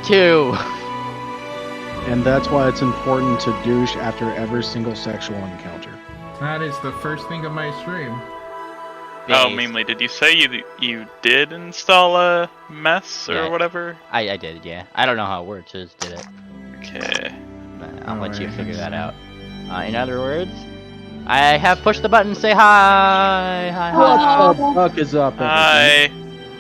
2. And that's why it's important to douche after every single sexual encounter. That is the first thing of my stream. Oh, mainly, did you say you did install a mess or whatever? I did, yeah. I don't know how it works, just did it. Okay. I'll let you figure that out. In other words, I have pushed the button, say hi! Hi, What the fuck is up, Hi!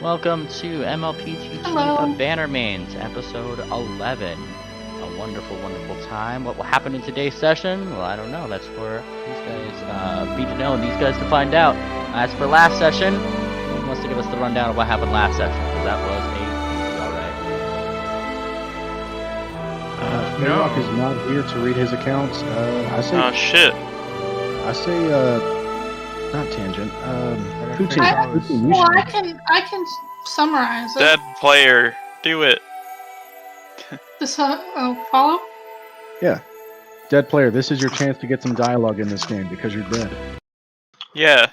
Welcome to MLP of Bannermains, episode 11. A wonderful, wonderful time. What will happen in today's session? Well, I don't know. That's for these guys, me to know and these guys to find out. As for last session, who wants to give us the rundown of what happened last session? Because that was a No. Rock is not here to read his accounts. I say. Oh shit! I say, not tangent. I can summarize it. Dead player, do it. Follow? Yeah. Dead player, this is your chance to get some dialogue in this game because you're dead. Yeah.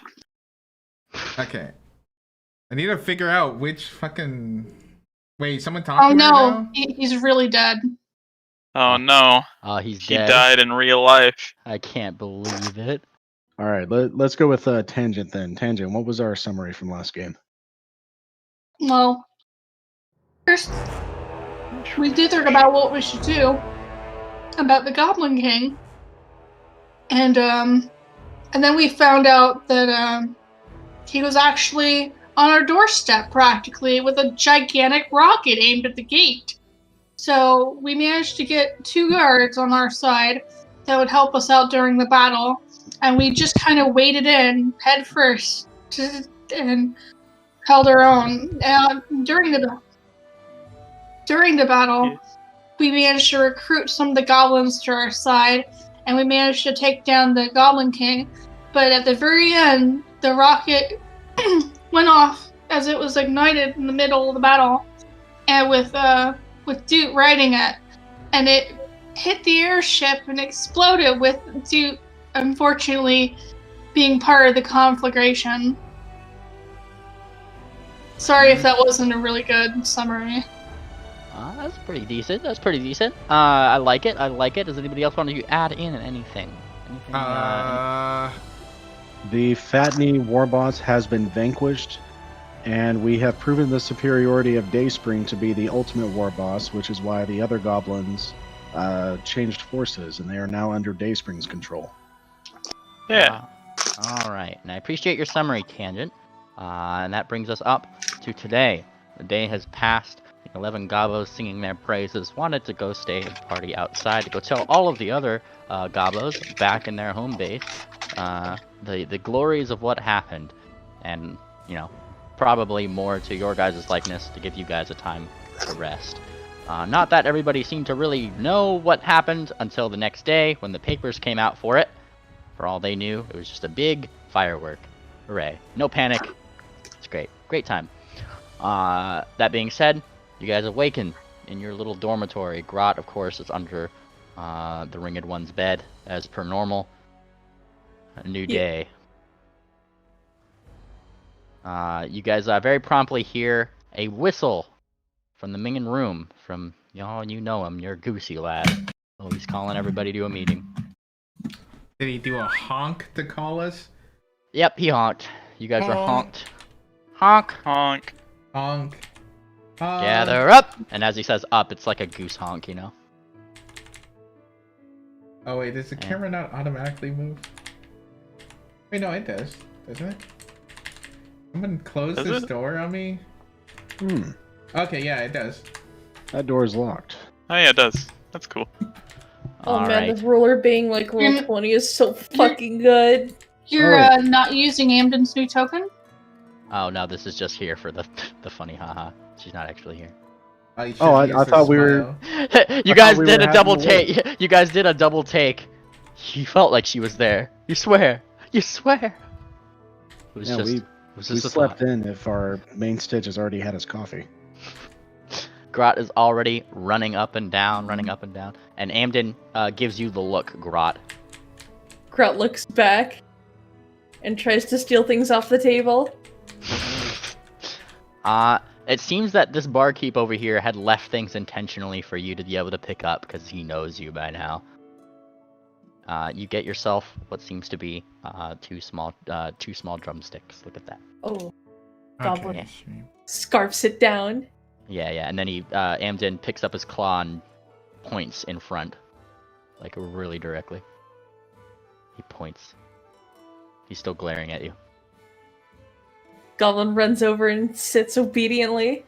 Okay. I need to figure out which fucking... Wait, someone talking Oh no, right now? he's really dead. Oh no. Oh, he's He dead. died in real life. I can't believe it. Alright, let's go with Tangent then. Tangent, what was our summary from last game? Well, first, we dithered about what we should do about the Goblin King. And then we found out that, he was actually on our doorstep, practically, with a gigantic rocket aimed at the gate. So we managed to get 2 guards on our side that would help us out during the battle, and we just kind of waded in head first and held our own. During the battle, we managed to recruit some of the goblins to our side, and we managed to take down the Goblin King. But at the very end, the rocket went off as it was ignited in the middle of the battle, and with Duke riding it, and it hit the airship and exploded with Duke, unfortunately, being part of the conflagration. Sorry if that wasn't a really good summary. That's pretty decent. That's pretty decent. I like it. I like it. Does anybody else want to add in anything? The Fatney Warboss has been vanquished, and we have proven the superiority of Dayspring to be the ultimate Warboss, which is why the other goblins changed forces, and they are now under Dayspring's control. Yeah. Alright, and I appreciate your summary, Tangent. And that brings us up to today. The day has passed. 11 gobos singing their praises wanted to go stay and party outside to go tell all of the other gobos back in their home base the glories of what happened, and probably more to your guys' likeness to give you guys a time to rest. Not that everybody seemed to really know what happened until the next day when the papers came out for it. For all they knew, it was just a big firework. Hooray. No panic. It's great. Great time. That being said, you guys awaken in your little dormitory. Grot, of course, is under the Ringed One's bed, as per normal. A new day. You guys very promptly hear a whistle from the Mingen room from y'all. You know him, your Goosey lad. Oh, he's calling everybody to a meeting. Did he do a honk to call us? Yep, he honked. You guys are honked. Honk. Honk. Honk. Gather up! And as he says up, it's like a goose honk, you know? Oh wait, does the camera not automatically move? Wait, no, it does. Doesn't it? Someone closed this door on me? Okay, yeah, it does. That door is locked. Oh yeah, it does. That's cool. Oh man, the ruler being like roll 20 is so fucking good. You're not using Amden's new token? Oh no, this is just here for the funny haha. She's not actually here. I thought we were... You guys did a double take. You guys did a double take. You felt like she was there. You swear. You swear. It was just... We slept in if our main Stitch has already had his coffee. Grot is already running up and down, and Amden gives you the look, Grot. Grot looks back and tries to steal things off the table. It seems that this barkeep over here had left things intentionally for you to be able to pick up because he knows you by now. You get yourself what seems to be two small drumsticks. Look at that. Oh, Goblin Okay. scarfs it down. Yeah, and then he Amden picks up his claw and points in front, like really directly. He points. He's still glaring at you. Goblin runs over and sits obediently.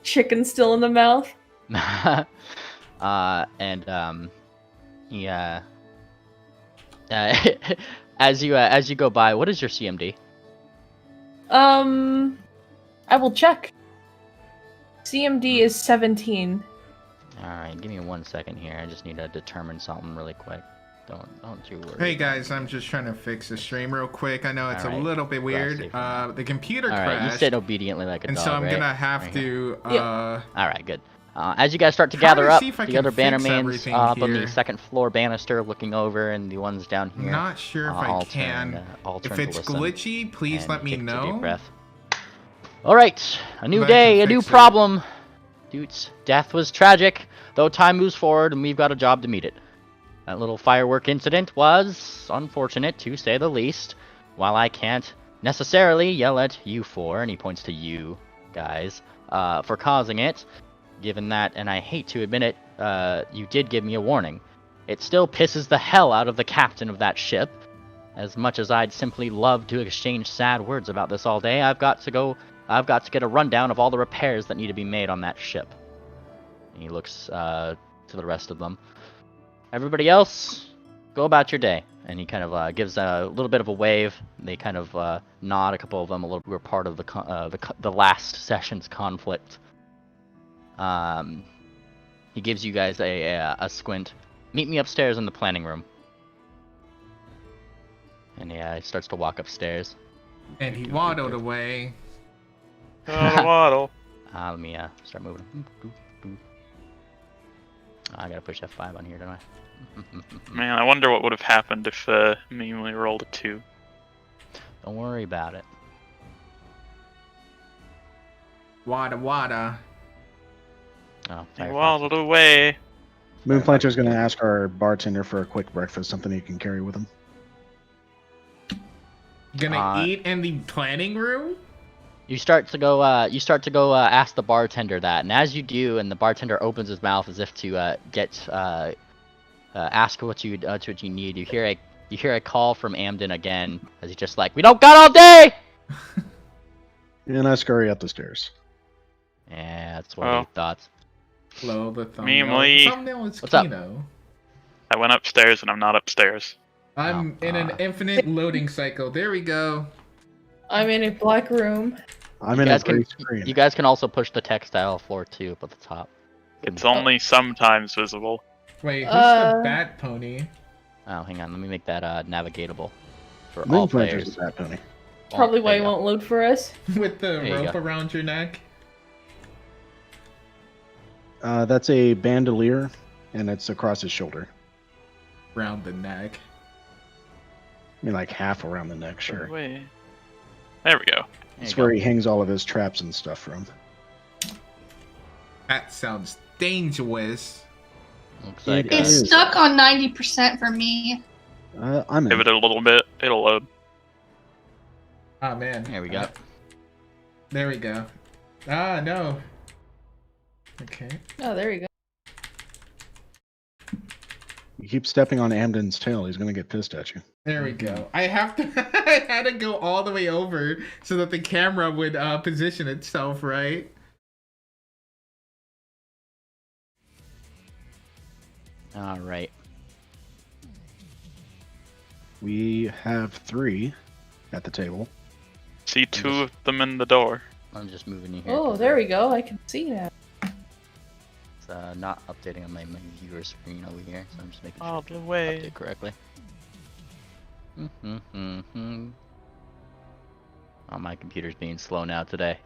Chicken still in the mouth. He as you go by, what is your CMD? I will check. CMD is 17. Alright, give me 1 second here. I just need to determine something really quick. Don't you worry. Hey guys, I'm just trying to fix the stream real quick. I know it's a little bit weird. The computer crashed. Alright, you sit obediently like a dog, and so I'm right? gonna have to. Alright, good. As you guys start to gather up, the other bannerman's up on the second floor banister looking over, and the ones down here. Not sure if I can. If it's glitchy, please let me know. Alright, a new day, a new problem. Dudes, death was tragic, though time moves forward and we've got a job to meet it. That little firework incident was unfortunate, to say the least. While I can't necessarily yell at you for, and he points to you guys, for causing it, given that, and I hate to admit it, you did give me a warning. It still pisses the hell out of the captain of that ship. As much as I'd simply love to exchange sad words about this all day, I've got to get a rundown of all the repairs that need to be made on that ship. And he looks to the rest of them. Everybody else, go about your day. And he kind of gives a little bit of a wave. They kind of nod. A couple of them were part of the last session's conflict. He gives you guys a squint. Meet me upstairs in the planning room. And yeah, he starts to walk upstairs. And he waddled away. Waddle. Let me start moving. I gotta push F5 on here, don't I? Man, I wonder what would have happened if me only rolled a 2. Don't worry about it. Wada. Oh, he waddled away. Moonplanter's gonna ask our bartender for a quick breakfast, something he can carry with him. Gonna eat in the planning room? You start to go ask the bartender that, and as you do, and the bartender opens his mouth as if to ask what you need. You hear a call from Amden again, as he's just like, "We don't got all day." And I scurry up the stairs. Yeah, that's what I thought. Hello, the thumbnail. The thumbnail is What's up? Kino. I went upstairs and I'm not upstairs. I'm in an infinite loading cycle. There we go. I'm in a black room. I'm in a green screen. You guys can also push the textile floor too up at the top. It's only sometimes visible. Wait, who's the bat pony? Oh, hang on. Let me make that navigatable for all Moonplanter's players. the bat pony. Probably why there it you go. won't load for us. With the There you rope go. around your neck? That's a bandolier, and it's across his shoulder. Around the neck. I mean, like half around the neck, sure. Wait. There we go. That's where he hangs all of his traps and stuff from. That sounds dangerous. Looks like It It's is. stuck on 90% for me. I'm in. Give it a little bit. It'll load. Oh man. There we go. There we go. Ah, no. Okay. Oh, there you go. You keep stepping on Amden's tail, he's gonna get pissed at you. There we go. I have to. I had to go all the way over so that the camera would position itself right. All right. We have 3 at the table. See 2 of them in the door. I'm just moving you here. Oh, there we go. I can see that. It's not updating on my viewer screen over here, so I'm just making sure All the way. update correctly. Oh, my computer's being slow now today.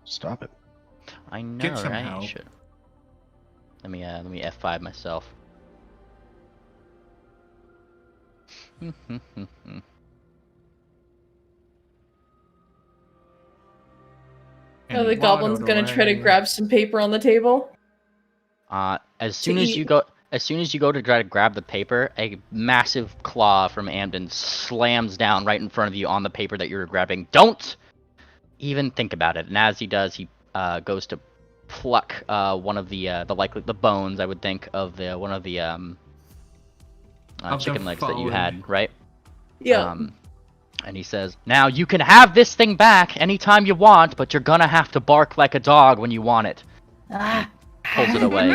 Stop it. I know, Get some right? help. Should. Let me F5 myself. Are the goblins gonna try to grab some paper on the table? As soon as you go to try to grab the paper, a massive claw from Amden slams down right in front of you on the paper that you're grabbing. Don't even think about it. And as he does, he goes to pluck one of the bones, I would think, of one of the chicken legs that you had, right? Yeah. And he says, "Now you can have this thing back anytime you want, but you're gonna have to bark like a dog when you want it." Pulls it away.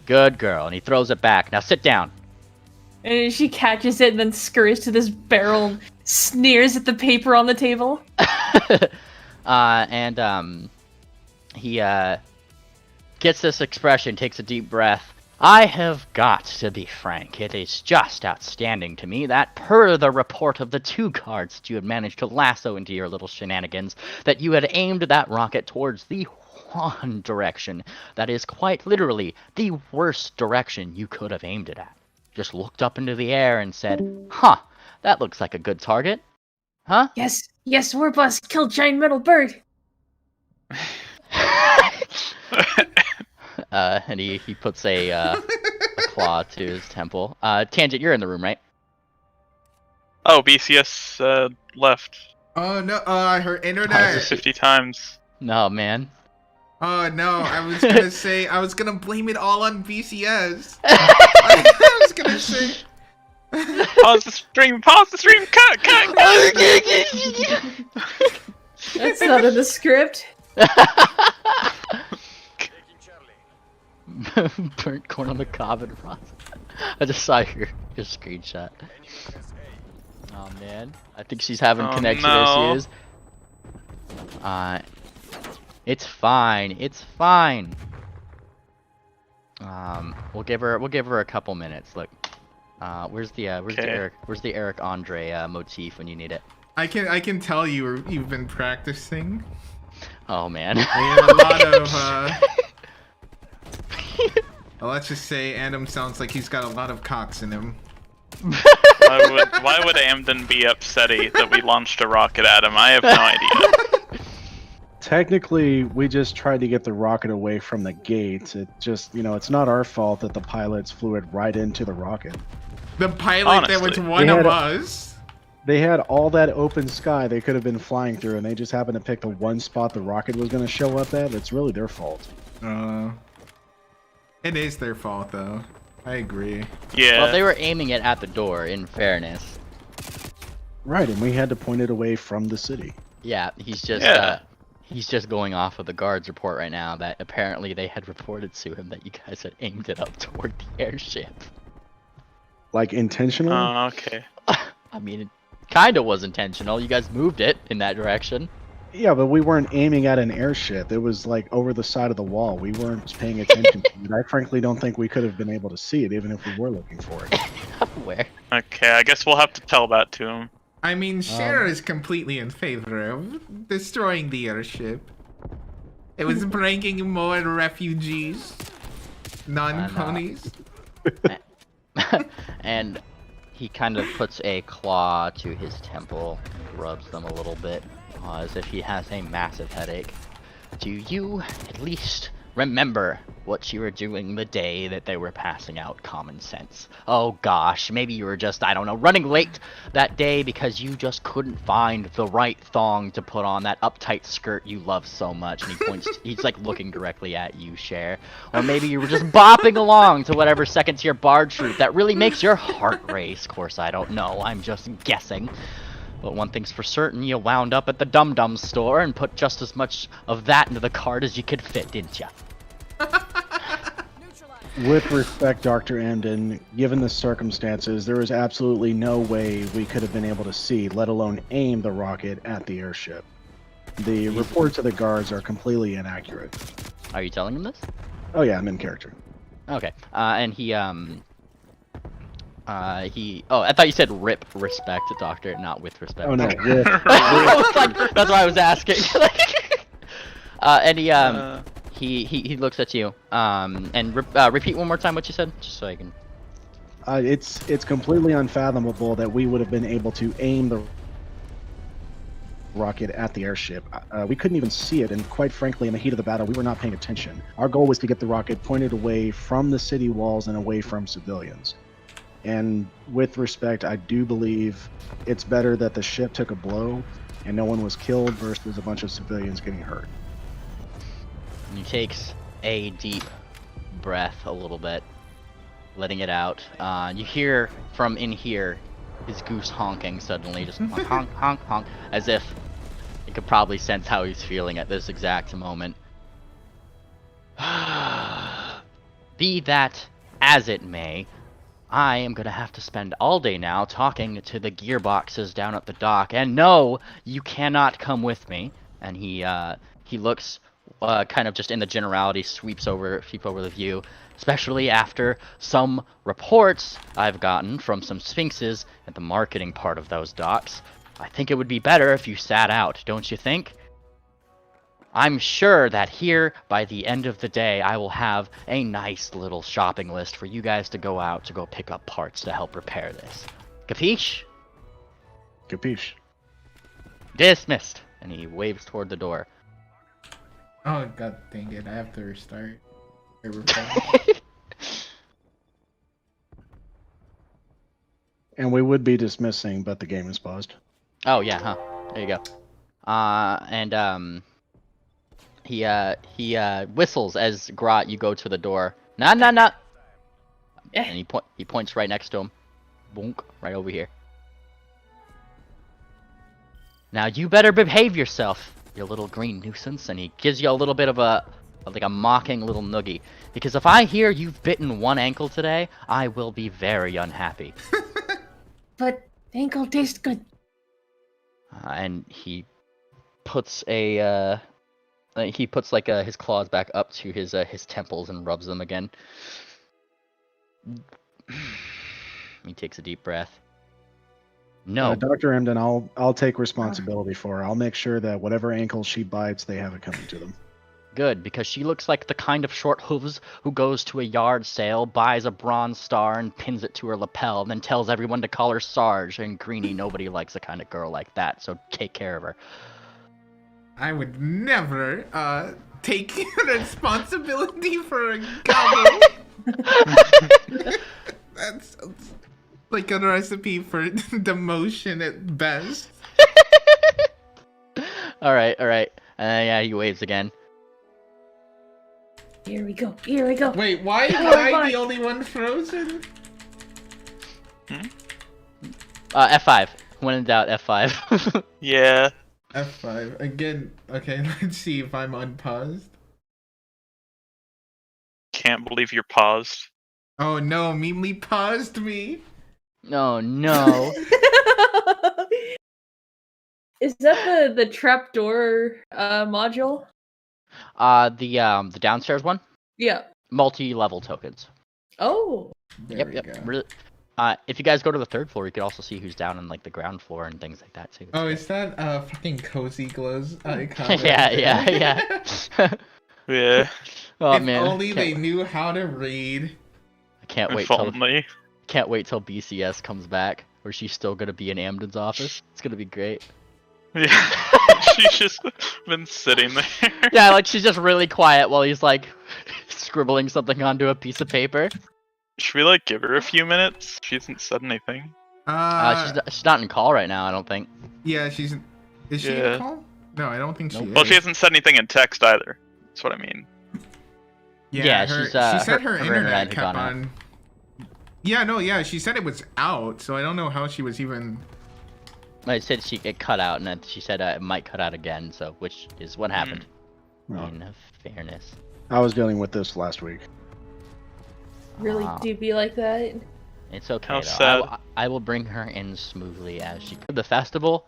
Good girl. And he throws it back. Now sit down. And she catches it and then scurries to this barrel and sneers at the paper on the table. He gets this expression, takes a deep breath. "I have got to be frank. It is just outstanding to me that, per the report of the 2 guards that you had managed to lasso into your little shenanigans, that you had aimed that rocket towards the one direction that is quite literally the worst direction you could have aimed it at. Just looked up into the air and said, 'Huh, that looks like a good target.' Huh?" Yes, Warboss killed giant metal bird. And he puts a claw to his temple. Tangent, you're in the room, right? Oh, BCS left. Oh no! I heard internet. 50 times. No, man. Oh no! I was gonna say I was gonna blame it all on BCS. I was gonna say. Pause the stream! Pause the stream! Cut! That's not in the script. Burnt corn on the cob and rot. I just saw your screenshot. Oh man, I think she's having connection issues. It's fine. It's fine. We'll give her a couple minutes. Look, where's the Eric Andre motif when you need it? I can tell you've been practicing. Oh man. I had a lot of let's just say Adam sounds like he's got a lot of cocks in him. Why would Amden be upsetty that we launched a rocket at him? I have no idea. Technically, we just tried to get the rocket away from the gates. It just, it's not our fault that the pilots flew it right into the rocket. The pilot that was one of us. They had all that open sky they could have been flying through, and they just happened to pick the one spot the rocket was going to show up at. It's really their fault. It is their fault, though. I agree. Yeah. Well, they were aiming it at the door, in fairness. Right, and we had to point it away from the city. Yeah, he's just going off of the guard's report right now that apparently they had reported to him that you guys had aimed it up toward the airship. Like, intentionally? Oh, okay. I mean, it kind of was intentional. You guys moved it in that direction. Yeah, but we weren't aiming at an airship. It was like over the side of the wall. We weren't paying attention to it. I frankly don't think we could have been able to see it, even if we were looking for it. Where? Okay, I guess we'll have to tell that to him. I mean, Cher is completely in favor of destroying the airship. It was bringing more refugees, non-ponies. And he kind of puts a claw to his temple, rubs them a little bit, as if he has a massive headache. Do you at least remember what you were doing the day that they were passing out common sense? Oh gosh, maybe you were just, I don't know, running late that day because you just couldn't find the right thong to put on that uptight skirt you love so much. And he points, he's like looking directly at you, Cher. Or maybe you were just bopping along to whatever second tier bard troop that really makes your heart race. Of course, I don't know, I'm just guessing. But one thing's for certain, you wound up at the Dum Dum store and put just as much of that into the cart as you could fit, didn't you? With respect, Dr. Amden, given the circumstances, there was absolutely no way we could have been able to see, let alone aim the rocket at the airship. The reports of the guards are completely inaccurate. Are you telling him this? Oh yeah, I'm in character. Okay, and oh, I thought you said rip respect, Doctor, not with respect. Oh no, that's why I was asking. And he looks at you, and repeat one more time what you said, just so I can. It's completely unfathomable that we would have been able to aim the rocket at the airship. We couldn't even see it, and quite frankly, in the heat of the battle, we were not paying attention. Our goal was to get the rocket pointed away from the city walls and away from civilians. And with respect, I do believe it's better that the ship took a blow and no one was killed versus a bunch of civilians getting hurt. And he takes a deep breath a little bit, letting it out. You hear from in here his goose honking suddenly, just honk, honk, honk, honk, as if you could probably sense how he's feeling at this exact moment. Be that as it may, I am gonna have to spend all day now talking to the gearboxes down at the dock, and no, you cannot come with me. And he looks kind of just in the generality, sweep over the view, especially after some reports I've gotten from some sphinxes at the marketing part of those docks. I think it would be better if you sat out, don't you think? I'm sure that here, by the end of the day, I will have a nice little shopping list for you guys to go out to go pick up parts to help repair this. Capiche? Capiche. Dismissed. And he waves toward the door. Oh, god dang it. I have to restart. And we would be dismissing, but the game is paused. Oh, yeah, huh. There you go. He whistles as Grot, you go to the door. Nah. Yeah. And he points right next to him. Boonk, right over here. Now you better behave yourself, you little green nuisance. And he gives you a little bit of a mocking little noogie. Because if I hear you've bitten one ankle today, I will be very unhappy. But ankle tastes good. And he puts his claws back up to his temples and rubs them again. He takes a deep breath. No, Dr. Emden, I'll take responsibility for her. I'll make sure that whatever ankle she bites, they have it coming to them. good, because she looks like the kind of short hooves who goes to a yard sale, buys a bronze star, and pins it to her lapel, and then tells everyone to call her Sarge. And Greenie, nobody likes a kind of girl like that, so take care of her. I would never take responsibility for a goblin. That's like a recipe for demotion at best. Alright. Yeah, he waves again. Here we go. Here we go. Wait, why am I the only one frozen? F5. When in doubt, F5. Yeah. F5. Again, okay, let's see if I'm unpaused. Can't believe you're paused. Oh no, Mimely paused me. No. Is that the trapdoor module? The downstairs one? Yeah. Multi-level tokens. Oh. There we Yep. go. Really, if you guys go to the third floor, you can also see who's down on like the ground floor and things like that too. Oh, is that fucking Cozy Glows icon? Yeah. Yeah. Oh if man. only they knew how to read. I can't wait If till only. BCS comes back, or she's still gonna be in Amden's office. It's gonna be great. Yeah. She's just been sitting there. Yeah, like she's just really quiet while he's like scribbling something onto a piece of paper. Should we like give her a few minutes? She hasn't said anything. She's not in call right now, I don't think. Yeah, is she in Yeah. the call? No, I don't think she is. Well, she hasn't said anything in text either. That's what I mean. Yeah, she said her internet had kept gone out. on. Yeah, she said it was out, so I don't know how she was even. I said it cut out, and then she said it might cut out again, so which is what happened. Oh. In fairness. I was dealing with this last week. Really do be like that? It's okay How though. sad. I will bring her in smoothly as she could. The festival,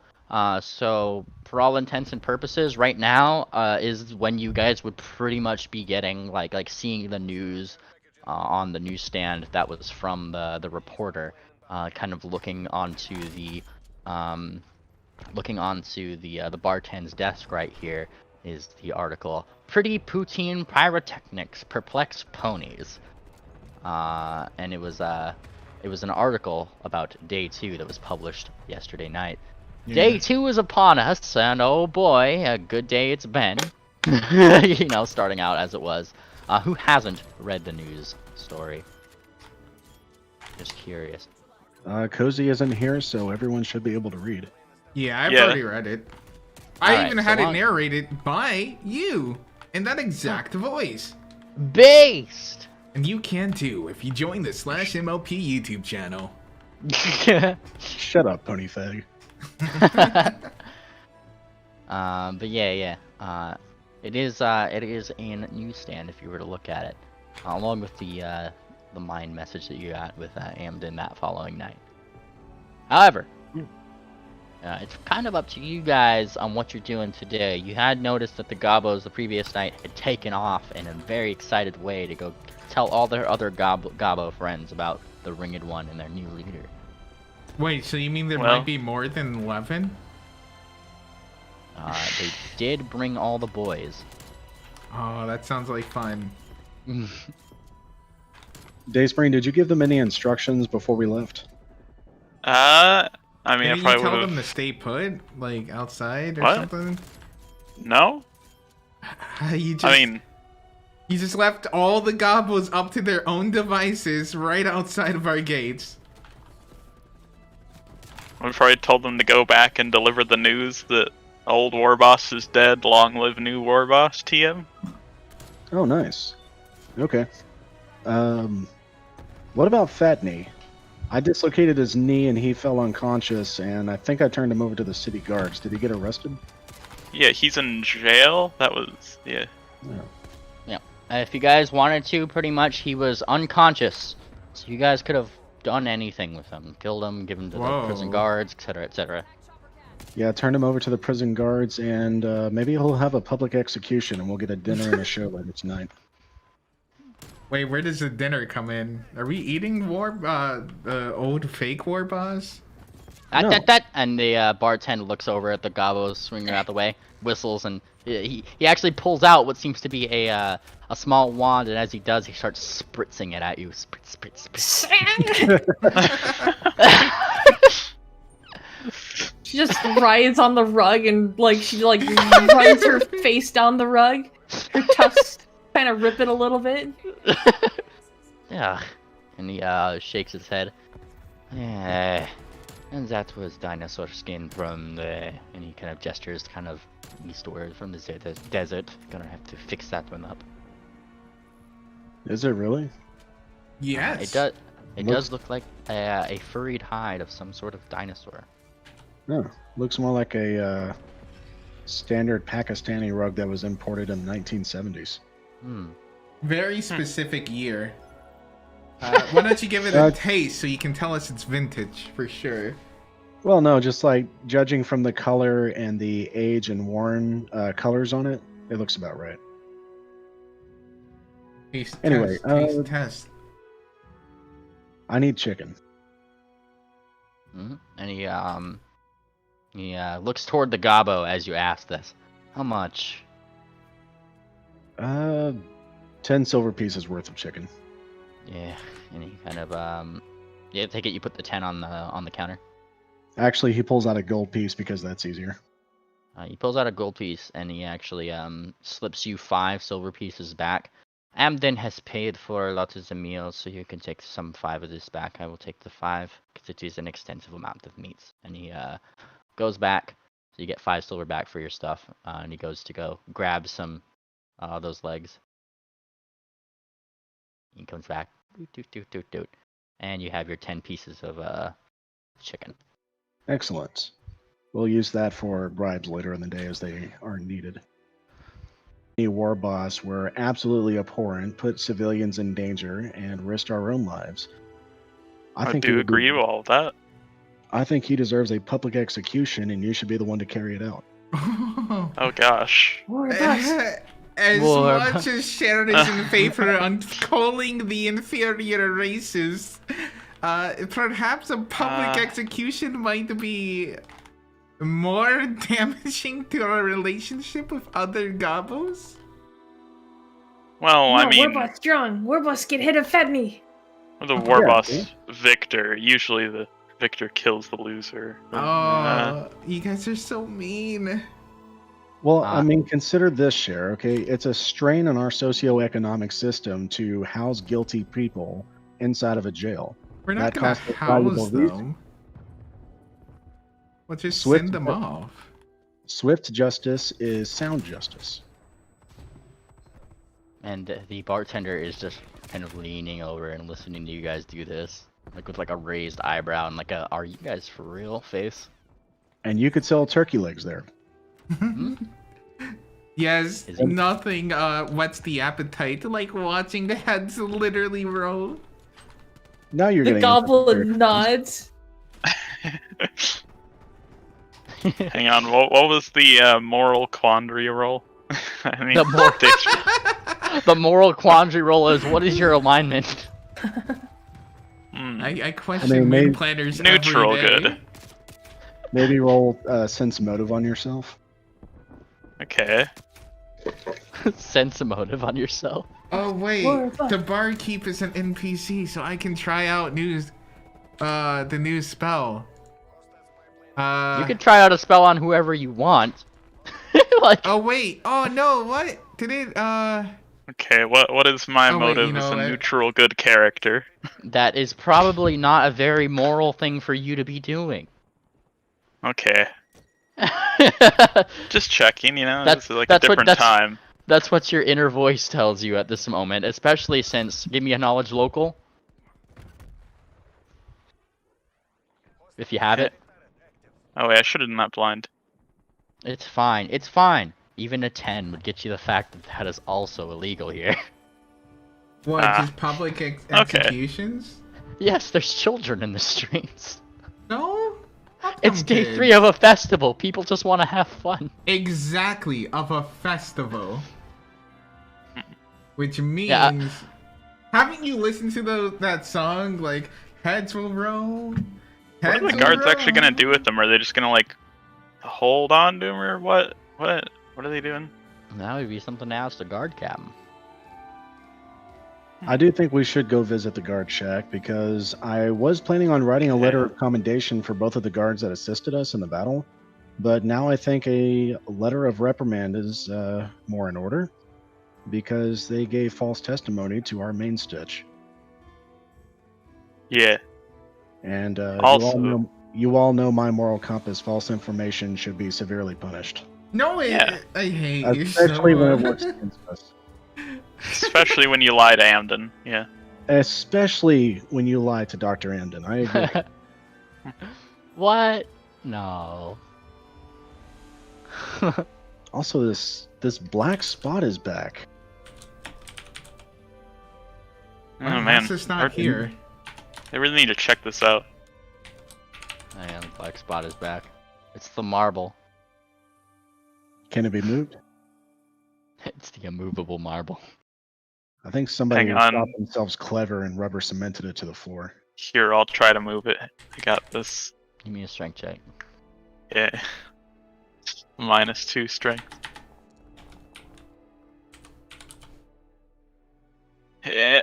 so for all intents and purposes, right now is when you guys would pretty much be getting like seeing the news on the newsstand that was from the reporter, kind of looking onto the bartend's desk right here is the article. Pretty poutine pyrotechnics perplex ponies. And it was an article about day 2 that was published yesterday night. Day 2 is upon us, and oh boy, a good day it's been. Starting out as it was. Who hasn't read the news story? Just curious. Cozy isn't here, so everyone should be able to read. Yeah, I've already read it. I Alright, even had it narrated by you in that exact voice. Based! And you can too if you join the /MLP YouTube channel. Shut up, Ponyfag. But yeah. It is a newsstand if you were to look at it, along with the mind message that you got with Amden that following night. However, it's kind of up to you guys on what you're doing today. You had noticed that the Gobos the previous night had taken off in a very excited way to go tell all their other Gobbo friends about the Ringed One and their new leader. Wait, so you mean there might be more than 11? They did bring all the boys. Oh, that sounds like fun. Dayspring, did you give them any instructions before we left? I mean, Didn't I probably you tell would them to stay put, like outside or What? something? No? You just left all the Gobos up to their own devices right outside of our gates. I probably told them to go back and deliver the news that old War Boss is dead, long live new War Boss, TM. Oh, nice. Okay. What about Fat Knee? I dislocated his knee and he fell unconscious, and I think I turned him over to the city guards. Did he get arrested? Yeah, he's in jail. That was, yeah. Yeah. If you guys wanted to, pretty much, he was unconscious. So you guys could have done anything with him. Killed him, given him to the prison guards, etc., etc. Yeah, turned him over to the prison guards, and maybe he'll have a public execution, and we'll get a dinner and a show later tonight. Wait, where does the dinner come in? Are we eating old fake War Boss? And the bartender looks over at the Gobos swinging out the way, whistles, and he actually pulls out what seems to be a small wand, and as he does, he starts spritzing it at you. Spritz, spritz, spritz. She just rides on the rug and she runs her face down the rug. Her tusks kind of rip it a little bit. Yeah, and he shakes his head. Yeah, and that was dinosaur skin from the. And he kind of gestures kind of eastward from the desert. Gonna have to fix that one up. Is it really? Yes. It does. It does look like a furried hide of some sort of dinosaur. No, looks more like a standard Pakistani rug that was imported in the 1970s. Very specific year. Why don't you give it a taste so you can tell us it's vintage for sure? Well, no, just like judging from the color and the age and worn colors on it, it looks about right. Taste Anyway, test. I need chicken. And he looks toward the Gobbo as you ask this. How much? 10 silver pieces worth of chicken. Yeah, and he kind of yeah, take it. You put the 10 on the counter. Actually, he pulls out a gold piece because that's easier. He pulls out a gold piece and he actually slips you 5 silver pieces back. Amden has paid for a lot of the meals, so you can take some 5 of this back. I will take the 5 because it is an extensive amount of meats. And he goes back, so you get 5 silver back for your stuff. And he goes to go grab some those legs. He comes back, doot, and you have your 10 pieces of chicken. Excellent. We'll use that for bribes later in the day as they are needed. The war boss were absolutely abhorrent, put civilians in danger, and risked our own lives. I do agree with all of that. I think he deserves a public execution, and you should be the one to carry it out. Oh gosh. As much as Sharon is in favor of calling the inferior races, perhaps a public execution might be more damaging to our relationship with other Gobos? Well, I mean... War Boss strong. War Boss get hit of Fedney. The War Boss victor. Usually the Victor kills the loser. Oh, you guys are so mean. Well, I mean, consider this, Cher, okay? It's a strain on our socioeconomic system to house guilty people inside of a jail. We're not That gonna costs us house valuable resources. them. We'll just Swift send them ju- off. Swift justice is sound justice. And the bartender is just kind of leaning over and listening to you guys do this. Like with like a raised eyebrow and like a, are you guys for real face? And you could sell turkey legs there. Yes, Is it- nothing whets the appetite like watching the heads literally roll. Now you're The getting goblin nods. Hang on, what was the moral quandary roll? I mean, The moral quandary roll is, what is your alignment? I question maybe- moon planners neutral every day. good. Maybe roll sense motive on yourself. Okay. Sense a motive on yourself. Oh wait, What? the barkeep is an NPC, so I can try out the new spell. You could try out a spell on whoever you want. Like, Oh wait, oh no, what? Did it, Okay, what is my Oh, wait, motive you know as a what? neutral good character? that is probably not a very moral thing for you to be doing. Okay. Just checking, you know, That's- this is like a that's what- different that's- time. That's what your inner voice tells you at this moment, especially since, give me a knowledge local. If you have it. Oh wait, I should have done that blind. It's fine, it's fine. Even a 10 would get you the fact that that is also illegal here. what, just public executions? Yes, there's children in the streets. No? How It's come day kids? 3 of a festival, people just want to have fun. Exactly, of a festival. Which means... Yeah. Haven't you listened to that song, like, Heads Will Roll? What Heads are the will guards actually gonna roll? do with them? Are they just gonna like hold on to him or what? What are they doing? That would be something to ask the guard captain. I do think we should go visit the guard shack because I was planning on writing a letter of commendation for both of the guards that assisted us in the battle, but now I think a letter of reprimand is more in order because they gave false testimony to our main stitch. Yeah. And Also- you all know my moral compass. False information should be severely punished, No, Yeah. I hate you especially so when it much. works against us. Especially when you lie to Amden. Yeah. Especially when you lie to Dr. Amden. I agree. What? No. Also, this black spot is back. Oh My man, master's not here. they really need to check this out. Man, the black spot is back. It's the marble. Can it be moved? It's the immovable marble. I think somebody Hang on. thought themselves clever and rubber cemented it to the floor. Here, I'll try to move it. I got this. Give me a strength check. Yeah. -2 strength. Yeah.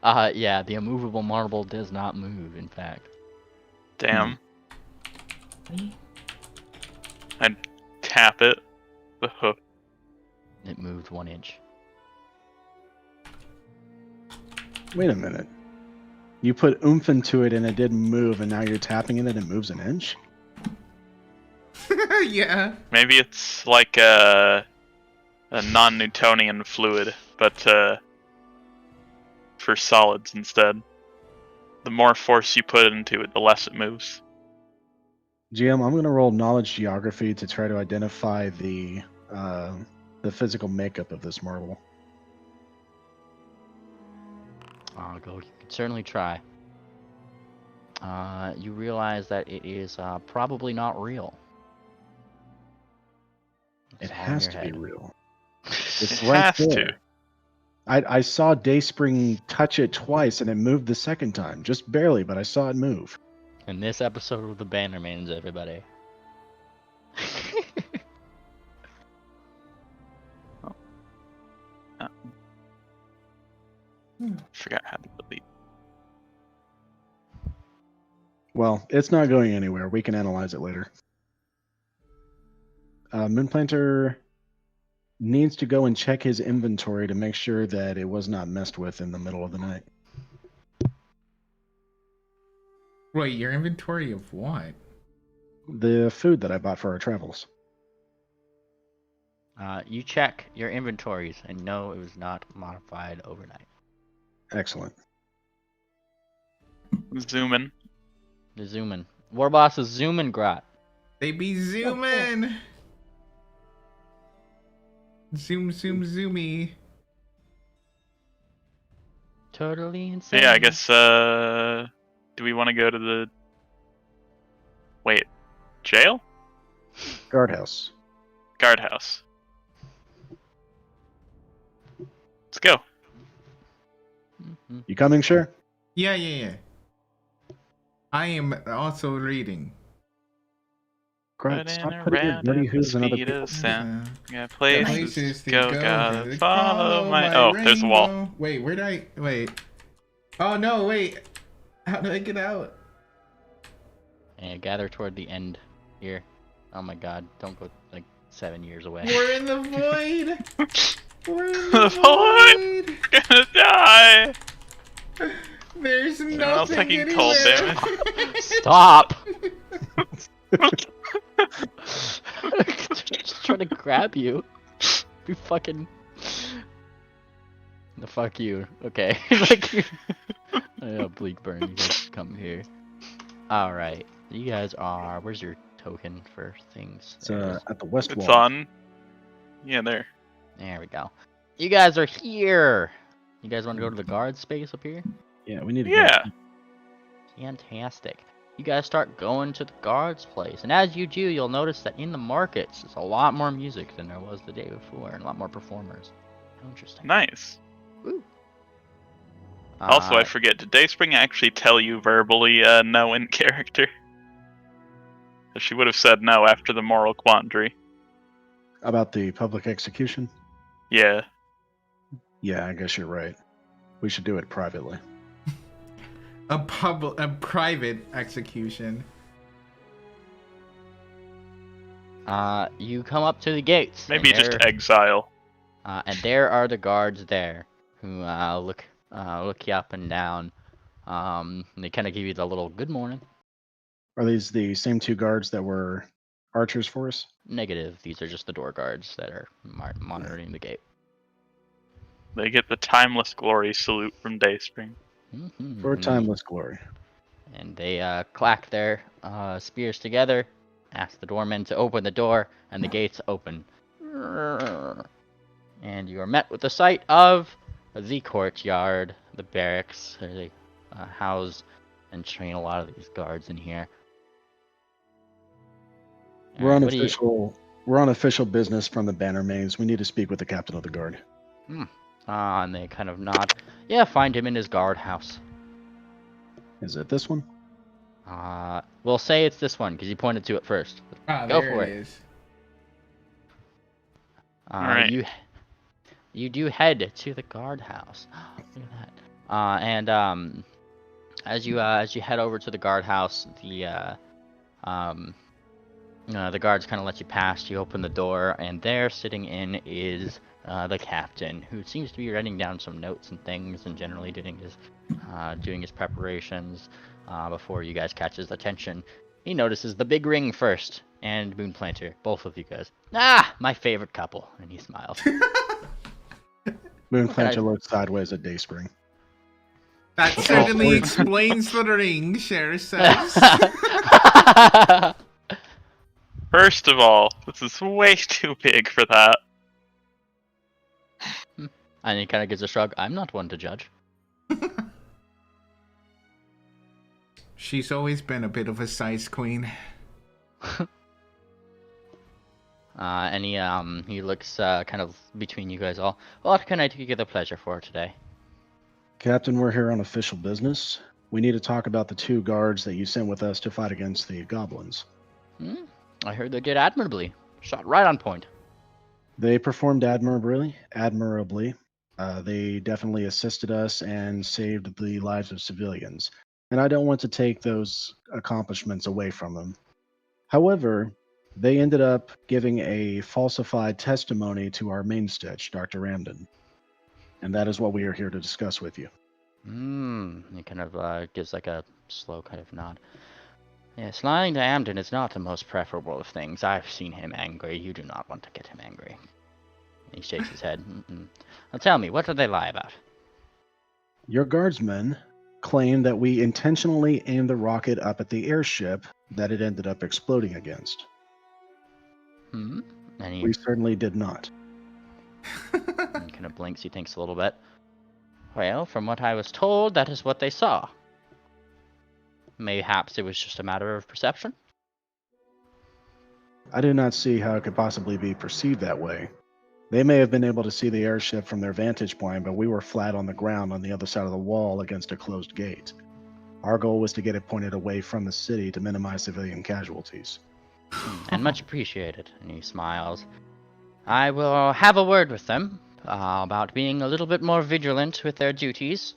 Yeah, the immovable marble does not move, in fact. Damn. I'd tap it. The hook. It moved 1 inch. Wait a minute. You put oomph into it and it didn't move, and now you're tapping it and it moves 1 inch? Yeah. Maybe it's like a non-Newtonian fluid, but for solids instead. The more force you put into it, the less it moves. GM, I'm going to roll knowledge geography to try to identify the physical makeup of this marble. I'll go. You can certainly try. You realize that it is probably not real. It It's all in has your to be head. real. It It's right has there. to. I saw Dayspring touch it twice and it moved the second time. Just barely, but I saw it move. In this episode of the Bannermans, everybody. Forgot how to delete. Well, it's not going anywhere. We can analyze it later. Moonplanter needs to go and check his inventory to make sure that it was not messed with in the middle of the night. Wait, your inventory of what? The food that I bought for our travels. You check your inventories and no, it was not modified overnight. Excellent. Zooming. The zooming. Warboss is zooming, Grot. They be zooming. Zoom, zoom, zoomy. Totally insane. Yeah, I guess, do we want to go to the... Wait, jail? Guardhouse. Guardhouse. Let's go. You coming, sure? Yeah. I am also reading. Great. Stop putting your dirty hooves in other people's. Yeah, places to go, gotta follow my... Oh, there's a wall. Wait, where'd I... Wait. Oh, no, wait. How do I get out? And gather toward the end here. Oh my god, don't go like 7 years away. We're in the void! We're in The void! Gonna die! There's I'm nothing taking anywhere. cold damage. Stop! Just trying to grab you. You fucking... The fuck you. Okay. Like you... Oh, Bleak Burn, you guys come here. Alright. You guys are... Where's your token for things? It's at the west It's wall. on. Yeah, there. There we go. You guys are here! You guys want to go to the guard space up here? Yeah, we need to Yeah. go. Fantastic. You guys start going to the guard's place, and as you do, you'll notice that in the markets, there's a lot more music than there was the day before, and a lot more performers. How interesting. Nice. Woo. Also, I forget, did Dayspring actually tell you verbally no in character? She would have said no after the moral quandary. About the public execution? Yeah. Yeah, I guess you're right. We should do it privately. A private execution. You come up to the gates. Maybe and just there- exile. and there are the guards there, who look you up and down. And they kind of give you the little good morning. Are these the same two guards that were archers for us? Negative. These are just the door guards that are monitoring the gate. They get the timeless glory salute from Dayspring. For timeless glory. And they clack their spears together, ask the doormen to open the door, and the gates open. And you are met with the sight of the courtyard, the barracks. They house and train a lot of these guards in here. We're on What do you- official business from the banner mains. We need to speak with the captain of the guard. And they kind of nod. Yeah, find him in his guardhouse. Is it this one? We'll say it's this one because you pointed to it first. Ah, Go there for it it. is. Alright. You do head to the guardhouse. Look at that. And as you head over to the guardhouse, the guards kind of let you pass. You open the door, and there, sitting in, is the captain, who seems to be writing down some notes and things, and generally doing his preparations before you guys catch his attention. He notices the big ring first, and Moonplanter, both of you guys. Ah, my favorite couple, and he smiles. Moonplanter looks sideways at Dayspring. That certainly explains the ring, Cher says. First of all, this is way too big for that. And he kind of gives a shrug. I'm not one to judge. She's always been a bit of a size queen. And he looks kind of between you guys all. What can I do you the pleasure for today? Captain, we're here on official business. We need to talk about the two guards that you sent with us to fight against the goblins. I heard they did admirably. Shot right on point. They performed admirably. They definitely assisted us and saved the lives of civilians, and I don't want to take those accomplishments away from them. However, they ended up giving a falsified testimony to our main stitch, Dr. Ramden, and that is what we are here to discuss with you. He kind of gives like a slow kind of nod. Yes, lying to Amden is not the most preferable of things. I've seen him angry. You do not want to get him angry. He shakes his head. Now tell me, what did they lie about? Your guardsmen claim that we intentionally aimed the rocket up at the airship that it ended up exploding against. And he We certainly did not. kind of blinks. He thinks a little bit. Well, from what I was told, that is what they saw. Mayhaps it was just a matter of perception? I do not see how it could possibly be perceived that way. They may have been able to see the airship from their vantage point, but we were flat on the ground on the other side of the wall against a closed gate. Our goal was to get it pointed away from the city to minimize civilian casualties. And much appreciated. And he smiles. I will have a word with them about being a little bit more vigilant with their duties.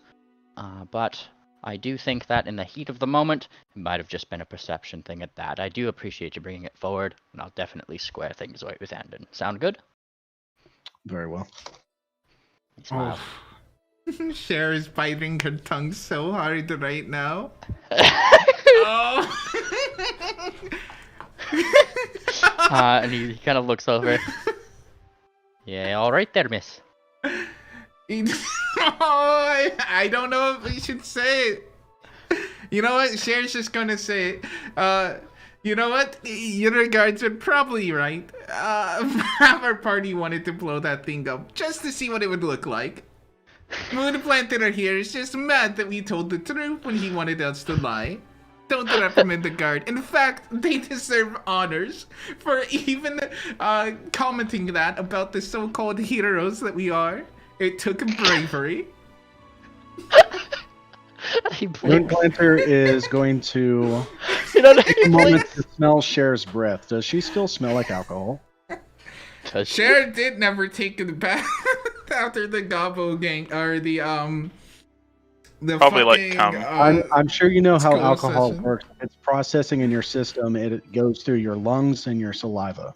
But I do think that in the heat of the moment, it might have just been a perception thing at that. I do appreciate you bringing it forward, and I'll definitely square things away with Andon. Sound good? Very well. He smiles. Cher is biting her tongue so hard right now. Oh. And he kind of looks over. Yeah, all right there, miss. I don't know if we should say it. You know what? Cher's just gonna say it. You know what? Your guards are probably right. Our party wanted to blow that thing up just to see what it would look like. Moon Planter here is just mad that we told the truth when he wanted us to lie. Don't reprimand the guard. In fact, they deserve honors for even commenting that about the so-called heroes that we are. It took bravery. Moon Planter is going to take a moment to smell Cher's breath. Does she still smell like alcohol? Cher did never take a bath after the Gobbo gang or the Probably fucking, like cum. I'm sure you know how school alcohol session. works. It's processing in your system. It goes through your lungs and your saliva.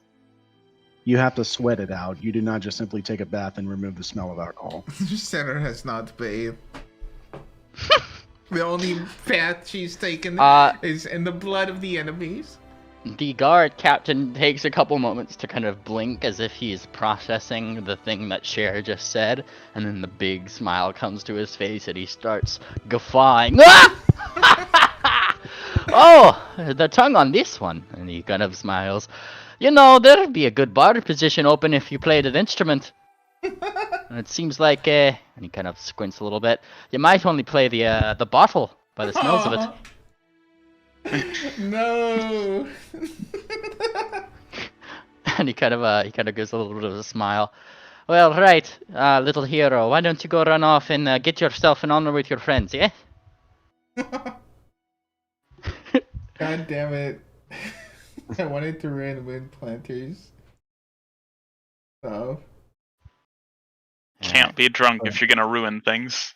You have to sweat it out. You do not just simply take a bath and remove the smell of alcohol. Center has not bathed. The only bath she's taken is in the blood of the enemies. The guard captain takes a couple moments to kind of blink as if he's processing the thing that Cher just said, and then the big smile comes to his face and he starts guffawing. Oh, the tongue on this one. And he kind of smiles. You know, there'd be a good bar position open if you played an instrument. And it seems like, and he kind of squints a little bit, you might only play the bottle by the smells of it. No. And he kind of gives a little bit of a smile. Well, right, little hero, why don't you go run off and get yourself an honor with your friends, yeah? God damn it. I wanted to ruin Wind Planters. So. Can't be drunk if you're gonna ruin things.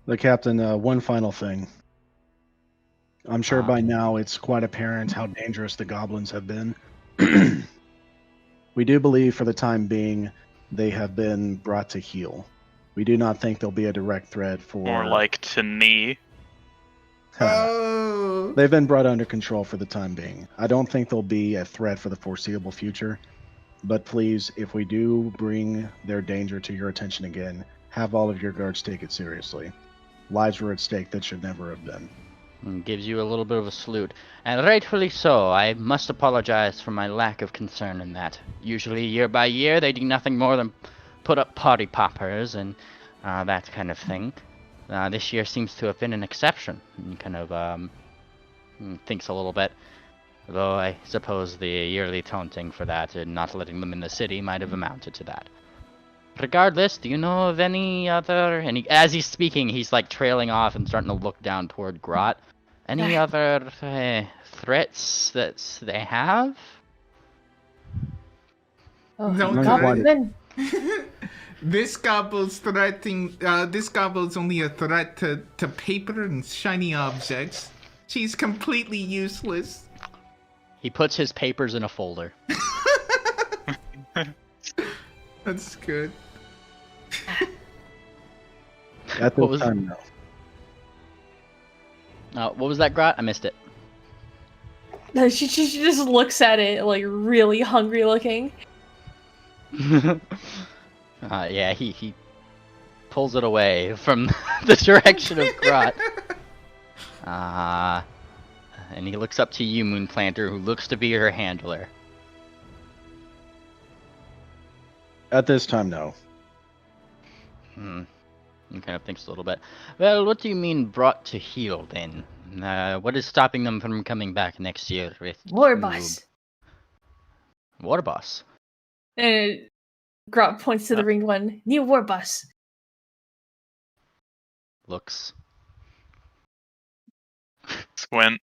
The captain, one final thing. I'm sure by now it's quite apparent how dangerous the goblins have been. We do believe for the time being they have been brought to heel. We do not think they'll be a direct threat for... More like to knee. Oh. They've been brought under control for the time being. I don't think they'll be a threat for the foreseeable future. But please, if we do bring their danger to your attention again, have all of your guards take it seriously. Lives were at stake that should never have been. And gives you a little bit of a salute. And rightfully so. I must apologize for my lack of concern in that. Usually, year by year, they do nothing more than put up party poppers and that kind of thing. This year seems to have been an exception. And kind of thinks a little bit. Though I suppose the yearly taunting for that and not letting them in the city might have amounted to that. Regardless, do you know of any other... And as he's speaking, he's like trailing off and starting to look down toward Grot. Any other threats that they have? Oh, No, goblin. This gobble's threatening. This gobble's only a threat to paper and shiny objects. She's completely useless. He puts his papers in a folder. That's good. At What this was- time, no. What was that, Grot? I missed it. No, she just looks at it like really hungry looking. Yeah, he pulls it away from the direction of Grot. And he looks up to you, Moonplanter, who looks to be her handler. At this time, no. He kind of thinks a little bit. Well, what do you mean brought to heel, then? What is stopping them from coming back next year with War boss. War boss? And Grot points to the ring one. New war boss. Looks. Squint.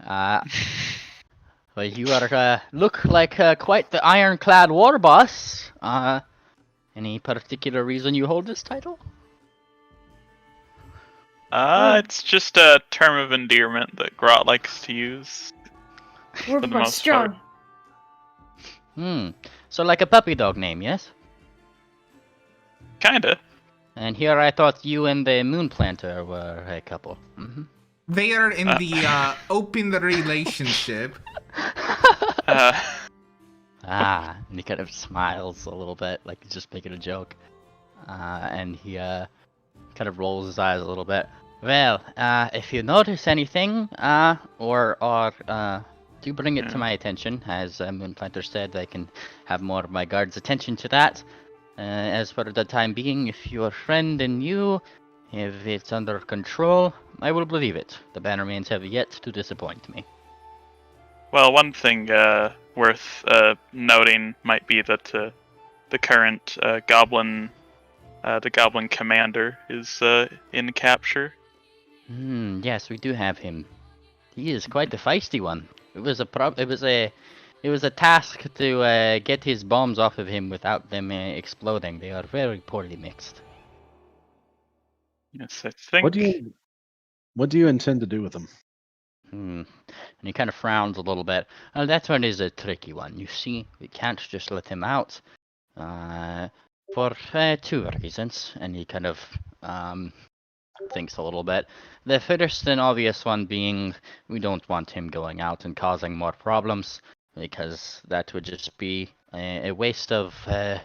Well, you are, look like quite the ironclad war boss. Any particular reason you hold this title? It's just a term of endearment that Grot likes to use. War the boss most strong. So like a puppy dog name, yes? Kinda. And here I thought you and the Moonplanter were a couple. They are in the open relationship. And he kind of smiles a little bit, like he's just making a joke. And he kind of rolls his eyes a little bit. Well, if you notice anything, or do bring it to my attention. As Moonplanter said, I can have more of my guard's attention to that. As for the time being, if your friend and you, if it's under control, I will believe it. The Bannermans have yet to disappoint me. Well, one thing worth noting might be that the current goblin, the goblin commander, is in capture. Yes, we do have him. He is quite the feisty one. It was a task to get his bombs off of him without them exploding. They are very poorly mixed. Yes, I think. What do you intend to do with them? And he kind of frowns a little bit. That one is a tricky one. You see, we can't just let him out. For two reasons. And he kind of thinks a little bit. The first and obvious one being we don't want him going out and causing more problems, because that would just be a waste of the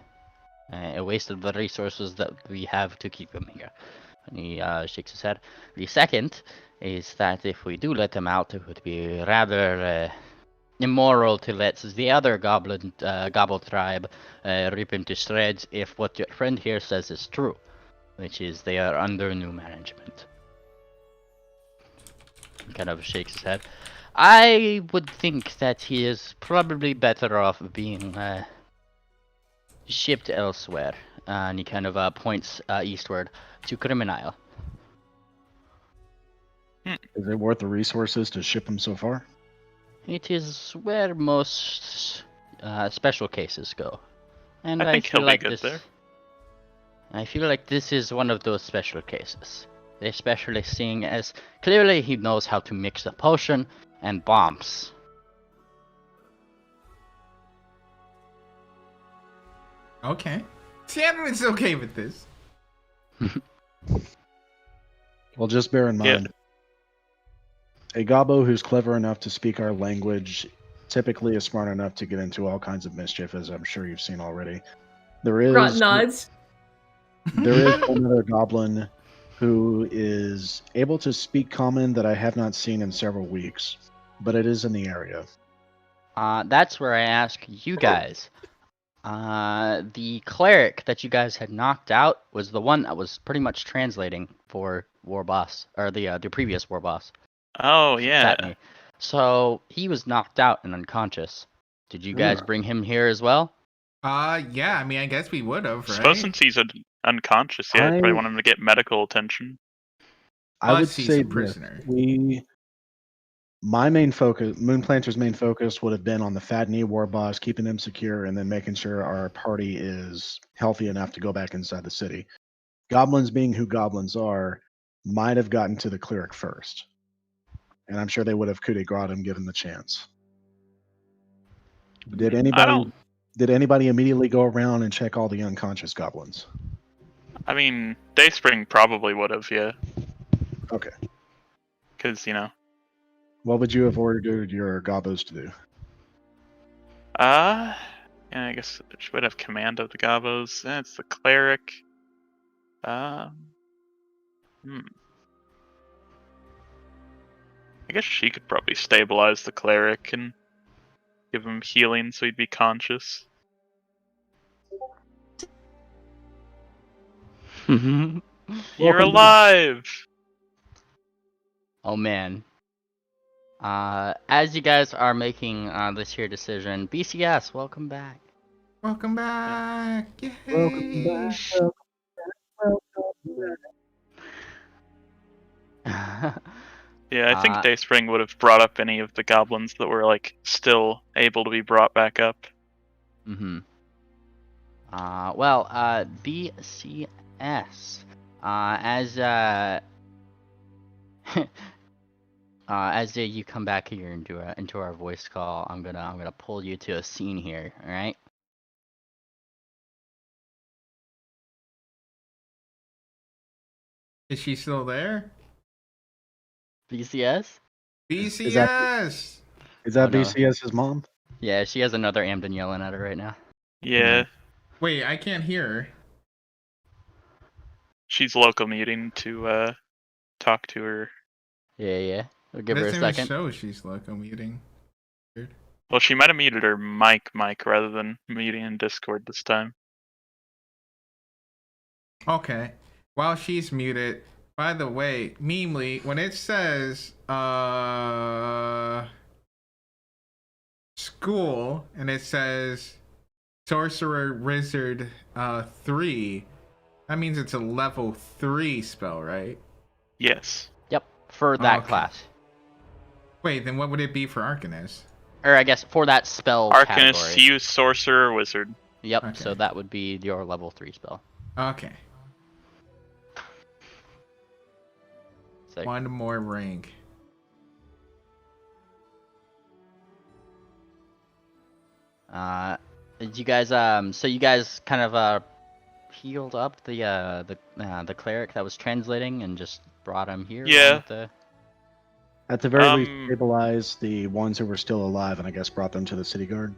resources that we have to keep him here. And he shakes his head. The second is that if we do let him out, it would be rather immoral to let the other gobble tribe rip him to shreds if what your friend here says is true, which is they are under new management. He kind of shakes his head. I would think that he is probably better off being shipped elsewhere. And he kind of points eastward to Criminal. Is it worth the resources to ship them so far? It is where most special cases go. And I think feel he'll like be good this, there. I feel like this is one of those special cases. Especially seeing as clearly he knows how to mix a potion and bombs. Okay. Shannon is okay with this. Well, just bear in mind, a gobbo who's clever enough to speak our language typically is smart enough to get into all kinds of mischief, as I'm sure you've seen already. Grot nods. There is another goblin who is able to speak common that I have not seen in several weeks, but it is in the area. That's where I ask you guys. The cleric that you guys had knocked out was the one that was pretty much translating for War Boss, or the previous War Boss. Oh, yeah. Satney. So he was knocked out and unconscious. Did you guys bring him here as well? Yeah, I mean, I guess we would have, right? Suppose since he's unconscious, yeah, I'd probably want him to get medical attention. I would Plus, he's say a prisoner. My main focus, Moonplanter's main focus, would have been on the Fat Knee War Boss, keeping them secure, and then making sure our party is healthy enough to go back inside the city. Goblins, being who goblins are, might have gotten to the cleric first, and I'm sure they would have coup de grace him given the chance. Did anybody immediately go around and check all the unconscious goblins? I mean, Dayspring probably would have, yeah. Okay. Because, What would you have ordered your gobos to do? yeah, I guess she would have command of the gobos. It's the cleric. I guess she could probably stabilize the cleric and give him healing so he'd be conscious. You're alive! Oh man. As you guys are making this here decision, BCS, welcome back. Welcome back. Yay. Welcome back. Yeah, I think Dayspring would have brought up any of the goblins that were still able to be brought back up. Well, BCS, as you come back here into our voice call, I'm gonna pull you to a scene here. All right. Is she still there? BCS? BCS! Is that Oh, no. BCS's mom? Yeah, she has another Amden yelling at her right now. Yeah. Wait, I can't hear her. She's local muting to talk to her. Yeah. We'll give her a Doesn't even second. show she's local muting. Weird. Well, she might have muted her mic rather than muting in Discord this time. Okay. While she's muted, by the way, Memely, when it says school and it says Sorcerer Wizard 3, that means it's a level 3 spell, right? Yes. Yep, for that Okay. class. Wait, then what would it be for Arcanist? Or I guess for that spell Arcanist, category. use Sorcerer, Wizard. Yep, Okay. so that would be your level 3 spell. Okay. So, One more rank. did you guys so you guys kind of healed up the cleric that was translating and just brought him here? Yeah. With the... At the very least, stabilize the ones who were still alive, and I guess brought them to the city guard.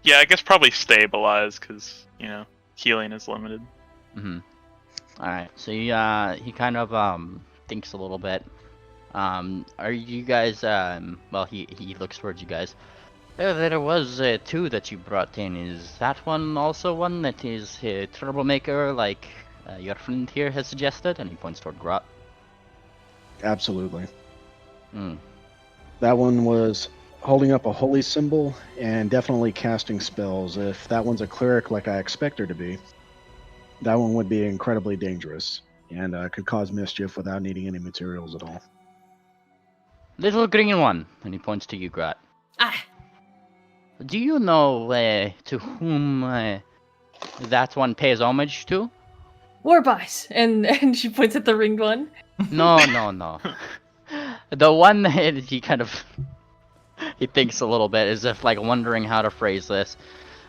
Yeah, I guess probably stabilize, because, healing is limited. Alright, so he kind of thinks a little bit. Are you guys well, he looks towards you guys. There was two that you brought in. Is that one also one that is a troublemaker like your friend here has suggested? And he points toward Grot. Absolutely. That one was holding up a holy symbol and definitely casting spells. If that one's a cleric like I expect her to be, that one would be incredibly dangerous and could cause mischief without needing any materials at all. Little green one, and he points to you, Grot. Ah, Do you know to whom that one pays homage to? Warboss, and she points at the ringed one. No. The one that he kind of he thinks a little bit, as if wondering how to phrase this.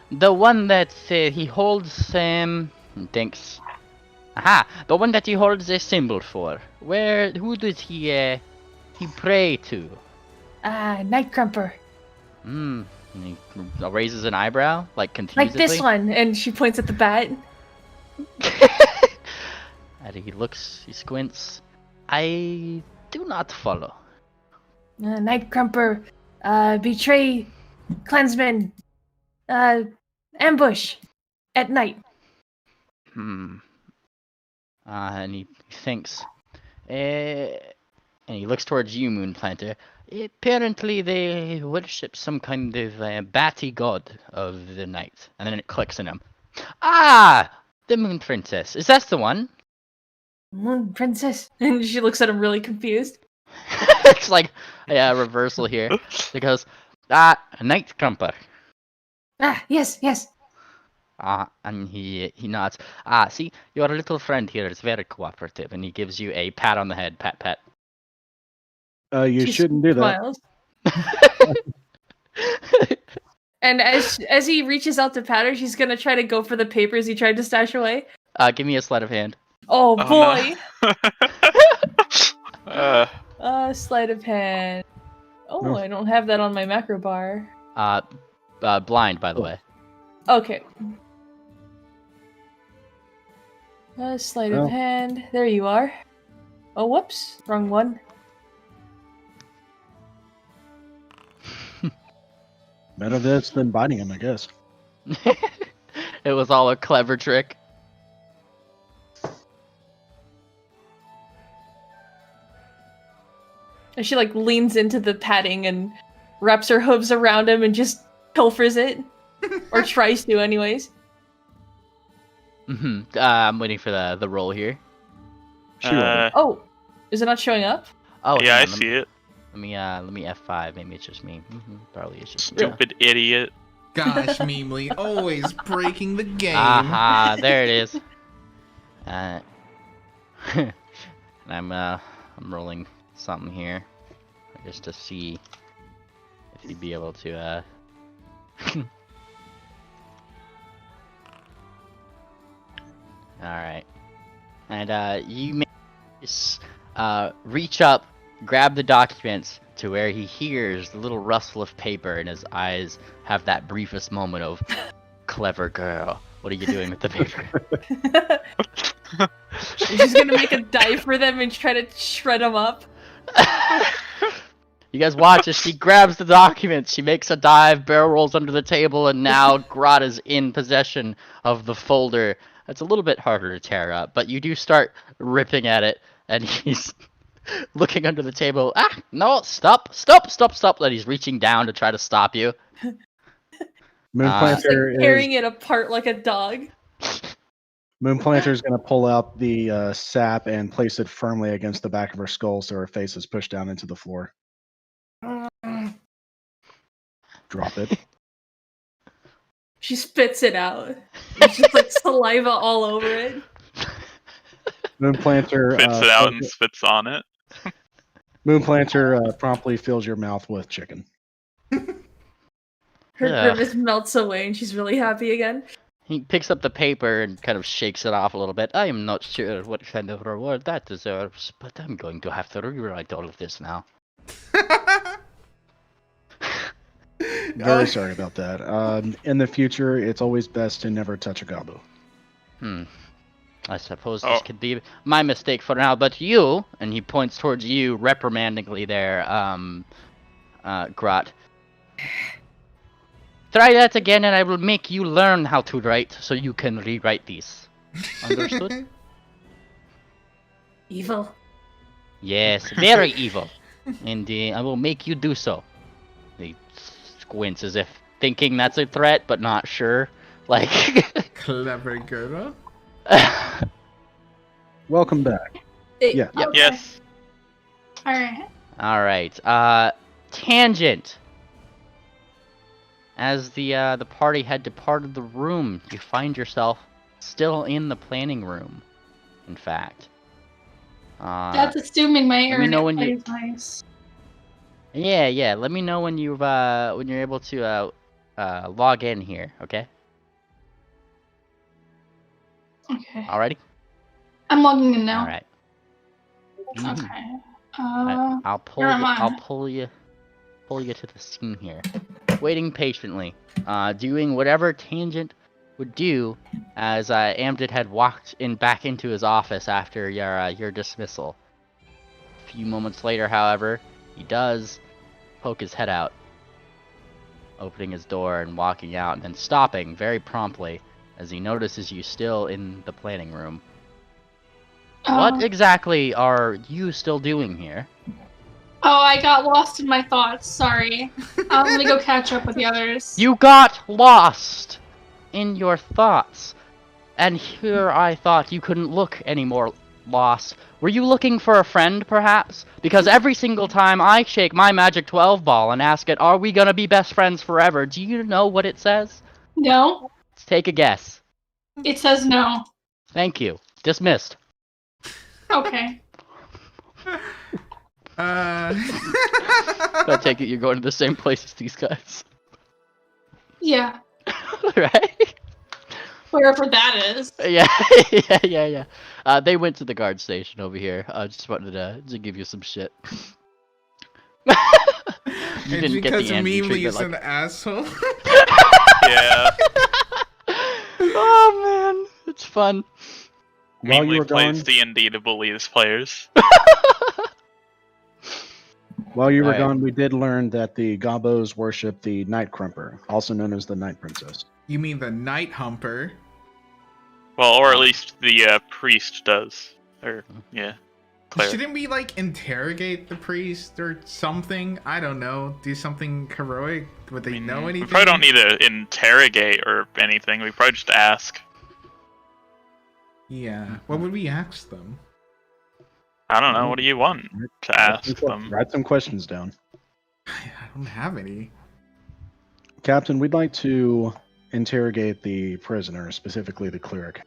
The one that he holds and thinks. Aha! The one that he holds a symbol for. Who does he pray to? Nightcrumper. And he raises an eyebrow, confusedly. Like this one, and she points at the bat. And he looks, he squints. I do not follow. Nightcrumper, betray clansmen, ambush at night. And he thinks. And he looks towards you, Moonplanter. Apparently they worship some kind of batty god of the night. And then it clicks in him. Ah! The Moon Princess. Is that the one? Moon Princess. And she looks at him really confused. It's like a reversal here. He goes, night camper. Yes. And he nods. See, your little friend here is very cooperative, and he gives you a pat on the head, pat. You She shouldn't do that. smiles. And as he reaches out to pat her, she's gonna try to go for the papers he tried to stash away. Give me a sleight of hand. Oh boy! No. Sleight of hand. Oh, No. I don't have that on my macro bar. Blind, by the way. Okay. Sleight Oh. of hand. There you are. Oh, whoops. Wrong one. Better this than biting him, I guess. It was all a clever trick. And she leans into the padding and wraps her hooves around him and just pilfers it. Or tries to anyways. I'm waiting for the roll here. Oh, is it not showing up? Oh yeah, I hang on, see it. Let me F5. Maybe it's just me. Probably it's just me. Stupid idiot. Gosh, Meemly, always breaking the game. Aha, there it is. And I'm rolling something here just to see if you'd be able to Alright. And you may reach up, grab the documents to where he hears the little rustle of paper, and his eyes have that briefest moment of, clever girl, what are you doing with the paper? She's gonna make a dive for them and try to shred them up. You guys watch as she grabs the documents, she makes a dive, barrel rolls under the table, and now Grot is in possession of the folder. It's a little bit harder to tear up, but you do start ripping at it, and he's looking under the table. No, stop. And he's reaching down to try to stop you. Moonplanter Tearing it apart like a dog. Moonplanter's going to pull out the sap and place it firmly against the back of her skull so her face is pushed down into the floor. Drop it. She spits it out. It's just saliva all over it. Moonplanter Spits it out and spits on it. Moonplanter promptly fills your mouth with chicken. Her grimace melts away and she's really happy again. He picks up the paper and kind of shakes it off a little bit. I am not sure what kind of reward that deserves, but I'm going to have to rewrite all of this now. Very sorry about that. In the future, it's always best to never touch a gobbo. I suppose this could be my mistake for now, but you, and he points towards you reprimandingly there, Grot. Try that again and I will make you learn how to write so you can rewrite these. Understood? Evil. Yes, very evil. And I will make you do so. He squints as if thinking that's a threat, but not sure. Like... Clever girl. Welcome back. Yeah. Yep. Okay. Yes. Alright. Alright, Tangent. As the party had departed the room, you find yourself still in the planning room, in fact. That's assuming my let me know when internet plays nice. Yeah, let me know when you've when you're able to log in here, okay? Okay. Alrighty? I'm logging in now. Alright. Okay. I'll pull where am I? I'll pull you to the scene here. Waiting patiently, doing whatever Tangent would do, as Amdit had walked back into his office after your dismissal. A few moments later, however, he does poke his head out, opening his door and walking out, and then stopping very promptly as he notices you still in the planning room. What exactly are you still doing here? Oh, I got lost in my thoughts. Sorry. I'm gonna go catch up with the others. You got lost in your thoughts. And here I thought you couldn't look any more lost. Were you looking for a friend, perhaps? Because every single time I shake my magic 12 ball and ask it, are we gonna be best friends forever, do you know what it says? No. Let's take a guess. It says no. Thank you. Dismissed. Okay. I take it you're going to the same place as these guys. Yeah. Right? Wherever that is. Yeah, yeah. They went to the guard station over here. I just wanted to give you some shit. You it's because Mimi's an asshole. Yeah. Oh man, it's fun. While you Mimely were plays gone, D&D to bully his players. while you were Alright. gone, we did learn that the Gobos worship the Night Crumper, also known as the Night Princess. You mean the Night Humper? Well, or at least the priest does. Or, yeah. Cleric. Shouldn't we, like, interrogate the priest or something? I don't know. Do something heroic? Would they know anything? We probably don't need to interrogate or anything. We probably just ask. Yeah. What would we ask them? I don't know. What do you want to ask them? Write some questions down. I don't have any. Captain, we'd like to interrogate the prisoner, specifically the cleric.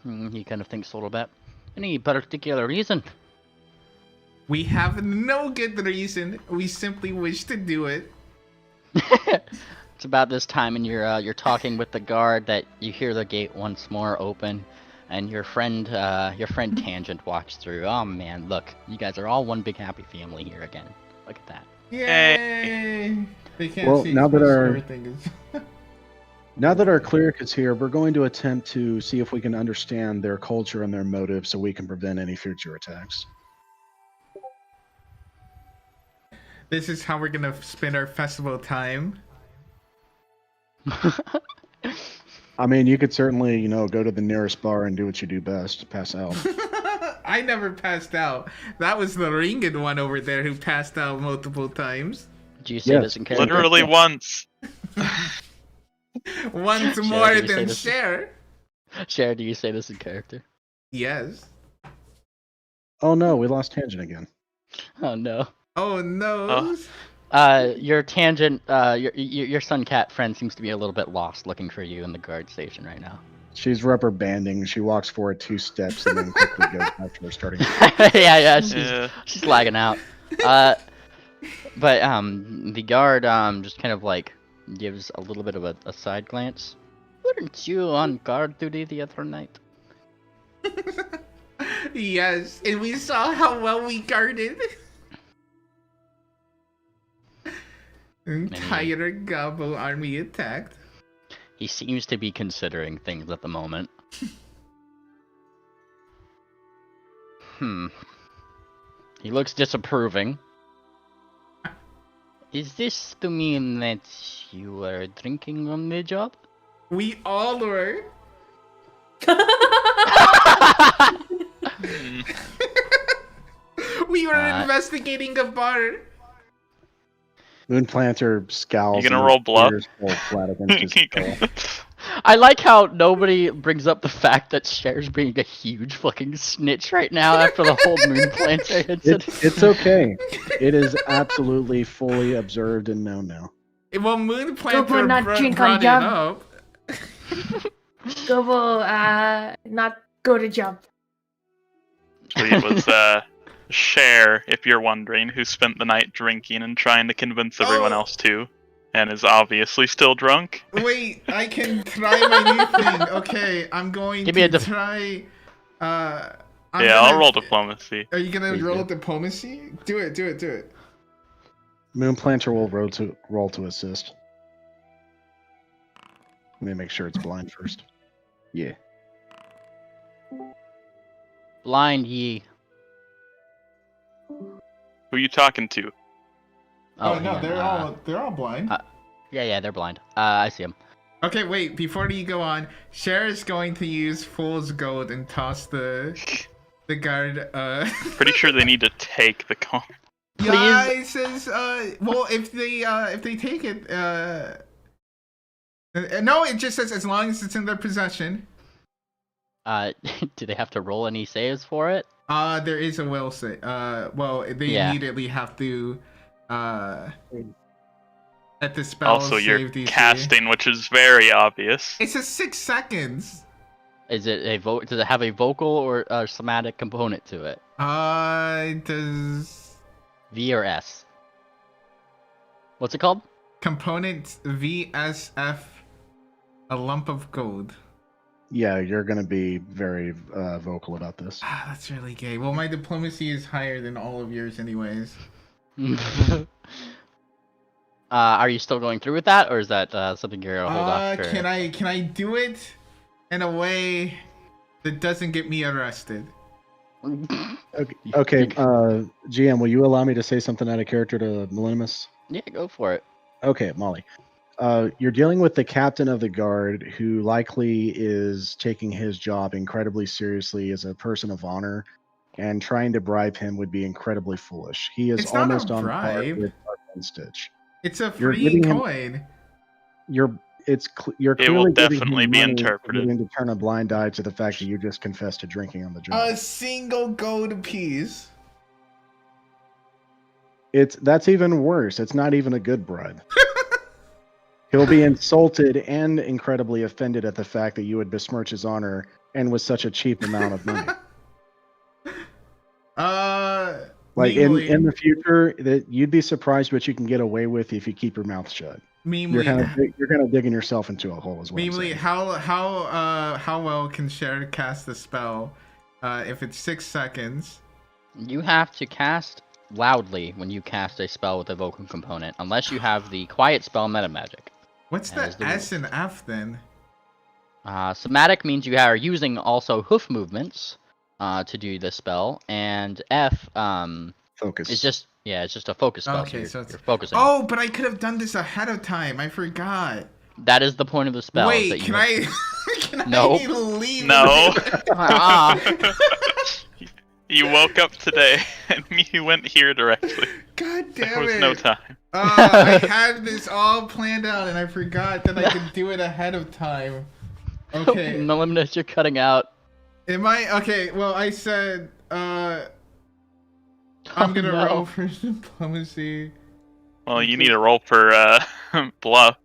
He kind of thinks a little bit. Any particular reason? We have no good reason. We simply wish to do it. It's about this time, and you're talking with the guard that you hear the gate once more open, and your friend Tangent walks through. Oh man, look, you guys are all one big happy family here again. Look at that. Yay! They can't Well, see now that our- everything is. Now that our cleric is here, we're going to attempt to see if we can understand their culture and their motives so we can prevent any future attacks. This is how we're gonna spend our festival time. I mean, you could certainly, go to the nearest bar and do what you do best, pass out. I never passed out. That was the ringed one over there who passed out multiple times. Do you say Yes, this in character? Literally once. Once Share, more did you say than this? share. Cher, do you say this in character? Yes. Oh no, we lost Tangent again. Oh no. Oh no. Your Tangent, your sun cat friend seems to be a little bit lost looking for you in the guard station right now. She's rubber banding. She walks forward 2 steps and then quickly goes back to her starting. yeah, Yeah. she's lagging out. But the guard just kind of like gives a little bit of a side glance. Weren't you on guard duty the other night? Yes, and we saw how well we guarded. Entire Gobbo army attacked. He seems to be considering things at the moment. He looks disapproving. Is this to mean that you were drinking on the job? We all were. We were investigating a bar. Moonplanter scowls. You gonna and roll bluff? ears fall flat against his skull. I like how nobody brings up the fact that Cher's being a huge fucking snitch right now after the whole Moonplanter incident. It's okay. It is absolutely fully observed and known now. Well, Moonplanter not drink on brought it job. up. Go, not go to job. It was Cher, if you're wondering, who spent the night drinking and trying to convince everyone else to, and is obviously still drunk. Wait, I can try my new thing. Okay, I'm going Give me to a try. I'll roll diplomacy. Are you gonna Please roll do. diplomacy? Do it. Moonplanter will roll to assist. Let me make sure it's blind first. Yeah. Blind ye. Who you talking to? Oh, no, him, they're all blind. Yeah, they're blind. I see him. Okay, wait. Before you go on, Cher is going to use Fool's Gold and toss the guard. Pretty sure they need to take the con. Yeah, it says. Well, if they take it, no, it just says as long as it's in their possession. Do they have to roll any saves for it? There is a will save. Well, they Yeah. immediately have to, let the spell Also, save you're DC. casting, which is very obvious. It's just 6 seconds. Is it a Does it have a vocal or a somatic component to it? Does V or S? What's it called? component VSF a lump of gold? Yeah, you're going to be very vocal about this. Ah, that's really gay. Well, my diplomacy is higher than all of yours, anyways. Are you still going through with that, or is that something you're gonna hold off? For... Can I do it in a way that doesn't get me arrested? Okay, GM, will you allow me to say something out of character to Millennimus? Yeah, go for it. Okay, Molly. You're dealing with the captain of the guard who likely is taking his job incredibly seriously as a person of honor, and trying to bribe him would be incredibly foolish. He is It's not almost a on par bribe. with Dark Stitch. It's a You're free giving him- coin. You're It clearly will giving him definitely be money interpreted. for him to turn a blind eye to the fact that you just confessed to drinking on the job. A single gold piece. That's even worse. It's not even a good bribe. He'll be insulted and incredibly offended at the fact that you would besmirch his honor and with such a cheap amount of money. Like Meemly, in the future, that you'd be surprised what you can get away with if you keep your mouth shut. You're kind of digging yourself into a hole as well. Meemly, how well can Cher cast the spell? If it's 6 seconds. You have to cast loudly when you cast a spell with a vocal component, unless you have the quiet spell meta magic. What's That the is the S and F then? Somatic means you are using also hoof movements to do the spell, and F Focus. is just it's just a focus spell. Okay, so so you're focusing. Oh, but I could have done this ahead of time. I forgot. That is the point of the spell. is Wait, that you can have- I? Can Nope. I leave? No. Ah. You woke up today and you went here directly. God damn There was it! no time. I had this all planned out, and I forgot that I could do it ahead of time. Okay. No limit, you're cutting out. Am I okay? Well, I said I'm gonna no. roll for diplomacy. Well, you need a roll for bluff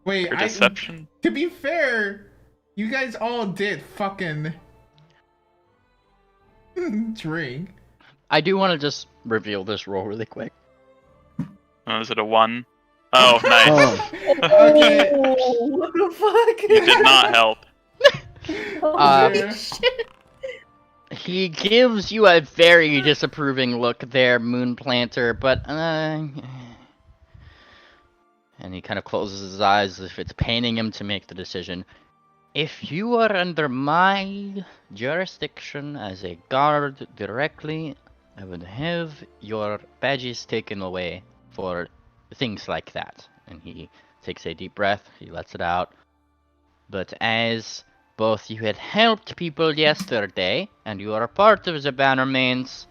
Wait, or deception. to be fair, you guys all did fucking drink. I do want to just reveal this roll really quick. Oh, is it a 1? Oh, nice. Oh, Okay. Oh, what the fuck? You did not help. Yeah. He gives you a very disapproving look there, Moon Planter, but and he kind of closes his eyes as if it's paining him to make the decision. If you are under my jurisdiction as a guard directly, I would have your badges taken away for things like that. And he takes a deep breath, he lets it out. But as both you had helped people yesterday, and you are a part of the Bannermains,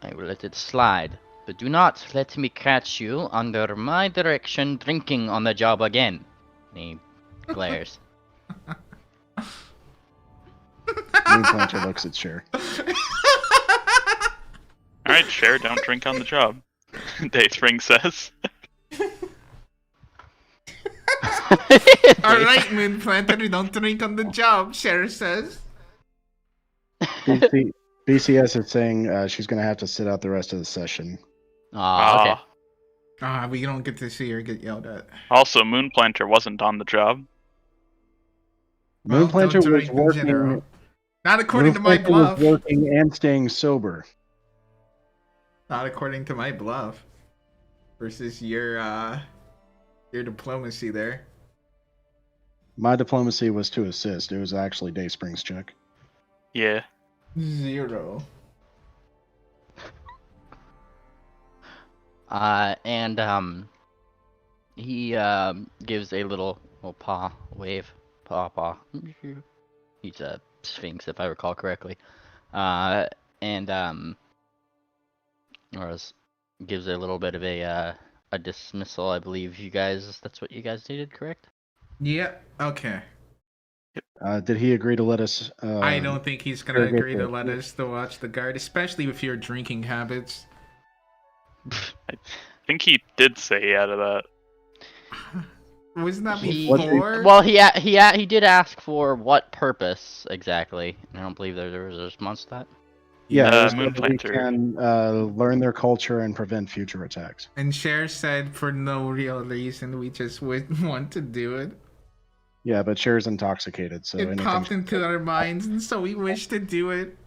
I will let it slide. But do not let me catch you under my direction drinking on the job again. And he glares. Moon Planter looks at Cher. Alright, Cher, don't drink on the job. Dayspring says. Alright, Moon Planter, don't drink on the job, Cher says. BCS is saying she's going to have to sit out the rest of the session. Aw, okay. We don't get to see her get yelled at. Also, Moonplanter wasn't on the job. Moon Planter don't was drink in general. working. Not according to my Moon Planter bluff. was working and staying sober. Not according to my bluff. Versus your diplomacy there. My diplomacy was to assist. It was actually Dayspring's check. Yeah. 0. He gives a little paw wave. Paw. He's a sphinx, if I recall correctly. Or gives a little bit of a dismissal, I believe. That's what you guys needed, correct? Yeah, okay. Did he agree to let us? I don't think he's gonna interrogate agree to the- let us to watch the guard, especially with your drinking habits. I think he did say out of that. Wasn't that He- before? Well, he did ask for what purpose exactly. I don't believe there was a response to that. Yeah, it was Moon so that we Planter. can learn their culture and prevent future attacks. And Cher said for no real reason, we just wouldn't want to do it. Yeah, but Cher's intoxicated, so It anything. popped into our minds, and so we wish to do it.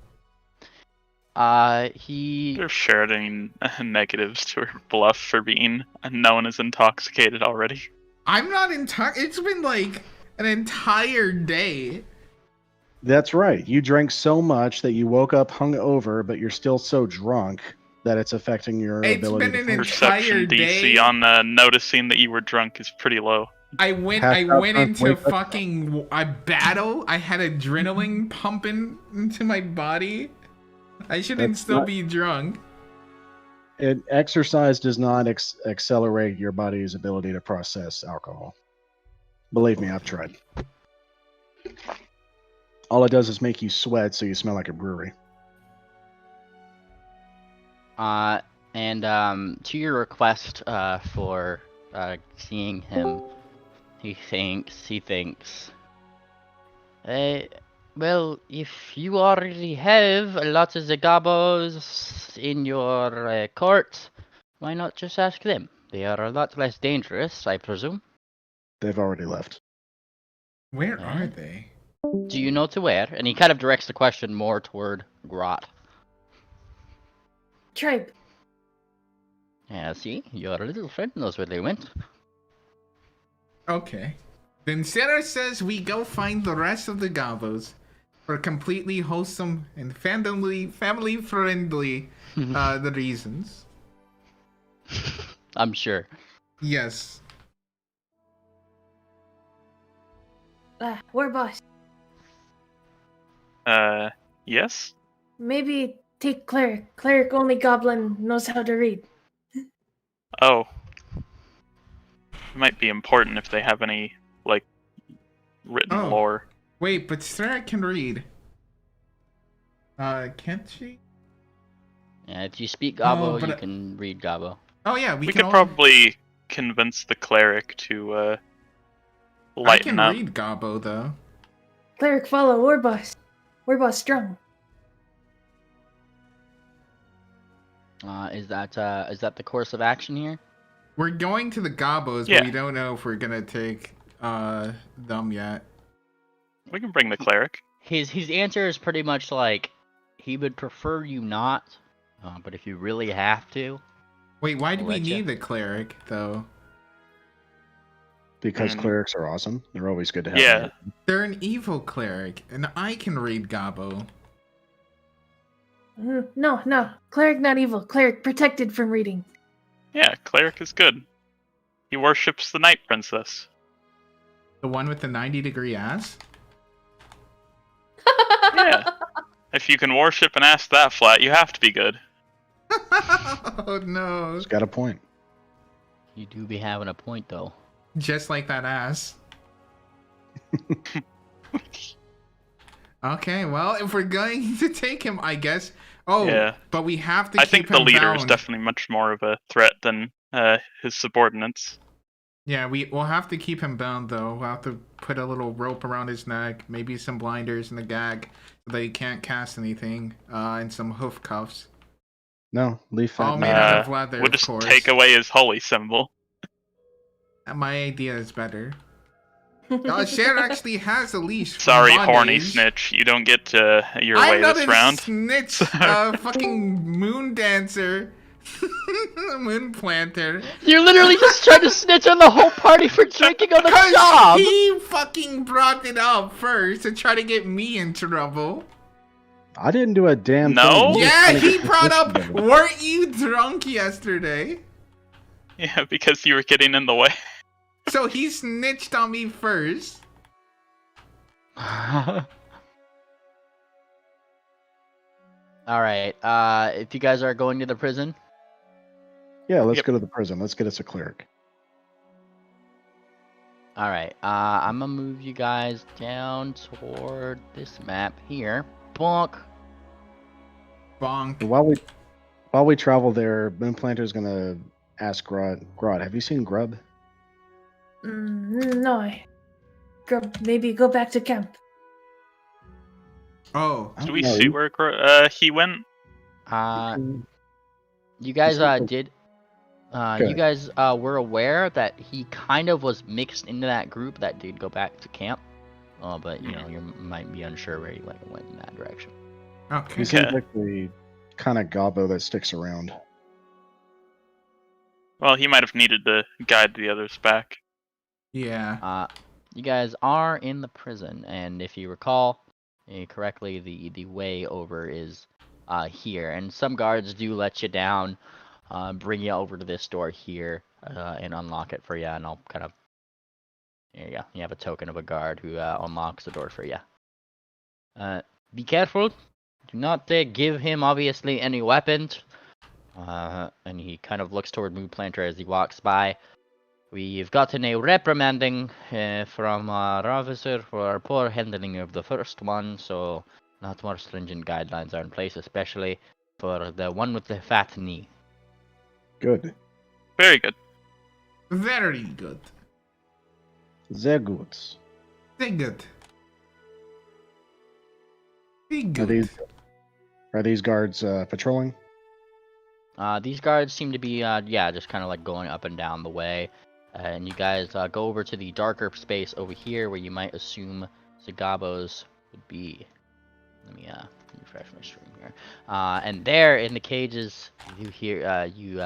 He They're sharing negatives to her bluff for being known as intoxicated already. I'm not intoxicated. It's been like an entire day. That's right. You drank so much that you woke up hungover, but you're still so drunk that it's affecting your It's ability been to an function. entire Perception DC day. on noticing that you were drunk is pretty low. I went into fucking a battle. I had adrenaline pumping into my body. I shouldn't That's still not- be drunk. Exercise does not accelerate your body's ability to process alcohol. Believe me, I've tried. All it does is make you sweat, so you smell like a brewery. and to your request for seeing him, he thinks. Well, if you already have a lot of the gobos in your court, why not just ask them? They are a lot less dangerous, I presume. They've already left. Where are they? Do you know to where? And he kind of directs the question more toward Grot. Tribe. Yeah, see? Your little friend knows where they went. Okay. Then Sarah says we go find the rest of the gobos for completely wholesome and family friendly the reasons. I'm sure. Yes. War boss. Yes? Maybe take cleric. Cleric only goblin knows how to read. Oh. It might be important if they have any, like, written Oh. lore. Wait, but Sarah can read. Can't she? Yeah, if you speak Gabo, but you can read Gabo. Oh yeah, We can could all... probably convince the cleric to, I lighten can up. read Gabo though. Cleric follow war boss. War boss strong. Is that the course of action here? We're going to the Gobos, Yeah. but we don't know if we're gonna take them yet. We can bring the cleric. His answer is pretty much like he would prefer you not, but if you really have to. Wait, why do I'll we let ya. need the cleric though? Because Hmm. clerics are awesome. They're always good to have. Yeah. They're an evil cleric, and I can read Gabo. No. Cleric not evil. Cleric protected from reading. Yeah, cleric is good. He worships the night princess. The one with the 90-degree ass? Yeah. If you can worship an ass that flat, you have to be good. Oh no. He's got a point. You do be having a point though. Just like that ass. Okay, well, if we're going to take him, I guess. Oh, Yeah. but we have to I keep think the him leader is bound. definitely much more of a threat than his subordinates. Yeah, we'll have to keep him bound, though. We'll have to put a little rope around his neck, maybe some blinders and a gag, so that he can't cast anything, and some hoof cuffs. No, leave All Fat made Man. out of leather, We'll of just course. take away his holy symbol. My idea is better. Cher actually has a leash. for Sorry, horny bondage. snitch. You don't get your I'm way not this a round. snitch, fucking moon dancer. Moon planter. You literally just tried to snitch on the whole party for drinking on the Because job! he fucking brought it up first to try to get me in trouble. I didn't do a damn No? thing. Yeah, Just trying to he get brought this up, together. weren't you drunk yesterday? Yeah, because you were getting in the way. So he snitched on me first. Alright, if you guys are going to the prison, Yeah, let's Yep. go to the prison. Let's get us a cleric. All right. I'm gonna move you guys down toward this map here. Bonk. Bonk. While we travel there, Moonplanter's gonna ask Grodd, have you seen Grub? No. Maybe go back to camp. Oh. Did we No, see where he went? You guys Good. did. You Good. guys were aware that he kind of was mixed into that group that did go back to camp. But you know, you might be unsure where he went in that direction. Okay. He seems like the kind of gobbo that sticks around. Well, he might have needed to guide the others back. Yeah. You guys are in the prison, and if you recall correctly, the way over is here, and some guards do let you down, bring you over to this door here, and unlock it for you, and I'll kind of. There you go. You have a token of a guard who unlocks the door for you. Be careful. Do not give him, obviously, any weapons. And he kind of looks toward Moonplanter as he walks by. We've gotten a reprimanding from our officer for our poor handling of the first one, so not more stringent guidelines are in place, especially for the one with the fat knee. Good. Very good. Very good. Sehr gut. Very good. Very good. Are these guards patrolling? These guards seem to be, just kind of like going up and down the way. And you guys go over to the darker space over here where you might assume Zagabos would be. Let me refresh my stream here. And there in the cages, you hear, you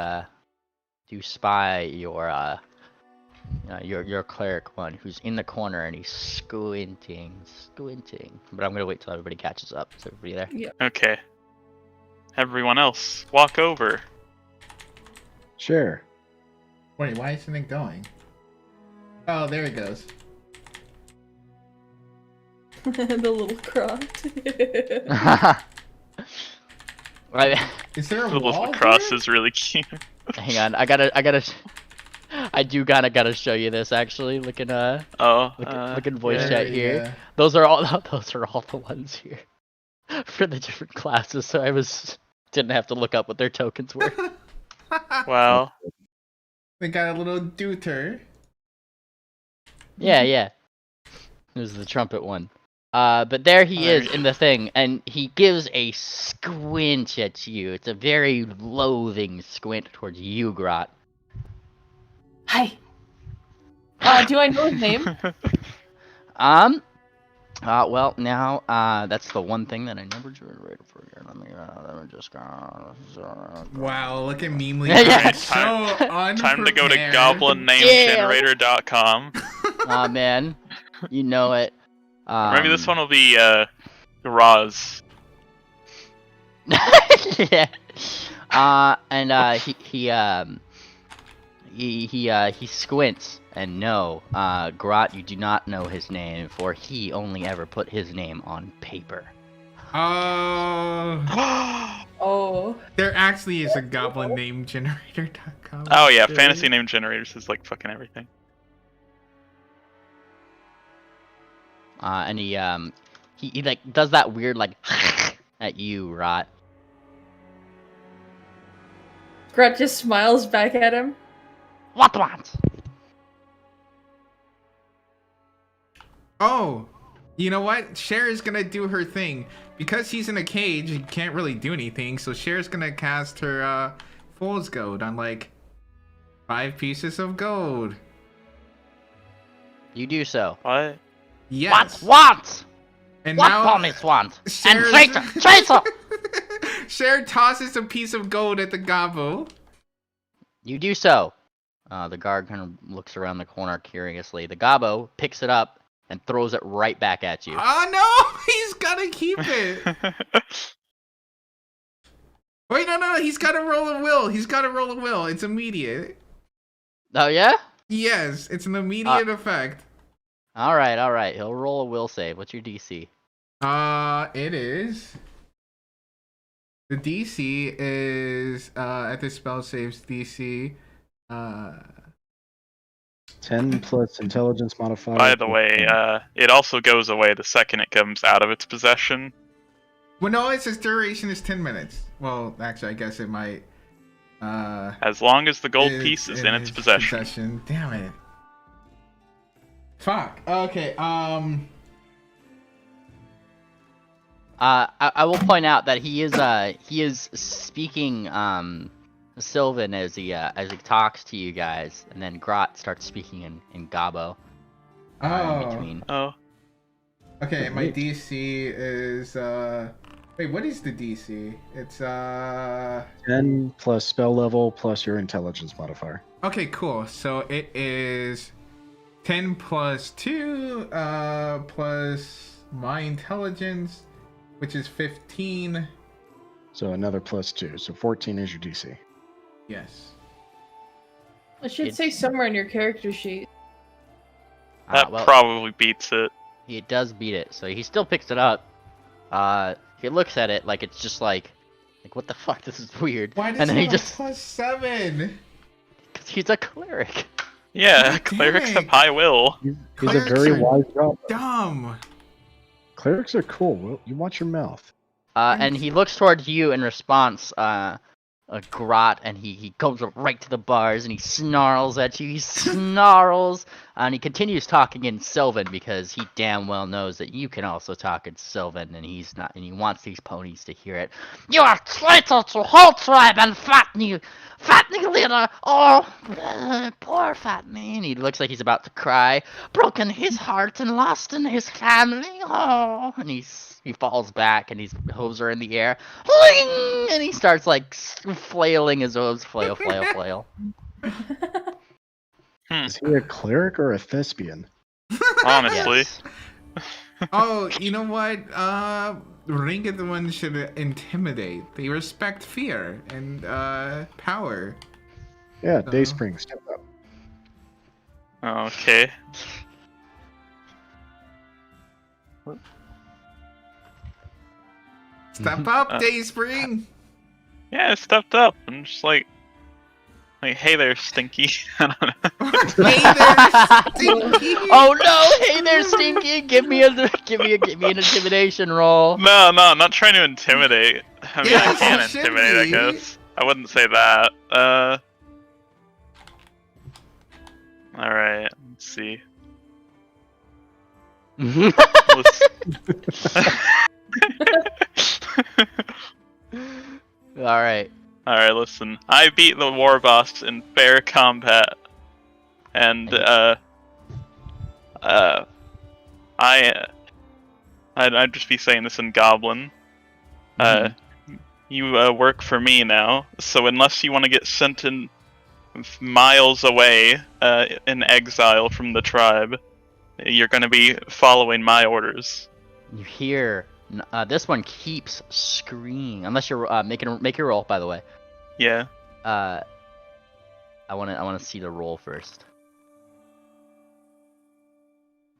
spy your cleric one who's in the corner and he's squinting. But I'm gonna wait till everybody catches up. Is everybody there? Yeah. Okay. Everyone else, walk over. Sure. Wait, why isn't it going? Oh, there it goes. The little croc. Is there a The wall little cross there? is really cute. Hang on, I gotta show you this actually. Look in look in voice chat here. Yeah. Those are all the ones here for the different classes. So I didn't have to look up what their tokens were. Wow. They got a little deuter. Yeah. This is the trumpet one. But there he is in the thing, and he gives a squint at you. It's a very loathing squint towards you, Grot. Hi. Do I know his name? Well, now, that's the one thing that I never generated for you. Let me just go. Wow, look at Meme League. Yeah. So Time to go to unprepared. goblinnamegenerator.com. Aw, man. You know it. Maybe this one will be Roz. Yeah. And he squints, and no, Grot, you do not know his name, for he only ever put his name on paper. Oh. There actually is a goblin name generator.com. Oh yeah, fantasy name generators is like fucking everything. And he like does that weird like at you, Rot. Grut just smiles back at him. What? Oh, you know what? Cher is gonna do her thing. Because he's in a cage, he can't really do anything, so Cher's gonna cast her Fool's Gold on like 5 pieces of gold. You do so. What? Yes. What? And What now promise want? And Cher's- traitor! Cher tosses a piece of gold at the gobbo. You do so. The guard kind of looks around the corner curiously. The gobbo picks it up and throws it right back at you. Oh no! He's gotta keep it. Wait, no, he's gotta roll a will. It's immediate. Oh yeah? Yes, it's an immediate effect. All right. He'll roll a will save. What's your DC? It is. The DC is at the spell saves DC. 10 plus intelligence modifier. By the way, it also goes away the second it comes out of its possession. Well, no, its duration is 10 minutes. Well, actually, I guess it might. As long as the gold piece is in its possession. Damn it. Fuck. Okay. I will point out that he is speaking Sylvan as he talks to you guys, and then Grot starts speaking in Gabo. In between. Oh. Okay, my DC is wait, what is the DC? It's 10 plus spell level plus your intelligence modifier. Okay, cool. So it is 10 plus 2 plus my intelligence, which is 15. So another plus 2. So 14 is your DC. Yes. It should say somewhere in your character sheet. That Well, probably beats it. He does beat it, so he still picks it up. He looks at it like it's just like what the fuck? This is weird. Why does and then he he have just a plus 7? because he's a cleric. Yeah, God clerics dang. have high will. He's a Clerics very are wise goblin. Dumb. Clerics are cool. Well, you watch your mouth. And he looks towards you in response, Grot, and he goes right to the bars and he snarls at you. He snarls, and he continues talking in Sylvan because he damn well knows that you can also talk in Sylvan, and he's not, and he wants these ponies to hear it. You are traitor to whole tribe and fattening leader. Oh, poor fattening. And he looks like he's about to cry. Broken his heart and lost in his family. Oh, and he falls back and his hooves are in the air. Fling! And he starts like flailing his hooves. Flail, flail, flail. Is he a cleric or a thespian? Honestly. Yes. Oh, you know what? Ringed one should intimidate. They respect fear and power. Yeah, Dayspring, step up. Okay. Step up, Dayspring. Yeah, I stepped up. I'm just like, hey there, Stinky. I don't know. Hey there, Stinky. Oh no! Hey there, Stinky! Give me an intimidation roll. No, I'm not trying to intimidate. I mean, Yes, I can you should intimidate, I be. guess. I wouldn't say that. Alright, let's see. Alright. Alright, listen. I beat the war boss in fair combat. And, I'd just be saying this in Goblin. You work for me now, so unless you want to get sent in miles away, in exile from the tribe, you're going to be following my orders. You hear this one keeps screaming. Unless you're make your roll, by the way. Yeah. I want to see the roll first.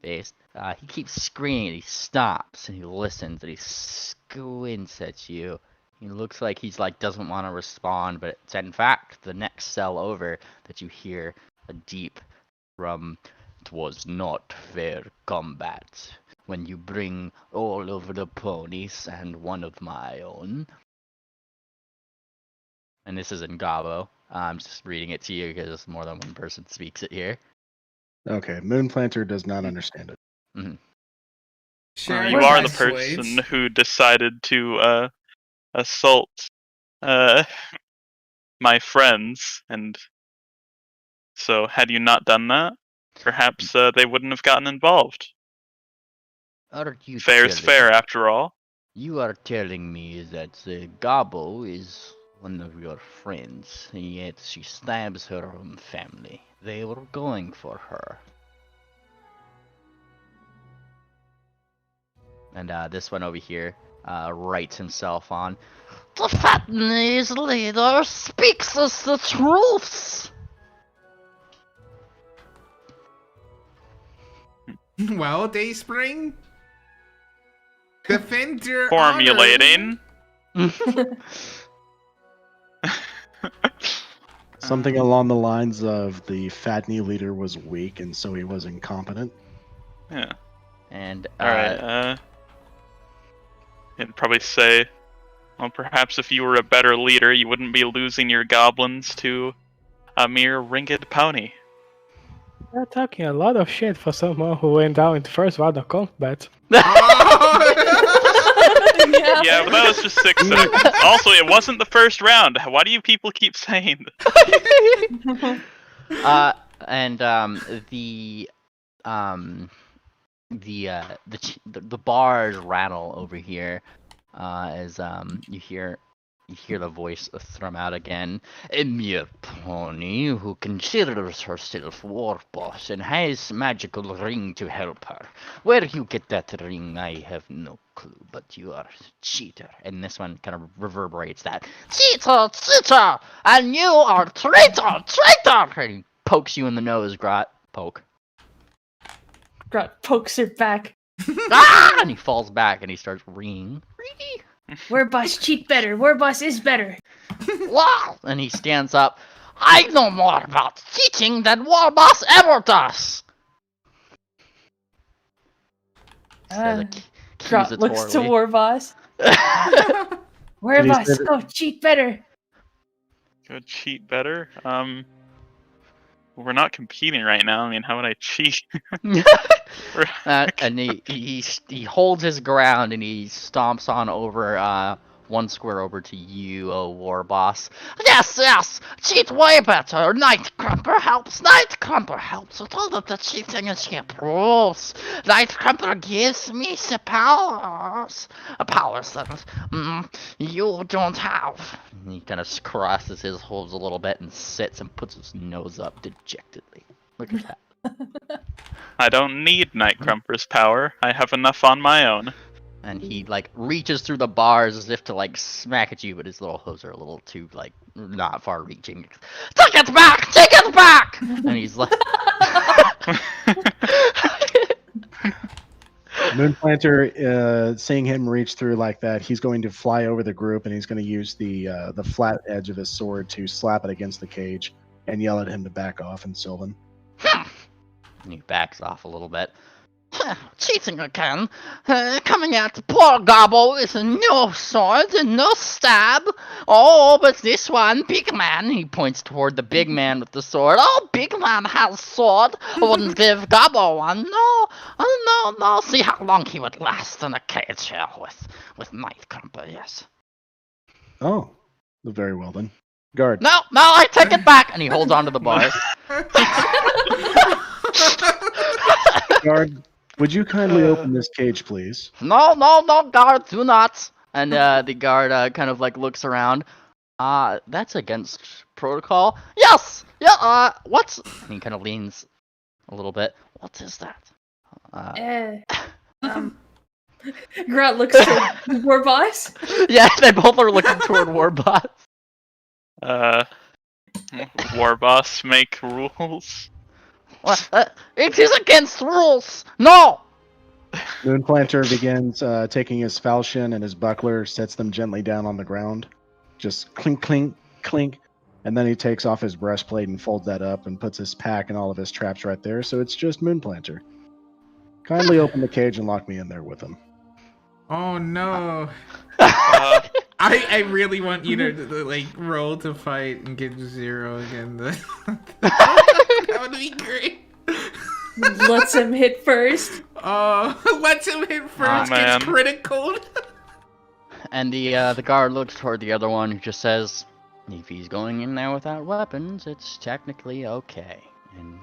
Based. He keeps screaming and he stops and he listens and he squints at you. He looks like he's doesn't want to respond, but it's in fact the next cell over that you hear a deep drum. "'Twas not fair combat when you bring all over the ponies and one of my own." And this is in Gabo. I'm just reading it to you because more than one person speaks it here. Okay, Moonplanter does not understand it. Mm-hmm. Sharing You are my the person slaves. who decided to assault my friends, and so had you not done that, perhaps they wouldn't have gotten involved. Are you Fair's fair, after all. You are telling me that Gabo is one of your friends, and yet she stabs her own family. They were going for her. And this one over here writes himself on. "The Fatney's leader speaks us the truths." Well, Dayspring, defend your Formulating. honor. So Something along the lines of the Fatney leader was weak, and so he was incompetent. Yeah. And Alright, I'd probably say, well, perhaps if you were a better leader, you wouldn't be losing your goblins to a mere ringed pony. You're talking a lot of shit for someone who went down in the first round of combat. Yeah, but that was just 6 seconds. Also, it wasn't the first round. Why do you people keep saying that? The bars rattle over here as you hear the voice thrum out again. A mere pony who considers herself war boss and has magical ring to help her. Where you get that ring, I have no clue, but you are a cheater. And this one kind of reverberates that. Cheater, cheater! And you are traitor, traitor! And he pokes you in the nose, Grot. Poke. Grot pokes her back. Ah! And he falls back and he starts ringing. War boss cheat better. War boss is better. Wow! And he stands up. I know more about cheating than War Boss ever does! Grot looks to War Boss. War boss, go cheat better. Go cheat better? We're not competing right now. I mean, how would I cheat? And he holds his ground and he stomps on over one square over to you, oh War Boss. Yes, cheat way better. Nightcrumper helps with all of the cheating and skip rules. Nightcrumper gives me the powers that you don't have. And he kind of crosses his hooves a little bit and sits and puts his nose up dejectedly. Look at that. I don't need Nightcrumper's power. I have enough on my own. And he, reaches through the bars as if to, smack at you, but his little hooves are a little too, not far reaching. Take it back! Take it back! And he's like... Moonplanter, seeing him reach through like that, he's going to fly over the group and he's going to use the flat edge of his sword to slap it against the cage and yell at him to back off in Sylvan. And he backs off a little bit. Cheating again. Coming at the poor gobble with no sword and no stab. Oh, but this one, big man, he points toward the big man with the sword. Oh, big man has sword. Wouldn't give gobble one. No. See how long he would last in a cage here with Nightcrumper, yes. Oh, very well then. Guard. No, I take it back. And he holds onto the bar. Guard, would you kindly open this cage, please? No, guard, do not. And the guard kind of looks around. That's against protocol. Yes. Yeah. What? And he kind of leans a little bit. What is that? Grant looks to War Boss. Yeah, they both are looking toward War Boss. War Boss make rules. It is against rules. No. Moonplanter begins taking his falchion and his buckler, sets them gently down on the ground. Just clink, clink, clink. And then he takes off his breastplate and folds that up and puts his pack and all of his traps right there. So it's just Moonplanter. Kindly open the cage and lock me in there with him. Oh no. I really want you to roll to fight and get 0 again. That would be great. Lets him hit first. Lets him hit first. Gets critical. And the guard looks toward the other one, who just says, "If he's going in there without weapons, it's technically okay." And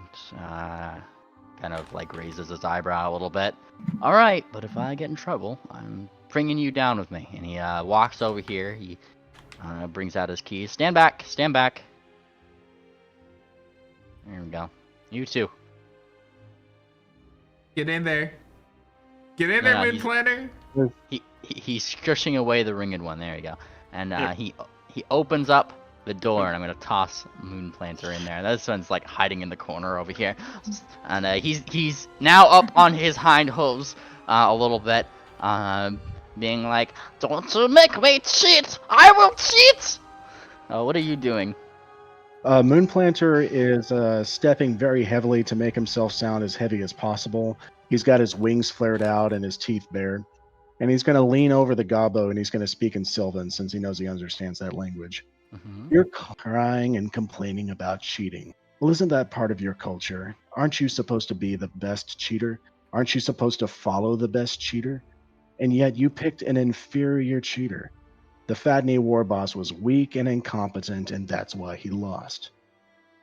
kind of raises his eyebrow a little bit. All right, but if I get in trouble, I'm bringing you down with me. And he walks over here. He brings out his keys. Stand back. Stand back. There we go. You too. Get in there. Get in there, Moonplanter. He's shushing away the ringed one. There you go. And he opens up the door, and I'm gonna toss Moonplanter in there. This one's hiding in the corner over here, and he's now up on his hind hooves a little bit, being like, "Don't you make me cheat! I will cheat!" What are you doing? Moonplanter is stepping very heavily to make himself sound as heavy as possible. He's got his wings flared out and his teeth bared. And he's going to lean over the gobbo and he's going to speak in Sylvan since he knows he understands that language. Mm-hmm. You're crying and complaining about cheating. Well, isn't that part of your culture? Aren't you supposed to be the best cheater? Aren't you supposed to follow the best cheater? And yet you picked an inferior cheater. The Fatney war boss was weak and incompetent, and that's why he lost.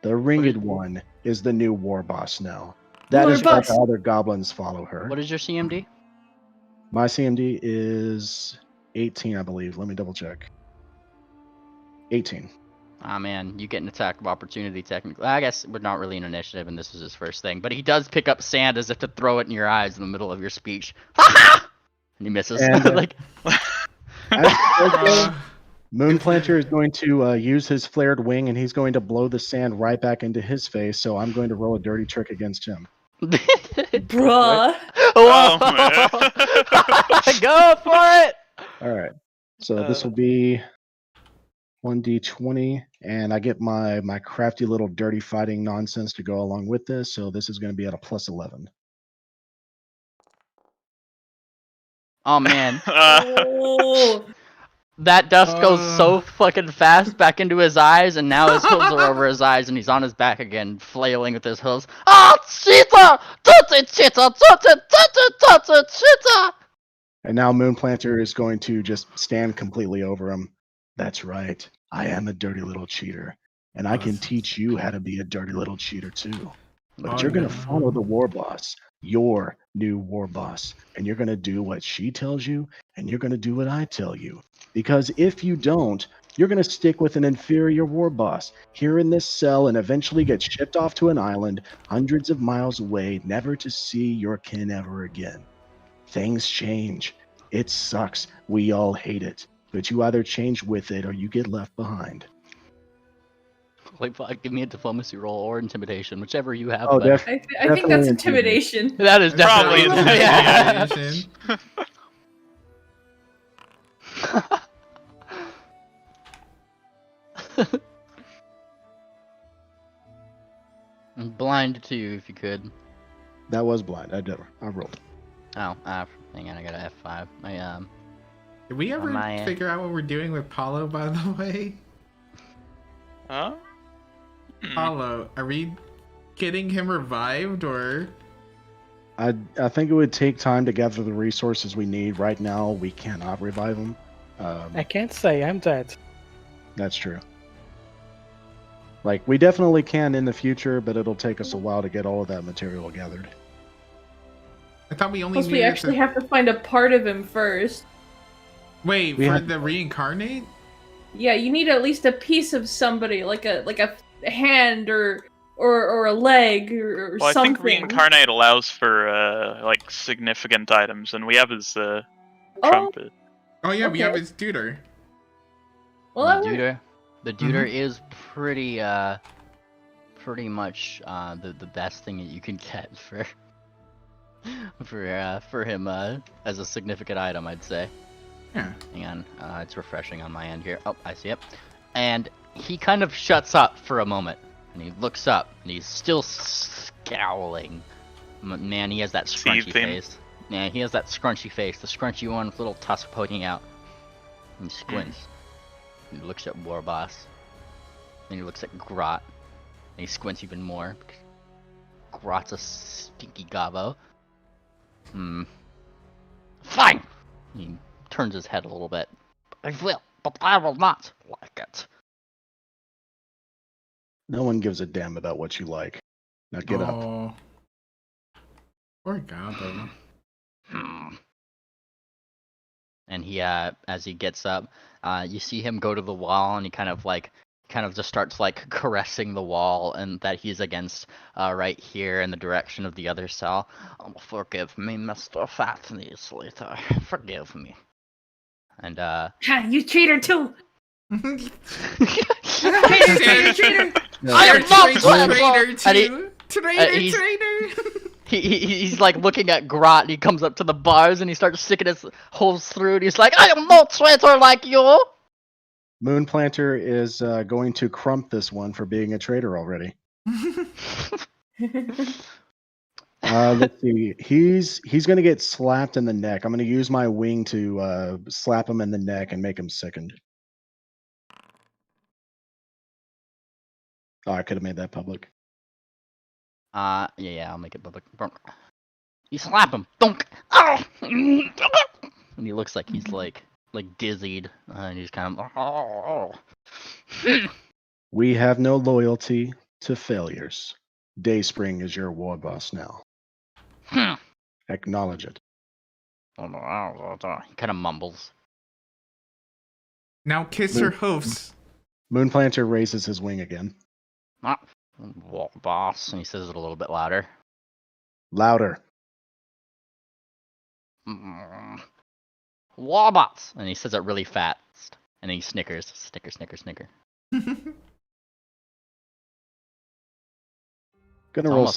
The Ringed One is the new war boss now. That is why the other goblins follow her. What is your CMD? My CMD is 18, I believe. Let me double check. 18. Ah, man, you get an attack of opportunity technically. I guess we're not really in initiative, and this is his first thing. But he does pick up sand as if to throw it in your eyes in the middle of your speech. Ha! And he misses. And, like. Moonplanter is going to use his flared wing, and he's going to blow the sand right back into his face. So I'm going to roll a dirty trick against him. Bruh. Whoa! Oh, Go for it! All right. So this will be 1d20, and I get my crafty little dirty fighting nonsense to go along with this. So this is going to be at a plus 11. Oh man, Oh. that dust goes so fucking fast back into his eyes, and now his hooves are over his eyes, and he's on his back again, flailing with his hooves. Ah, cheetah! Tutti cheetah! Tutti, cheetah! And now Moonplanter is going to just stand completely over him. That's right. I am a dirty little cheater, and I can teach you how to be a dirty little cheater too. But you're going to follow the war boss, your new war boss, and you're going to do what she tells you, and you're going to do what I tell you. Because if you don't, you're going to stick with an inferior war boss here in this cell and eventually get shipped off to an island hundreds of miles away, never to see your kin ever again. Things change. It sucks. We all hate it. But you either change with it or you get left behind. Like, fuck, give me a diplomacy roll or intimidation, whichever you have. Oh, but I think that's intimidation. that is definitely Probably intimidation. Blind to you if you could. That was blind. I rolled. Oh, hang on, I got an F5. Did we ever figure out what we're doing with Paulo, by the way? Huh? Paulo, are we getting him revived, or? I think it would take time to gather the resources we need. Right now, we cannot revive him. I can't say I'm dead. That's true. Like, we definitely can in the future, but it'll take us a while to get all of that material gathered. I thought we only Plus, we actually have to find a part of him first. Wait, for the reincarnate? Yeah, you need at least a piece of somebody, like a hand or a leg or Well, I something. think reincarnate allows for like significant items, and we have his trumpet. Oh yeah, we Okay. have his tutor. Well, The deuter is pretty much the best thing that you can get for him as a significant item, I'd say. Yeah. Hang on, it's refreshing on my end here. Oh, I see it. And he kind of shuts up for a moment, and he looks up, and he's still scowling. Man, he has that scrunchy face. Yeah, he has that scrunchy face, the scrunchy one with little tusk poking out. And he squints. He looks at Warboss. Then he looks at Grot. And he squints even more. Grot's a stinky gobbo. Fine! He turns his head a little bit. I will, but I will not like it. No one gives a damn about what you like. Now get up. Poor Gobbo. And he, as he gets up, you see him go to the wall, and he kind of just starts like caressing the wall, and that he's against right here in the direction of the other cell. Oh, forgive me, Mr. Fatney Slater. Forgive me. And you cheater too. Traitor! I am not Traitor too. Traitor! He's like looking at Grot, and he comes up to the bars, and he starts sticking his holes through, and he's like, I am no traitor like you! Moonplanter is going to crump this one for being a traitor already. Let's see. He's going to get slapped in the neck. I'm going to use my wing to slap him in the neck and make him sickened. Oh, I could have made that public. Yeah, I'll make it public. You slap him. Dunk. Oh! And he looks like he's like dizzied. And he's kind of. Oh. We have no loyalty to failures. Dayspring is your war boss now. Acknowledge it. He kind of mumbles. Now kiss her hoofs. Moonplanter raises his wing again. War boss, and he says it a little bit louder. Louder. Warbots, and he says it really fast, and he snickers, snicker, snicker, snicker. Gonna roll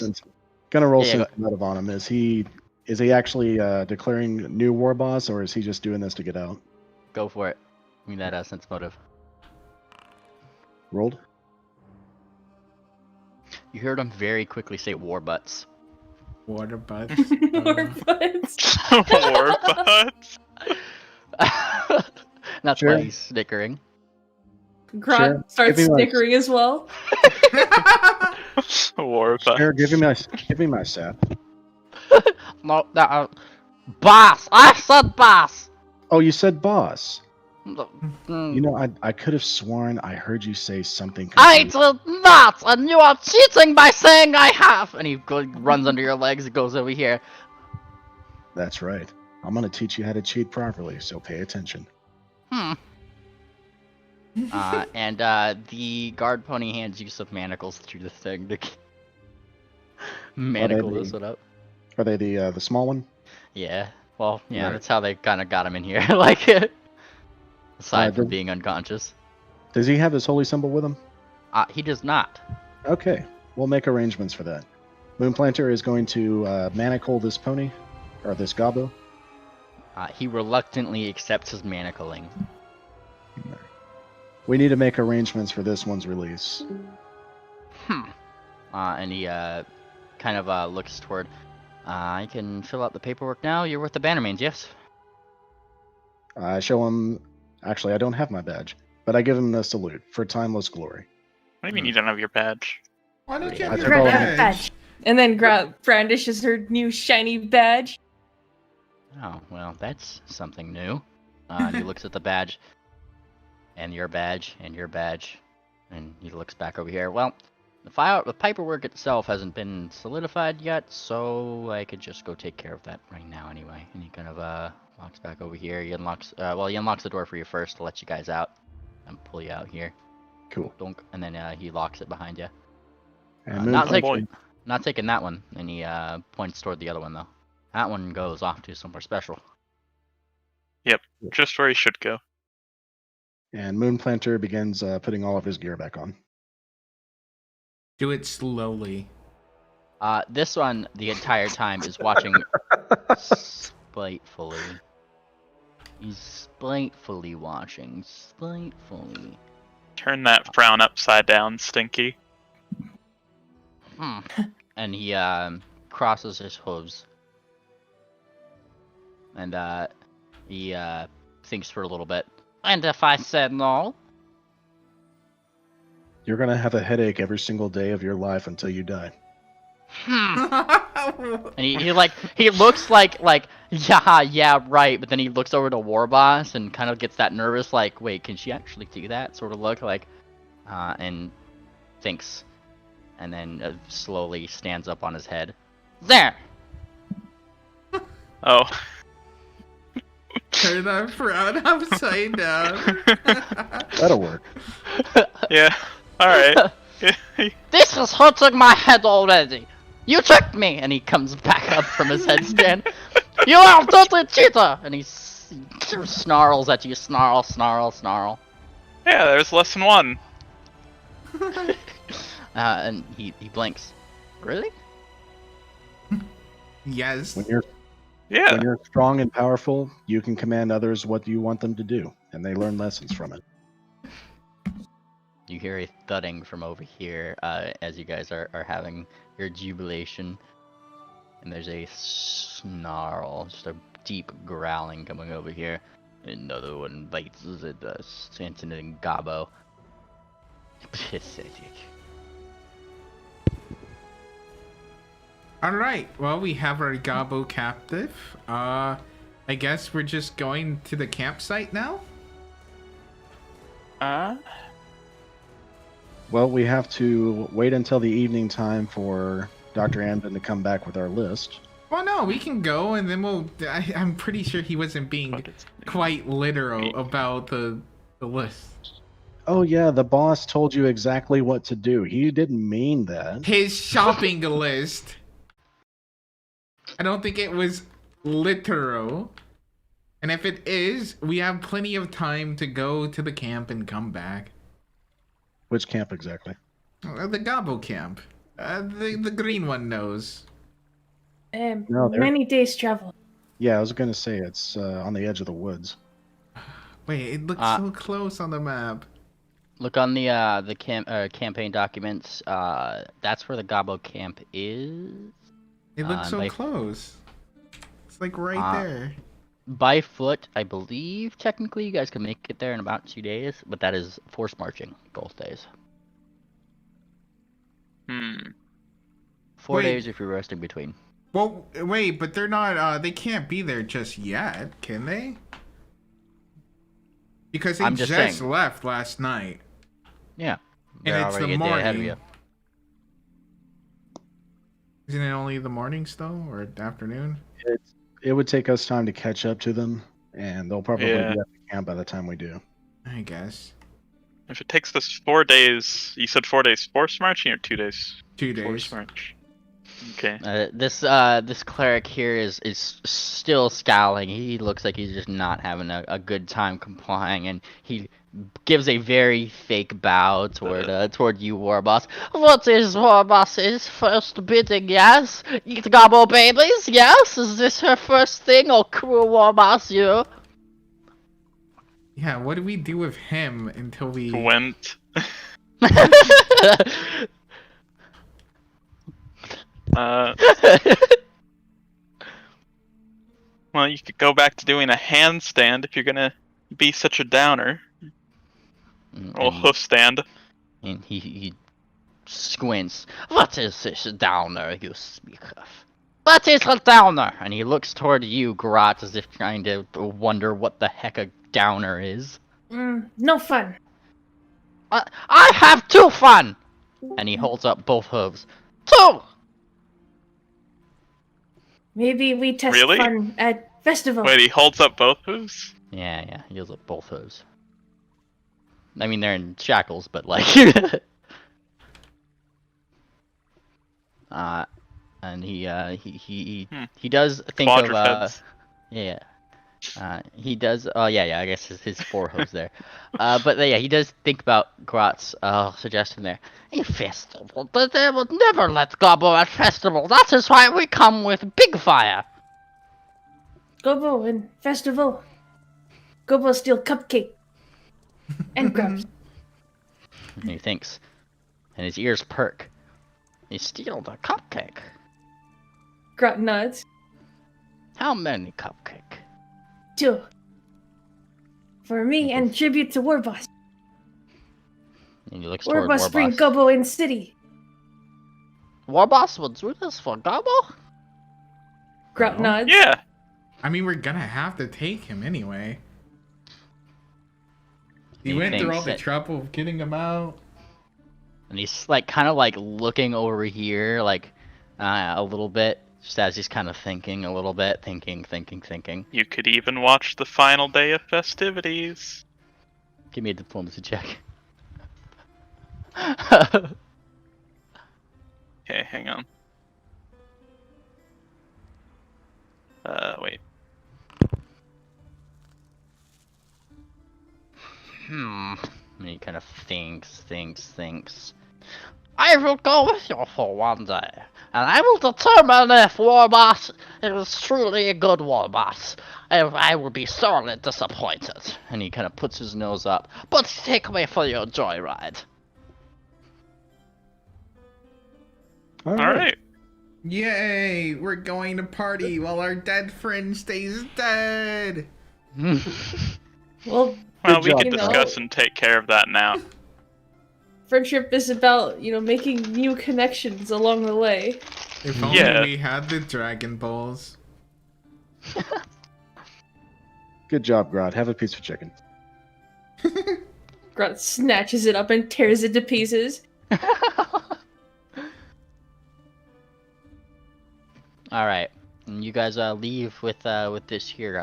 sensitive on him. Is he actually declaring new war boss, or is he just doing this to get out? Go for it. Give me that sense motive. Rolled. You heard him very quickly say war butts. Water butts. War butts. War butts. That's Sure. why he's snickering. Grant starts Give me my- snickering as well. War butts. Here, give me my sap. No, boss! I said boss! Oh, you said boss. Mm. You know, I could have sworn I heard you say something. I did not, and you are cheating by saying I have. And he runs under your legs and goes over here. That's right. I'm gonna teach you how to cheat properly, so pay attention. And the guard pony hands you some manacles through the thing to manacle this one up. Are they the small one? Yeah. Well, yeah, Right. that's how they kind of got him in here. Like, aside from being unconscious. Does he have his holy symbol with him? He does not. Okay, we'll make arrangements for that. Moonplanter is going to manacle this pony, or this gobbo. He reluctantly accepts his manacling. We need to make arrangements for this one's release. And he kind of looks toward. I can fill out the paperwork now. You're with the Bannermains, yes? I show him. Actually, I don't have my badge, but I give him the salute for timeless glory. What do you mean you don't have your badge? Why don't you I have your took all of badge? Badge. And then brandishes her new shiny badge. Oh, well, that's something new. And he looks at the badge, and your badge, and your badge, and he looks back over here. Well, the paperwork itself hasn't been solidified yet, so I could just go take care of that right now anyway. And he kind of walks back over here. He unlocks, he unlocks the door for you first to let you guys out and pull you out here. Cool. Donk, and then he locks it behind you. And Not Moonplanter, taking that one, and he points toward the other one though. That one goes off to somewhere special. Yep, just where he should go. and Moonplanter begins putting all of his gear back on. Do it slowly. This one, the entire time, is watching spitefully. He's spitefully watching. Spitefully. Turn that frown upside down, Stinky. And he crosses his hooves. And he thinks for a little bit. And if I said no? You're gonna have a headache every single day of your life until you die. And he looks like yeah right, but then he looks over to Warboss and kind of gets that nervous like, wait, can she actually do that sort of look like, and thinks, and then slowly stands up on his head. There. Oh. Turn that frown upside down. That'll work. Yeah. Alright. This is hurting my head already. You tricked me, and he comes back up from his headstand. You are a dirty cheater, and he snarls at you. Snarl, snarl, snarl. Yeah, there's lesson 1. And he blinks. Really? Yes. When you're strong and powerful, you can command others what you want them to do, and they learn lessons from it. You hear a thudding from over here as you guys are having your jubilation. And there's a snarl, just a deep growling coming over here. Another one bites at us. Sanson and Gabo. Pathetic. Alright, well, we have our Gabo captive. I guess we're just going to the campsite now? Well, we have to wait until the evening time for Dr. Anvin to come back with our list. Well, no, we can go and then I'm pretty sure he wasn't being quite literal about the list. Oh yeah, the boss told you exactly what to do. He didn't mean that. His shopping list. I don't think it was literal. And if it is, we have plenty of time to go to the camp and come back. Which camp exactly? The Gabo camp. The green one knows. No, Many days travel. Yeah, I was gonna say it's on the edge of the woods. Wait, it looks so close on the map. Look on the campaign documents. That's where the Gabo camp is. It looks so close. It's like right there. By foot, I believe technically you guys can make it there in about 2 days, but that is force marching both days. 4 days if you're resting between. Well, wait, but they're not. They can't be there just yet, can they? Because they just left last night. Yeah. And it's the morning. Isn't it only the mornings though, or afternoon? It would take us time to catch up to them, and they'll probably be at the camp by the time we do. I guess. If it takes us 4 days, you said 4 days force marching or 2 days? 2 days. Force march. Okay. This cleric here is still scowling. He looks like he's just not having a good time complying, and he gives a very fake bow toward you, Warboss. What is Warboss's first bidding? Yes, eat Gabo babies. Yes, is this her first thing? Oh, cruel Warboss, you. Yeah, what do we do with him until we went? Well, you could go back to doing a handstand if you're gonna be such a downer. Or hoof stand. And he squints. What is this downer you speak of? What is a downer? And he looks toward you, Grot, as if trying to wonder what the heck a downer is. No fun. I have 2 fun! And he holds up both hooves. 2! Maybe we test fun at festival. Wait, he holds up both hooves? Yeah, he holds up both hooves. I mean, they're in shackles, but like... and he does think of, he does, I guess his 4 hooves there. But yeah, he does think about Grot's suggestion there. A festival, but they would never let Gabo at festival. That is why we come with big fire. Gabo and festival. Gabo steal cupcake. And grubs. And he thinks, and his ears perk. He steal the cupcake. Grot nods. How many cupcake? 2. For me and tribute to Warboss. And he looks toward Warboss bring Gabo in city. Warboss will do this for Gabo? Grot nods. Yeah. I mean, we're gonna have to take him anyway. He went through all the trouble of getting him out. And he's like kind of like looking over here, like a little bit, just as he's kind of thinking a little bit, thinking. You could even watch the final day of festivities. Give me a diplomacy check. Okay, hang on. Wait. And he kind of thinks. I will go with you for one day, and I will determine if Warboss is truly a good Warboss. I will be sorely disappointed. And he kind of puts his nose up. But take me for your joyride. All right. Yay! We're going to party while our dead friend stays dead. Well, Well, we job, can you know. discuss and take care of that now. Friendship is about, making new connections along the way. If only Yeah. we had the Dragon Balls. Good job, Grodd. Have a piece of chicken. Grunt snatches it up and tears it to pieces. All right, and you guys leave with this here.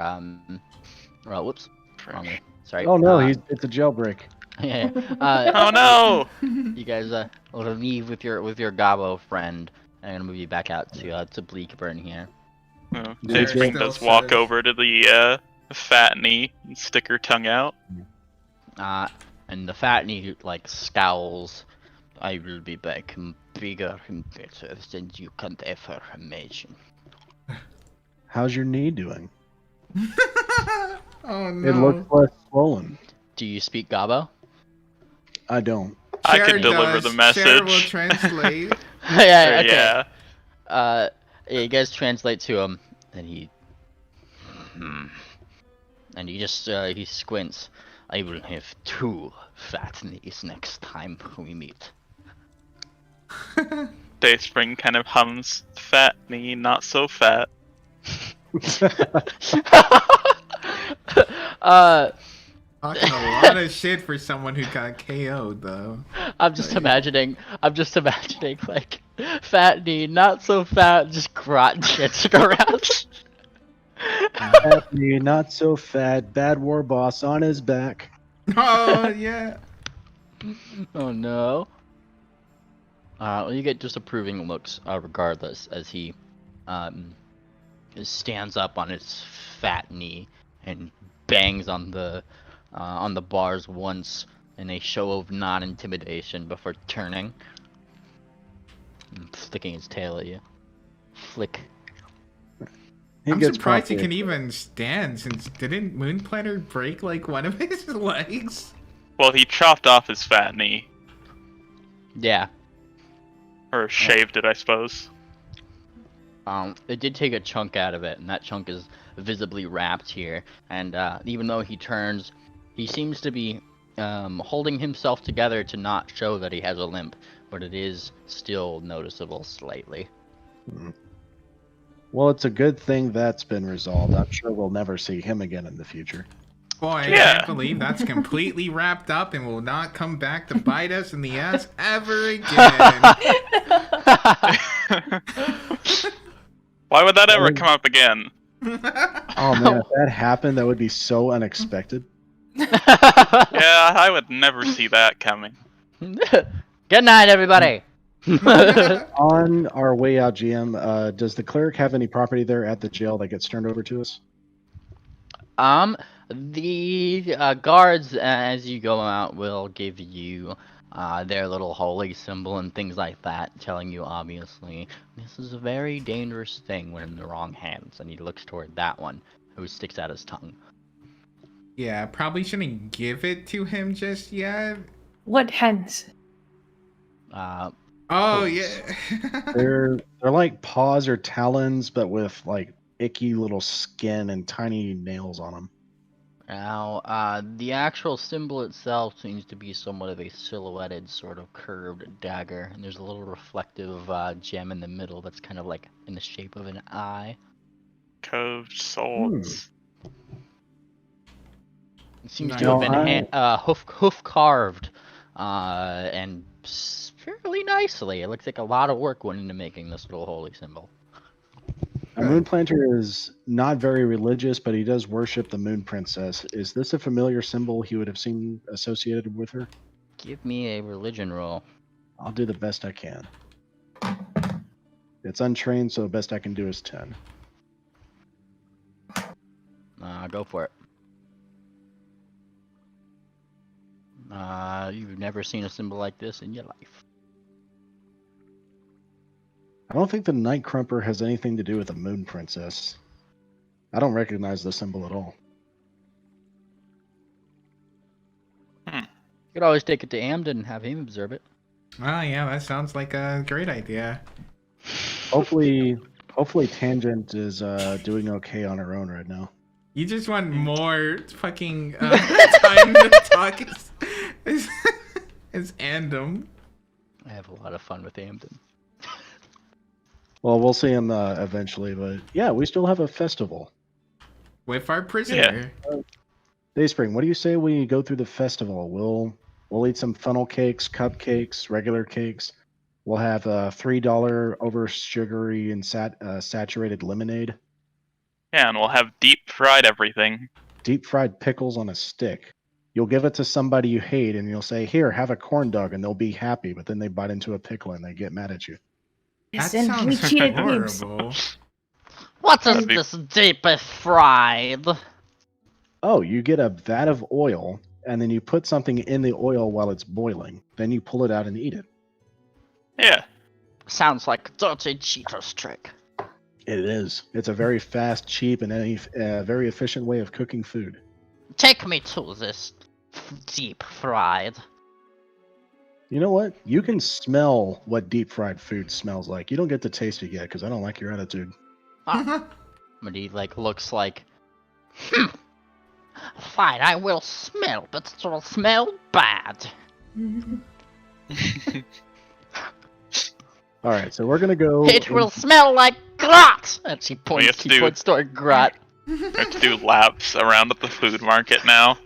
Well, whoops, wrong way. Sorry. Oh no, it's a jailbreak. Yeah. Oh no! You guys will leave with your Gobbo friend. I'm gonna move you back out to Bleakburn here. Oh, Yeah, Dayspring still does walk says- over to the fat knee and stick her tongue out. And the fat knee like scowls. I will be back bigger and better than you can ever imagine. How's your knee doing? Oh no. It looks less swollen. Do you speak Gobbo? I don't. I Cher could deliver does. the Cher will message. translate. Yeah. Okay. Yeah. Yeah, you guys translate to him, and he just he squints. I will have 2 fat knees next time we meet. Dayspring kind of hums, fat knee, not so fat. Talking a lot of shit for someone who got KO'd though. I'm just imagining like fat knee, not so fat, just grot dancing around. Fat knee, not so fat, bad war boss on his back. Oh yeah. Oh no. Well, you get disapproving looks regardless as he stands up on his fat knee and bangs on the bars once in a show of non-intimidation before turning and sticking his tail at you. Flick. He I'm gets surprised he prompted. can even stand since didn't Moonplanet break like one of his legs? Well, he chopped off his fat knee. Yeah. Or shaved it, I suppose. It did take a chunk out of it, and that chunk is visibly wrapped here. And even though he turns, he seems to be holding himself together to not show that he has a limp, but it is still noticeable slightly. Well, it's a good thing that's been resolved. I'm sure we'll never see him again in the future. Boy, I Yeah. can't believe that's completely wrapped up and will not come back to bite us in the ass ever again. Why would that ever come up again? Oh man, if that happened, that would be so unexpected. Yeah, I would never see that coming. Good night, everybody. On our way out, GM, does the cleric have any property there at the jail that gets turned over to us? The guards, as you go out, will give you their little holy symbol and things like that, telling you, obviously, this is a very dangerous thing when in the wrong hands. And he looks toward that one, who sticks out his tongue. Yeah, probably shouldn't give it to him just yet. What hens? Oh yeah. They're like paws or talons, but with like icky little skin and tiny nails on them. Now, the actual symbol itself seems to be somewhat of a silhouetted, sort of curved dagger, and there's a little reflective gem in the middle that's kind of like in the shape of an eye. Coved swords. It seems Nice. to have No, been hoof carved, and fairly nicely. It looks like a lot of work went into making this little holy symbol. A moon planter is not very religious, but he does worship the moon princess. Is this a familiar symbol he would have seen associated with her? Give me a religion roll. I'll do the best I can. It's untrained, so the best I can do is 10. Go for it. You've never seen a symbol like this in your life. I don't think the Night Crumper has anything to do with the moon princess. I don't recognize the symbol at all. You could always take it to Amden and have him observe it. Oh yeah, that sounds like a great idea. Hopefully Tangent is doing okay on her own right now. You just want more fucking time to talk as Andom. I have a lot of fun with Amden. Well, we'll see him eventually, but yeah, we still have a festival. With our prisoner. Dayspring, what do you say we go through the festival? We'll eat some funnel cakes, cupcakes, regular cakes. We'll have $3 over sugary and saturated lemonade. Yeah, and we'll have deep fried everything. Deep fried pickles on a stick. You'll give it to somebody you hate, and you'll say, "Here, have a corn dog," and they'll be happy. But then they bite into a pickle and they get mad at you. That Yes, and we sounds cheated games. horrible. What is this deep fried? Oh, you get a vat of oil, and then you put something in the oil while it's boiling. Then you pull it out and eat it. Yeah. Sounds like a dirty cheater's trick. It is. It's a very fast, cheap, and very efficient way of cooking food. Take me to this deep fried. You know what? You can smell what deep fried food smells like. You don't get to taste it yet because I don't like your attitude. But he looks like, fine, I will smell, but it will smell bad. All right, so we're gonna go. It will smell like grot. And she points toward grot. We have to do laps around at the food market now.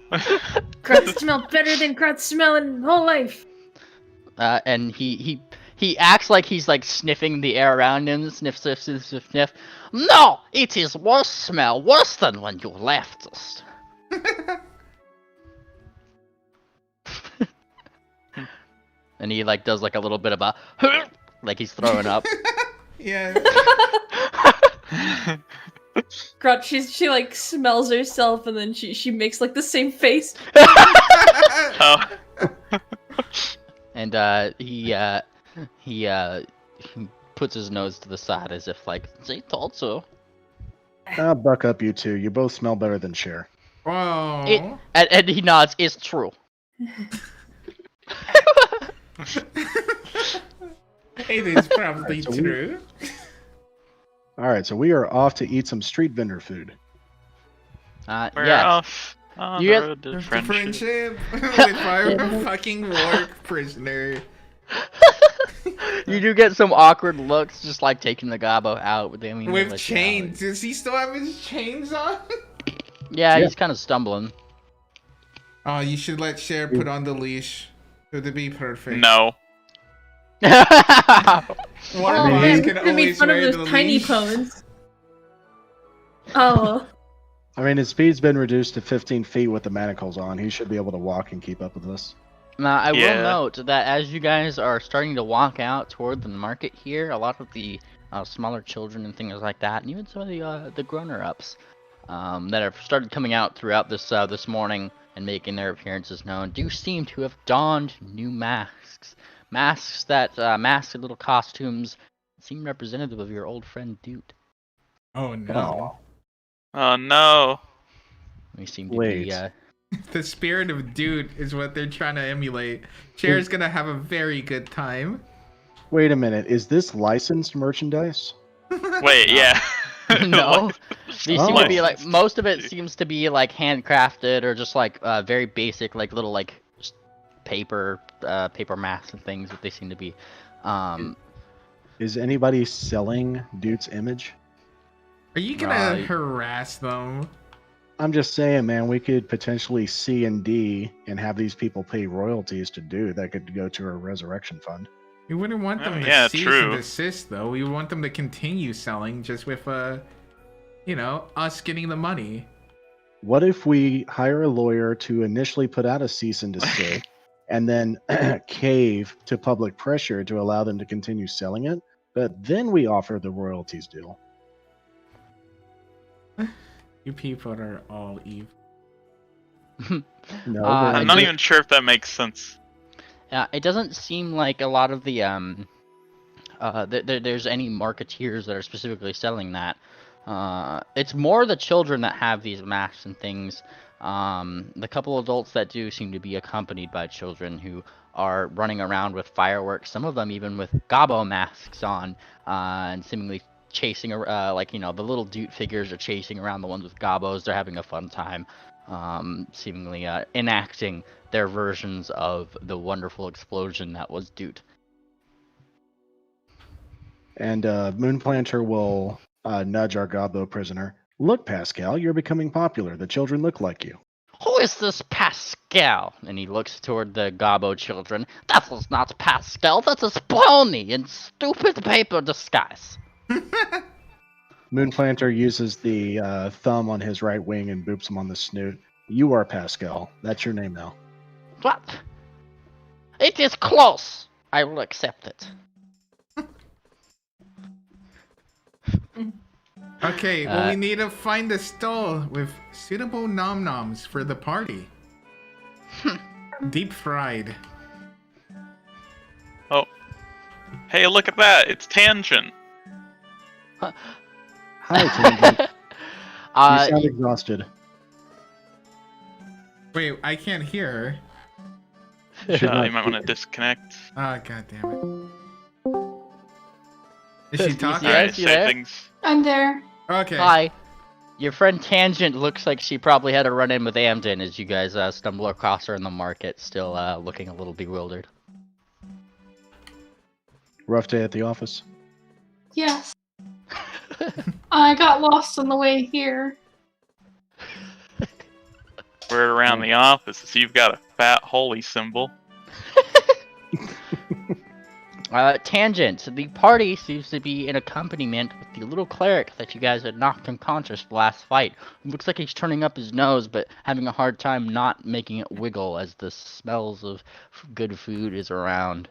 Grut smell better than Grut smell in whole life. And he acts like he's sniffing the air around him. Sniff, sniff, sniff, sniff, sniff. No, it is worse smell, worse than when you left us. And he does a little bit of a like he's throwing up. Yeah. Grut, she smells herself and then she makes the same face. Oh. And he puts his nose to the side as if they told so. Buck up, you two. You both smell better than Cher. Whoa. And he nods. It's true. It is probably true. All right, so we are off to eat some street vendor food. We're yeah. off on You the guys- road to Friendship with our fucking war prisoner. You do get some awkward looks, just taking the gobbo out with him. With chains. Does he still have his chains on? Yeah, he's kind of stumbling. Oh, you should let Cher put on the leash. It would be perfect. No. One Oh, of us man, can we're gonna make always fun of wear those the tiny leash. pones. Oh. I mean, his speed's been reduced to 15 feet with the manacles on. He should be able to walk and keep up with us. Now, I Yeah. will note that as you guys are starting to walk out toward the market here, a lot of the smaller children and things like that, and even some of the grown-ups that have started coming out throughout this morning and making their appearances known, do seem to have donned new masks. Masks that masked little costumes seem representative of your old friend Dude. Oh no. Oh no. They seem to Wait. be. The spirit of Dude is what they're trying to emulate. Cher's gonna have a very good time. Wait a minute. Is this licensed merchandise? Wait, yeah. No, these seem to be Oh. most of it seems to be handcrafted or just very basic little just paper masks and things that they seem to be. Is anybody selling Dude's image? Are you gonna Right. harass them? I'm just saying, man, we could potentially C&D and have these people pay royalties to Dude. That could go to a resurrection fund. We wouldn't want them Oh, to yeah, cease true. and desist, though. We want them to continue selling, just with us getting the money. What if we hire a lawyer to initially put out a cease and desist and then cave to public pressure to allow them to continue selling it, but then we offer the royalties deal? You people are all evil. No, I'm I'm not even sure if that makes sense. It doesn't seem like a lot of the there's any marketeers that are specifically selling that. It's more the children that have these masks and things. The couple adults that do seem to be accompanied by children who are running around with fireworks. Some of them even with gobbo masks on, and seemingly chasing, like, you know, the little Doot figures are chasing around the ones with gobbos. They're having a fun time, seemingly enacting their versions of the wonderful explosion that was Doot. And Moonplanter will nudge our gobbo prisoner. Look, Pascal, you're becoming popular. The children look like you. Who is this Pascal? And he looks toward the gobbo children. That was not Pascal, that is brony in stupid paper disguise. Moonplanter uses the thumb on his right wing and boops him on the snoot. You are Pascal. That's your name now. What? It is close. I will accept it. Okay, well, we need to find a stall with suitable nom-noms for the party. Deep fried. Oh. Hey, look at that! It's Tangent! Hi, Tangent. You sound exhausted. Wait, I can't hear her. You might want to disconnect. Oh, god damn it. Is she talking? Alright, you say there? things. I'm there. Okay. Hi. Your friend Tangent looks like she probably had a run-in with Amden as you guys stumble across her in the market, still looking a little bewildered. Rough day at the office. Yes. I got lost on the way here. We're around the office, so you've got a fat holy symbol. Tangent, the party seems to be in accompaniment with the little cleric that you guys had knocked unconscious the last fight. It looks like he's turning up his nose, but having a hard time not making it wiggle as the smells of good food is around.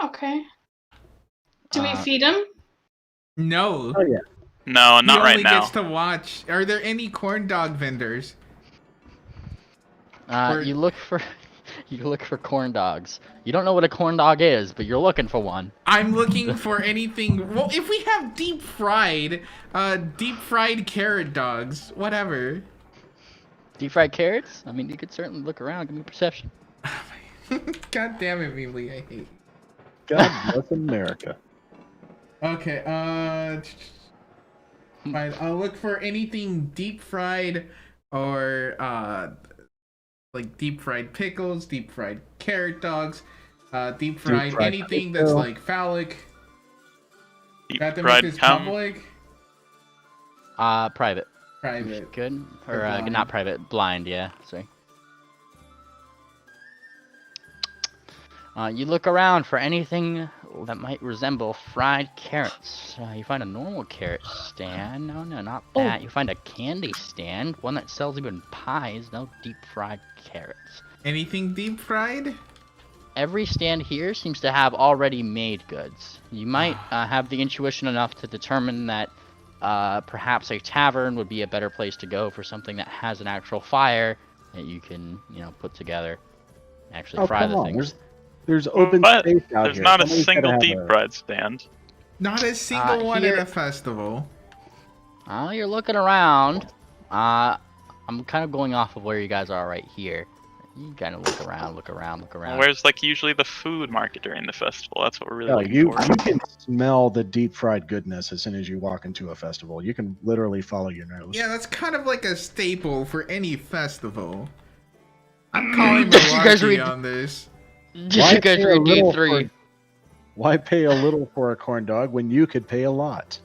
Okay. Do we feed him? No. Oh, yeah. No, not he right only now. gets to watch. Are there any corn dog vendors? You look for corn dogs. You don't know what a corn dog is, but you're looking for one. I'm looking for anything. Well, if we have deep fried carrot dogs, whatever. Deep fried carrots? I mean, you could certainly look around. Give me perception. God damn it, Mealy, I hate. God bless America. Okay, fine. I'll look for anything deep fried or like deep fried pickles, deep fried carrot dogs, deep fried anything that's like phallic. Deep Got to make fried this cum. public. Private. Private. Good. Or Or blind. not private. Blind. Yeah. Sorry. You look around for anything that might resemble fried carrots. You find a normal carrot stand. No, not that. You find a candy stand, one that sells even pies. No deep fried carrots. Anything deep fried? Every stand here seems to have already made goods. You might have the intuition enough to determine that perhaps a tavern would be a better place to go for something that has an actual fire that you can, put together. Actually fry the things. There's open But space out there's here. not a Somebody's gotta single have deep fried stand. Not a single one here- at a festival. You're looking around. I'm kind of going off of where you guys are right here. You kind of look around. Where's like usually the food market during the festival? That's what we're really No, looking you for. can smell the deep fried goodness as soon as you walk into a festival. You can literally follow your nose. Yeah, that's kind of like a staple for any festival. I'm calling guys malarkey read- on this. Just you guys pay a read little D3. Why pay a little for a corn dog when you could pay a lot?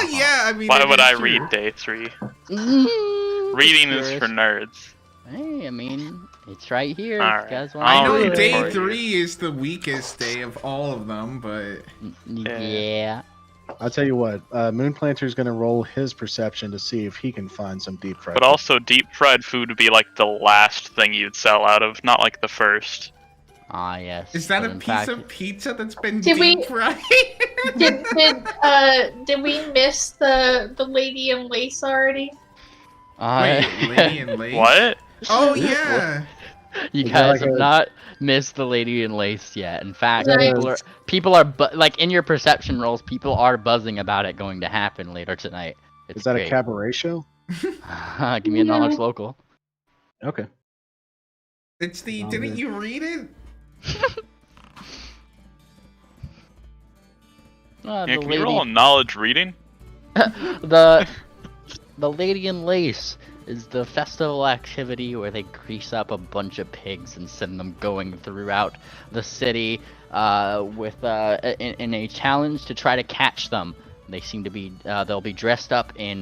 Yeah, I mean. Why it would is I true. read day 3? Reading is for nerds. Hey, I mean, it's right here. All If you right. guys I I'll know read it day for you. 3 is the weakest day of all of them, but Yeah. I'll tell you what, Moonplanter's going to roll his perception to see if he can find some deep fried. But also, deep fried food would be like the last thing you'd sell out of, not like the first. Ah, yes. is that but a in piece fact- of pizza that's been Did we- deep fried? Did we miss the lady in lace already? Wait, Lady in Lace? What? Oh yeah. You Is that guys like have a- not missed the lady in lace yet. In fact, Nice. people are like in your perception rolls, people are buzzing about it going to happen later tonight. It's Is that great. a cabaret show? Give me a knowledge Yeah. local. Okay. It's the. Didn't you read it? Yeah, can you roll a knowledge reading? the Lady in Lace is the festival activity where they grease up a bunch of pigs and send them going throughout the city with in a challenge to try to catch them. They seem to be they'll be dressed up in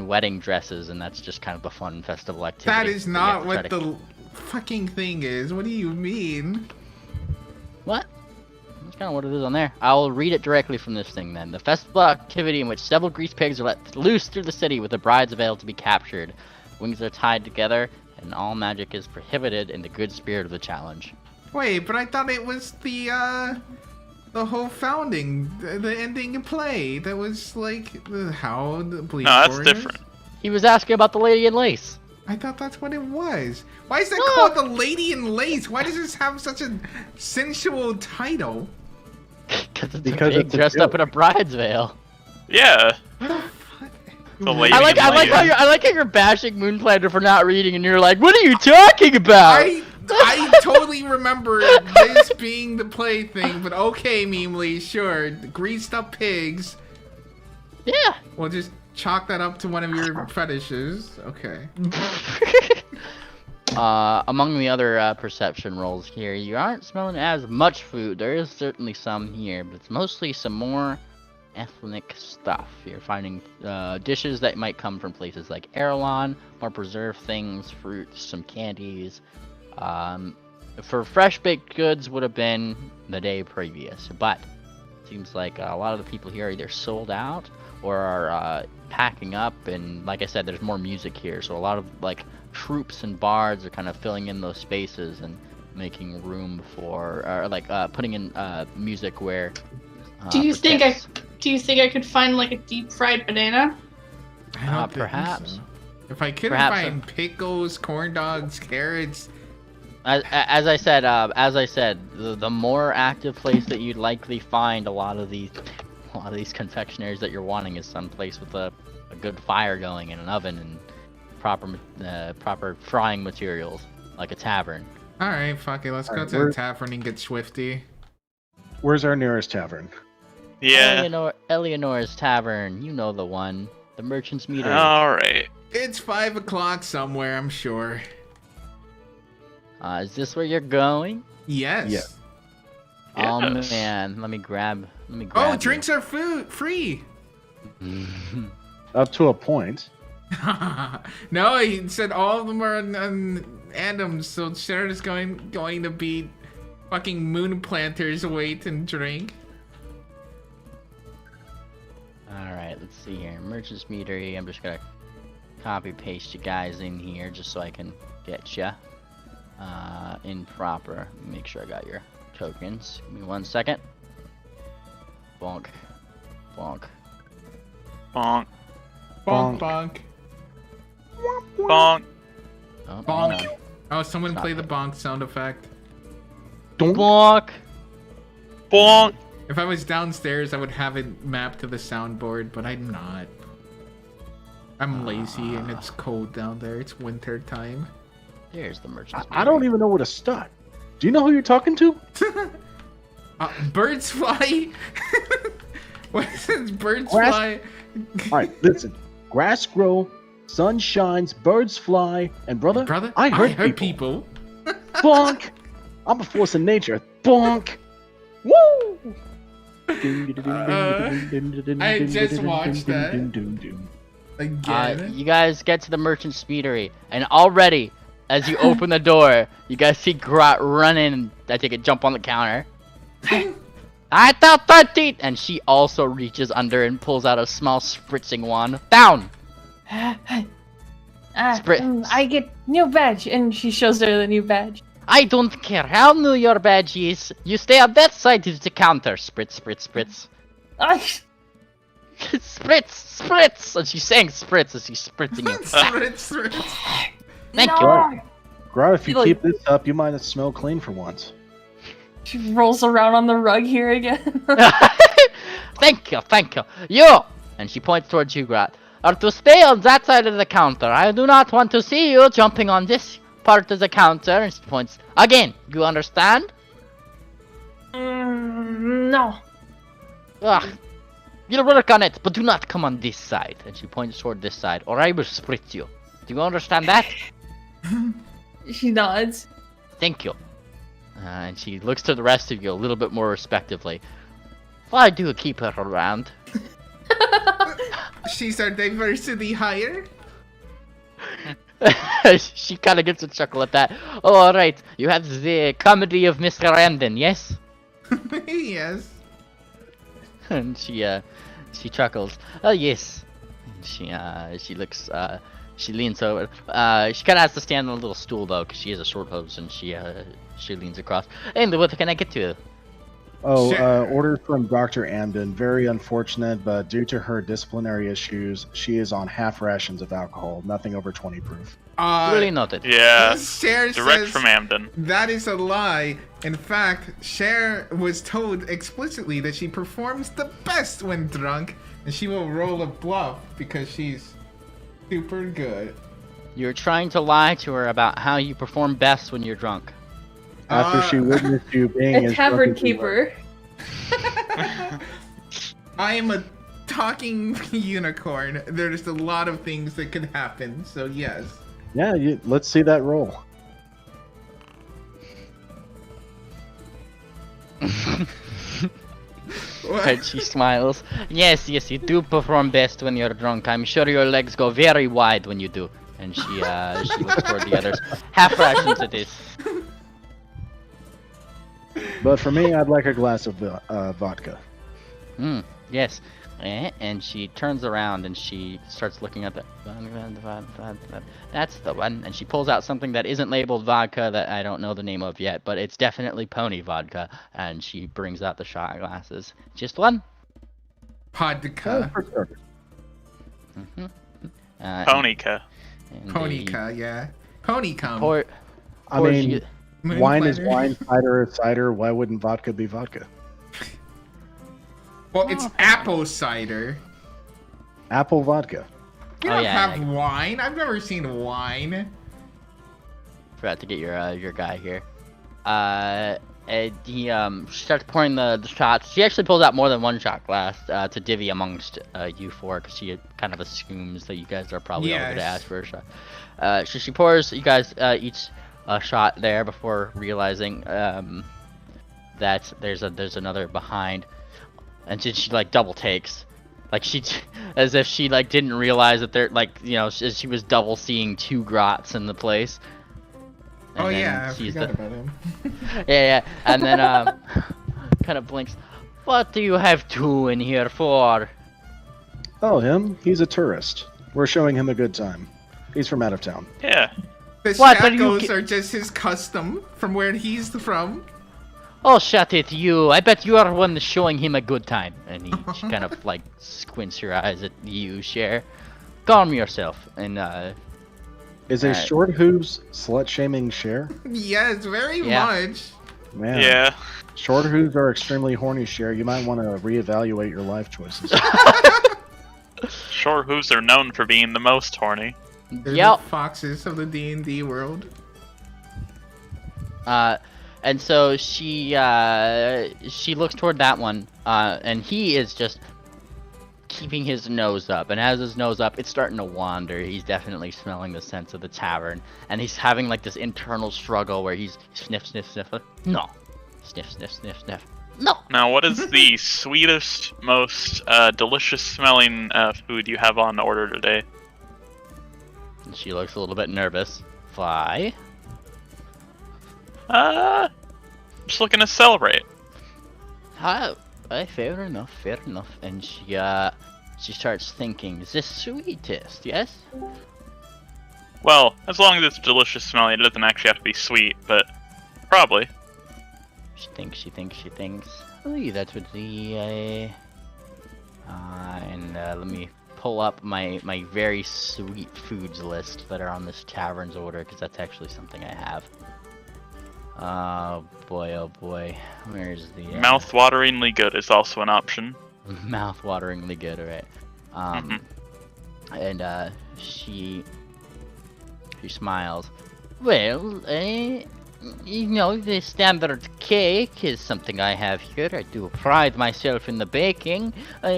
wedding dresses, and that's just kind of a fun festival activity. That is not what the fucking thing is. What do you mean? What? That's kind of what it is on there. I'll read it directly from this thing then. The festival activity in which several greased pigs are let loose through the city with the brides available to be captured. Wings are tied together, and all magic is prohibited in the good spirit of the challenge. Wait, but I thought it was the whole founding, the ending of play. That was like how the police. No, that's different. He was asking about the Lady in Lace. I thought that's what it was. Why is that called the Lady in Lace? Why does this have such a sensual title? Because it's dressed up in a bride's veil. Yeah. The Lady I like how you're bashing Moonplanter for not reading, and you're like, what are you talking about? I totally remember this being the play thing, but okay, Memely, sure. Greased up pigs. Yeah. We'll just chalk that up to one of your fetishes. Okay. Among the other perception rolls here, you aren't smelling as much food. There is certainly some here, but it's mostly some more ethnic stuff. You're finding dishes that might come from places like Erelon, more preserved things, fruits, some candies. For fresh baked goods would have been the day previous, but it seems like a lot of the people here are either sold out or are packing up, and like I said, there's more music here, so a lot of like troops and bards are kind of filling in those spaces and making room for, or like putting in music where. Do you think I could find like a deep fried banana? I don't perhaps. think so. If I couldn't find pickles, corn dogs, carrots. As I said, the more active place that you'd likely find a lot of these confectionaries that you're wanting is someplace with a good fire going and an oven and proper frying materials, like a tavern. All right, fuck it. Let's go to the tavern and get swifty. Where's our nearest tavern? Yeah. Eleanor's Tavern. You know the one. The Merchant's Meetery. Alright. It's 5 o'clock somewhere, I'm sure. Is this where you're going? Yes. Yeah. Oh Yes. man, let me grab. Oh, drinks are free. Up to a point. No, he said all of them are on Adams, so Sharon is going to be fucking moon planters wait and drink. Alright, let's see here. Merchant's Meetery. I'm just gonna copy paste you guys in here just so I can get ya in proper. Make sure I got your tokens. Give me 1 second. Bonk. Bonk. Bonk. Bonk bonk. Bonk. Oh, Bonk. hang on. Oh, someone Stop play the it. bonk sound effect. Bonk. Bonk. If I was downstairs, I would have it mapped to the soundboard, but I'm not. I'm lazy and it's cold down there. It's winter time. There's the Merchant's I don't even know where to start. Do you know who you're talking to? Birds fly. What is birds fly? All right, listen. Grass grow, sun shines, birds fly, and brother, I hurt people. Bonk! I'm a force of nature. Bonk! Woo! I just watched that. Again. You guys get to the Merchant's Meetery, and already, as you open the door, you guys see Grot run in, and I take a jump on the counter. I thought 13! And she also reaches under and pulls out a small spritzing wand. Down! Spritz. I get new badge, and she shows her the new badge. I don't care how new your badge is. You stay on that side of the counter. Spritz, spritz, spritz. Spritz, spritz! And she's saying spritz as she's spritzing you. Spritz. Thank No. Grot, if you Like- keep this up, you might smell clean for once. She rolls around on the rug here again. Thank you, thank you. You! And she points towards you, Grot. Are to stay on that side of the counter. I do not want to see you jumping on this part of the counter, and she points. Again, you understand? No. Ugh. You'll work on it, but do not come on this side. And she points toward this side, or I will split you. Do you understand that? She nods. Thank you. And she looks to the rest of you a little bit more respectively. Why do you keep her around? She's our diversity hire. She kind of gets a chuckle at that. Oh, alright. You have the comedy of Mr. Ramden, yes? Yes. And she chuckles. Oh, yes. And she looks, she leans over. She kind of has to stand on a little stool, though, because she is a short hose, and she leans across. And what can I get to? Oh, Sure. order from Dr. Amden. Very unfortunate, but due to her disciplinary issues, she is on half rations of alcohol. Nothing over 20 proof. Really noted. Yeah. Cher Direct says from Amden. that is a lie. In fact, Cher was told explicitly that she performs the best when drunk, and she will roll a bluff because she's super good. You're trying to lie to her about how you perform best when you're drunk. After she witnessed you being A as tavern drunk as you were. keeper. I am a talking unicorn. There's a lot of things that could happen, so yes. Yeah, let's see that roll. And she smiles. Yes, you do perform best when you're drunk. I'm sure your legs go very wide when you do. And she looks toward the others. Half rations it is. But for me, I'd like a glass of vodka. Yes. And she turns around and she starts looking at the. That's the one. And she pulls out something that isn't labeled vodka that I don't know the name of yet, but it's definitely pony vodka. And she brings out the shot glasses. Just one. Podka. For starters. Ponica. Ponica, yeah. Ponycom. I mean, Moon wine is platter. wine, cider is cider. Why wouldn't vodka be vodka? Well, it's apple cider. Apple vodka. We Oh, don't yeah, have wine. I've never seen wine. Forgot to get your guy here. And he starts pouring the shots. She actually pulls out more than one shot glass to divvy amongst you four, because she kind of assumes that you guys are probably all going to Yes. ask for a shot. So she pours you guys each a shot there before realizing that there's another behind, and she like double takes, like she as if she like didn't realize that they're like, you know, she was double seeing two grots in the place. And Oh then yeah, I sees forgot the- about him. yeah, and then kind of blinks. What do you have two in here for? Oh, him? He's a tourist. We're showing him a good time. He's from out of town. Yeah. The What, but you shackles are just his custom from where he's from. Oh, shut it, you! I bet you are one that's showing him a good time. And she kind of like squints her eyes at you, Cher. Calm yourself, and Is a short hooves slut shaming Cher? Yes, very Yeah. much. Man, Yeah. short hooves are extremely horny, Cher. You might want to reevaluate your life choices. Short hooves are known for being the most horny. They're Yep. the foxes of the D&D world. And so she looks toward that one, and he is just keeping his nose up, and as his nose up, it's starting to wander. He's definitely smelling the scents of the tavern, and he's having like this internal struggle where he's sniff, sniff, sniff, no, sniff, sniff, sniff, sniff, no. Now, what is the sweetest, most delicious smelling food you have on order today? And she looks a little bit nervous. Why? Just looking to celebrate. Fair enough, fair enough. And she starts thinking, is this sweetest, yes? Well, as long as it's delicious smelling, it doesn't actually have to be sweet, but probably. She thinks. Oh, that would be and let me pull up my very sweet foods list that are on this tavern's order, because that's actually something I have. Oh boy. Where's the Mouth-wateringly good is also an option. mouth-wateringly good, right? And she smiles. Well, you know, the standard cake is something I have here. I do pride myself in the baking,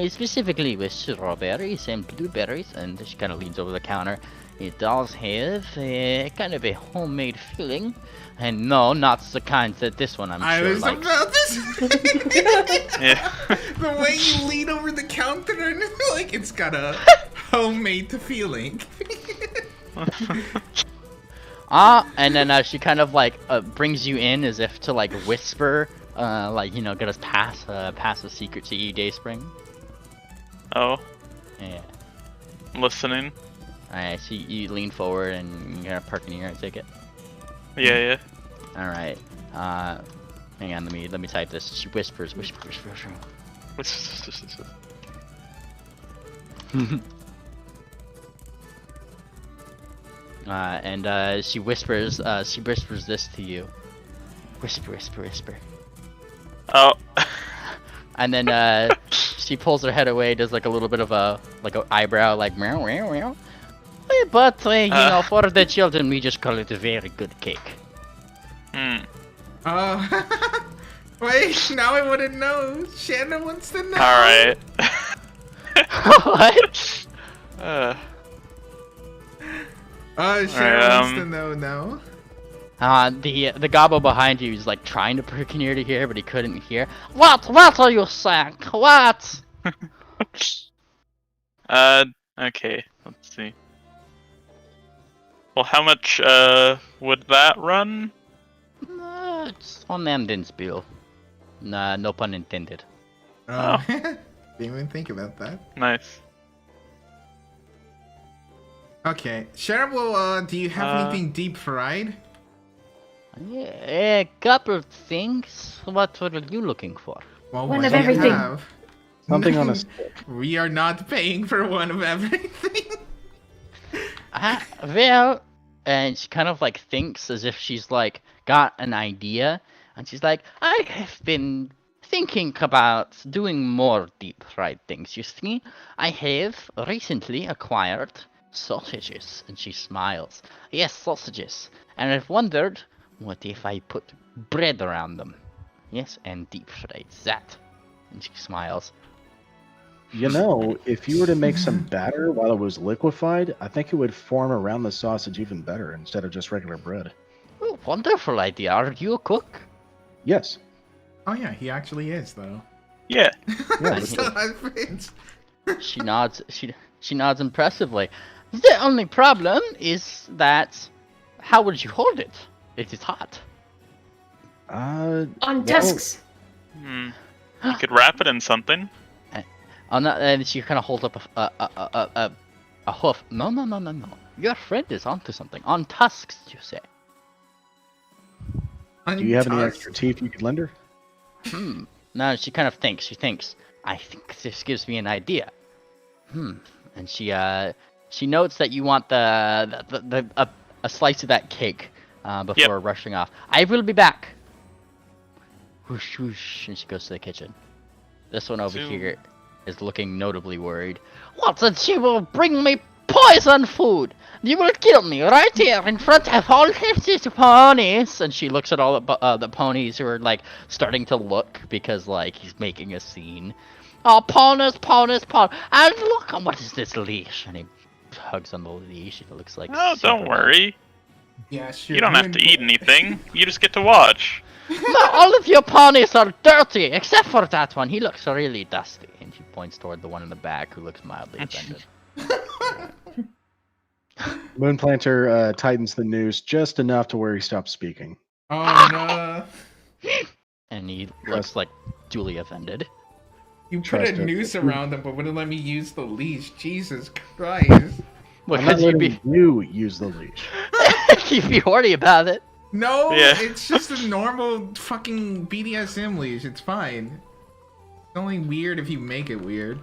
specifically with strawberries and blueberries. And she kind of leans over the counter. It does have kind of a homemade feeling. And no, not the kind that this one I'm sure was likes. about this. Yeah. The way you lean over the counter and like it's got a homemade feeling. And then she kind of like brings you in as if to like whisper, like, you know, get us past a secret to you, Dayspring. Oh, Yeah. listening. Alright, so you lean forward and you kind of perk in your ear, I take it. Yeah. Alright. Hang on, let me type this. She whispers, whisper. And she whispers this to you. Whisper. Oh. And then she pulls her head away, does like a little bit of a eyebrow, like meow meow meow. But you know, for the children, we just call it a very good cake. Wait, now I wouldn't know. Shannon wants to know. All right. What? Shannon wants to know now. The gobbo behind you is like trying to perk an ear to hear, but he couldn't hear. What are you saying? What? Okay. Let's see. Well, how much would that run? It's on Amden's bill. Nah, no pun intended. Didn't even think about that. Nice. Okay, Sharon, well, do you have anything deep fried? Yeah, a couple of things. What were you looking for? Well, One what of do you everything. have? Something on a stick. We are not paying for one of everything. Well, and she kind of like thinks as if she's like got an idea, and she's like, I have been thinking about doing more deep fried things. You see, I have recently acquired sausages, and she smiles. Yes, sausages, and I've wondered, what if I put bread around them? Yes, and deep fried that. And she smiles. You know, if you were to make some batter while it was liquefied, I think it would form around the sausage even better instead of just regular bread. Oh, wonderful idea. Are you a cook? Yes. Oh yeah, he actually is though. Yeah. Yeah, So that fits. She nods. She nods impressively. The only problem is that how would you hold it? It is hot. On tusks. You could wrap it in something. And she kind of holds up a hoof. No. Your friend is onto something. On tusks, you say? Do you have any extra teeth you could lend her? No, she kind of thinks. She thinks, I think this gives me an idea. And she notes that you want a slice of that cake before rushing off. I will be back. Whoosh whoosh, and she goes to the kitchen. This one over here is looking notably worried. What? That she will bring me poison food! You will kill me right here in front of all of these ponies! And she looks at all the ponies who are like starting to look because like he's making a scene. Oh, ponies! And look, what is this leash? And he hugs on the leash. It looks like. Oh, don't worry. Yeah, sure. You don't have to eat anything. You just get to watch. No, all of your ponies are dirty, except for that one. He looks really dusty. And she points toward the one in the back who looks mildly offended. Moonplanter tightens the noose just enough to where he stops speaking. Oh no. And he looks like duly offended. You put Trust a it. noose around him, but wouldn't let me use the leash. Jesus Christ. Well, I'm not because you'd letting be, you use the leash. you'd be horny about it. No, Yeah. it's just a normal fucking BDSM leash. It's fine. It's only weird if you make it weird.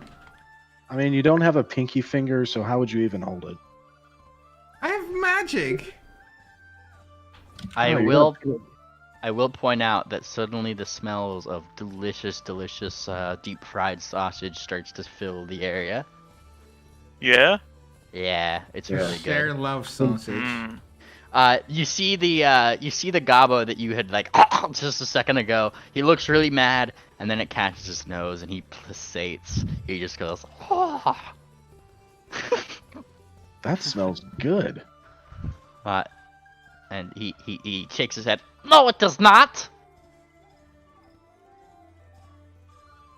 I mean, you don't have a pinky finger, so how would you even hold it? I have magic. I Oh, you're will not good. I will point out that suddenly the smells of delicious deep fried sausage starts to fill the area. Yeah? Yeah, it's Yeah. really Share good. love sausage. You see the gobbo that you had like just a second ago. He looks really mad, and then it catches his nose, and he pulsates. He just goes, oh. That smells good. And he shakes his head. No, it does not.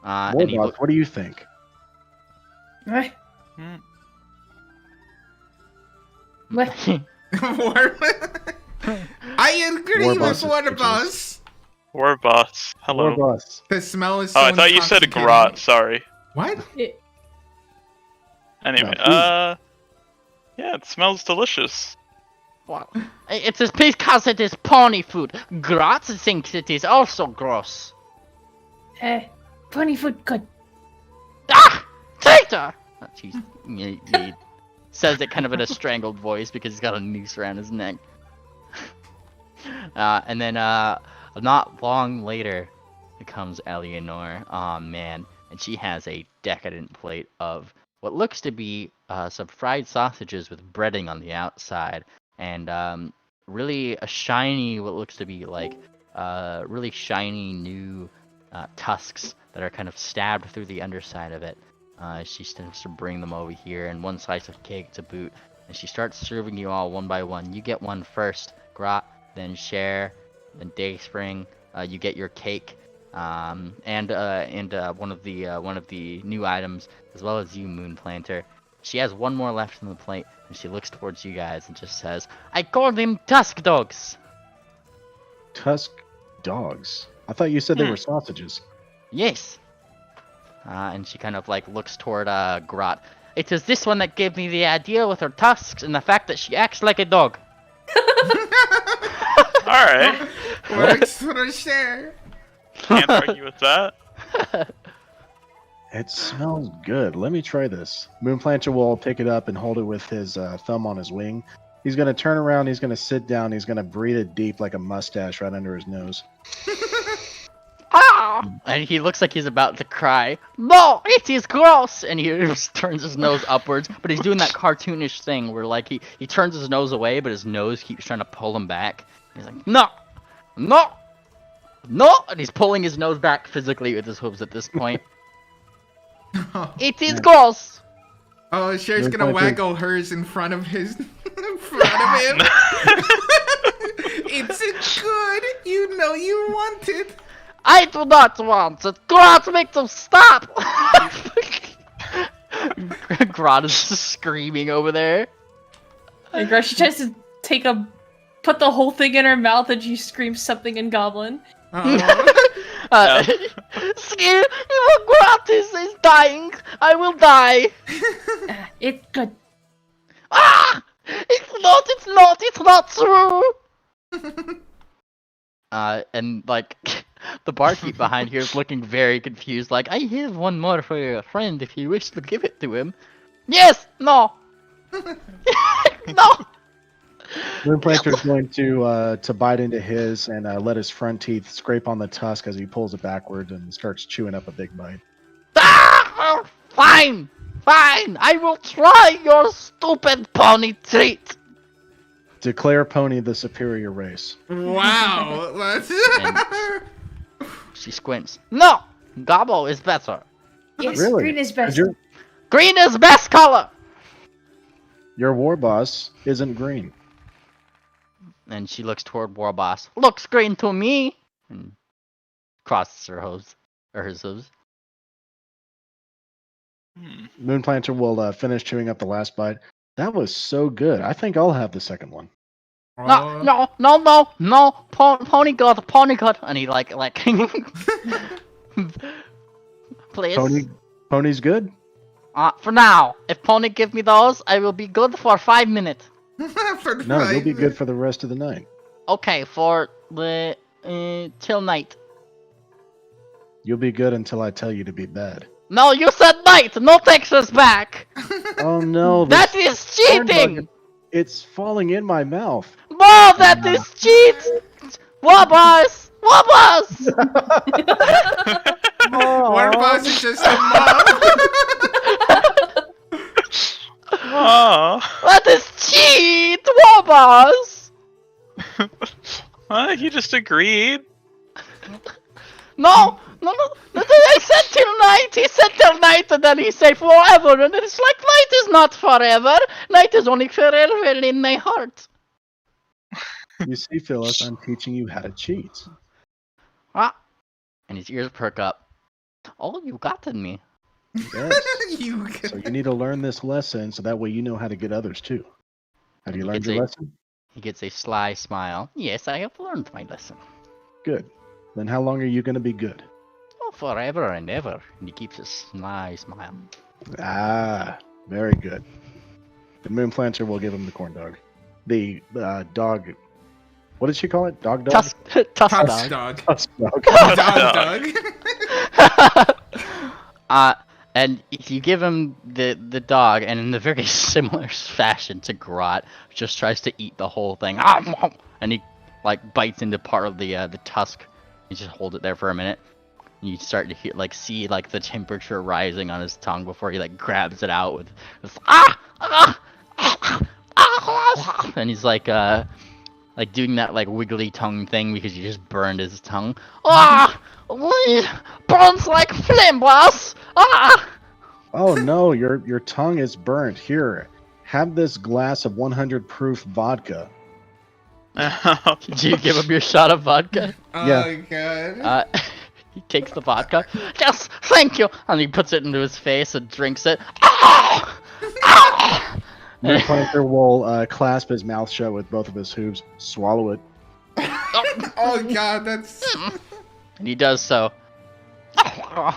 Warboss, what do you think? What? I agree with Warboss. Warboss. Warboss. Hello. Warboss. The smell is so Oh, I thought you said intoxicating. grot. Sorry. What? Anyway, No, yeah, it smells delicious. Well, it is because it is pony food. Grot thinks it is also gross. Pony food good. Ah! Traitor! He says it kind of in a strangled voice because he's got a noose around his neck. And then, not long later, comes Eleanor. Aw, man. And she has a decadent plate of what looks to be some fried sausages with breading on the outside. And really a shiny, what looks to be like really shiny new tusks that are kind of stabbed through the underside of it. She starts to bring them over here, and one slice of cake to boot. And she starts serving you all one by one. You get one first, Grot, then Cher, then Dayspring. You get your cake, and one of the new items, as well as you, Moonplanter. She has one more left on the plate, and she looks towards you guys and just says, "I call them tusk dogs." Tusk dogs? I thought you said they were sausages. Yes. And she kind of like looks toward Grot. It is this one that gave me the idea with her tusks and the fact that she acts like a dog. Alright. Works for Cher. Can't argue with that. It smells good. Let me try this. Moonplanter will pick it up and hold it with his thumb on his wing. He's going to turn around, he's going to sit down, he's going to breathe it deep like a mustache right under his nose. Ah! And he looks like he's about to cry. No, it is gross! And he just turns his nose upwards, but he's doing that cartoonish thing where like he turns his nose away, but his nose keeps trying to pull him back. He's like, no! No! No! And he's pulling his nose back physically with his hooves at this point. It is gross! Oh, Cher's Moonplanter- gonna waggle hers in front of his, in front of him. It's good. You know you want it. I do not want it. Grot, make them stop! Grot is just screaming over there. And she tries to put the whole thing in her mouth, and she screams something in Goblin. Even Grot is dying. I will die. It's good. Ah! It's not true! And like, the barkeep behind here is looking very confused, like, I have one more for your friend if you wish to give it to him. Yes! No! No! Moonplanter is going to bite into his and let his front teeth scrape on the tusk as he pulls it backwards and starts chewing up a big bite. Ah! Fine! Fine! I will try your stupid pony treat! Declare Pony the superior race. Wow. And she squints. No! Gobbo is better. Yes, Really? green is best. Green is best color! Your war boss isn't green. And she looks toward Warboss. Looks green to me! And crosses her hooves. Or his hooves. Moonplanter will finish chewing up the last bite. That was so good. I think I'll have the second one. No! Pony god! And he like please. Pony's good? For now. If Pony give me those, I will be good for 5 minutes. No, you'll be good for the rest of the night. Okay, for the till night. You'll be good until I tell you to be bad. No, you said night! No Texas back! Oh no. That is cheating! It's falling in my mouth. No, that is cheat! Warboss! Warboss is just a mom. Aww. That is cheat! Warboss! he just agreed. No, I said till night. He said till night, and then he said forever, and it's like night is not forever. Night is only forever in my heart. You see, Phyllis, I'm teaching you how to cheat. Ah, and his ears perk up. Oh, you gotten me. Yes. You So you need to learn this lesson so that way you know how to get others too. Have you learned your lesson? He gets a sly smile. Yes, I have learned my lesson. Good. Then how long are you going to be good? Oh, forever and ever. And he keeps a sly smile. Ah, very good. The Moon Planter will give him the corn dog. The dog. What did she call it? Dog dog? Tusk Tusk dog. dog. Tusk dog. Dog. And you give him the dog, and in a very similar fashion to Grot, just tries to eat the whole thing. And he like bites into part of the tusk. You just hold it there for a minute. And you start to hear see the temperature rising on his tongue before he grabs it out with and he's doing that wiggly tongue thing because you just burned his tongue. Burns like flame, boss! Oh no, your tongue is burnt. Here, have this glass of 100 proof vodka. Did you give him your shot of vodka? Oh Yeah. my god. He takes the vodka. Yes, thank you! And he puts it into his face and drinks it. Moon Planter will clasp his mouth shut with both of his hooves, swallow it. Oh god, that's. And he does so. All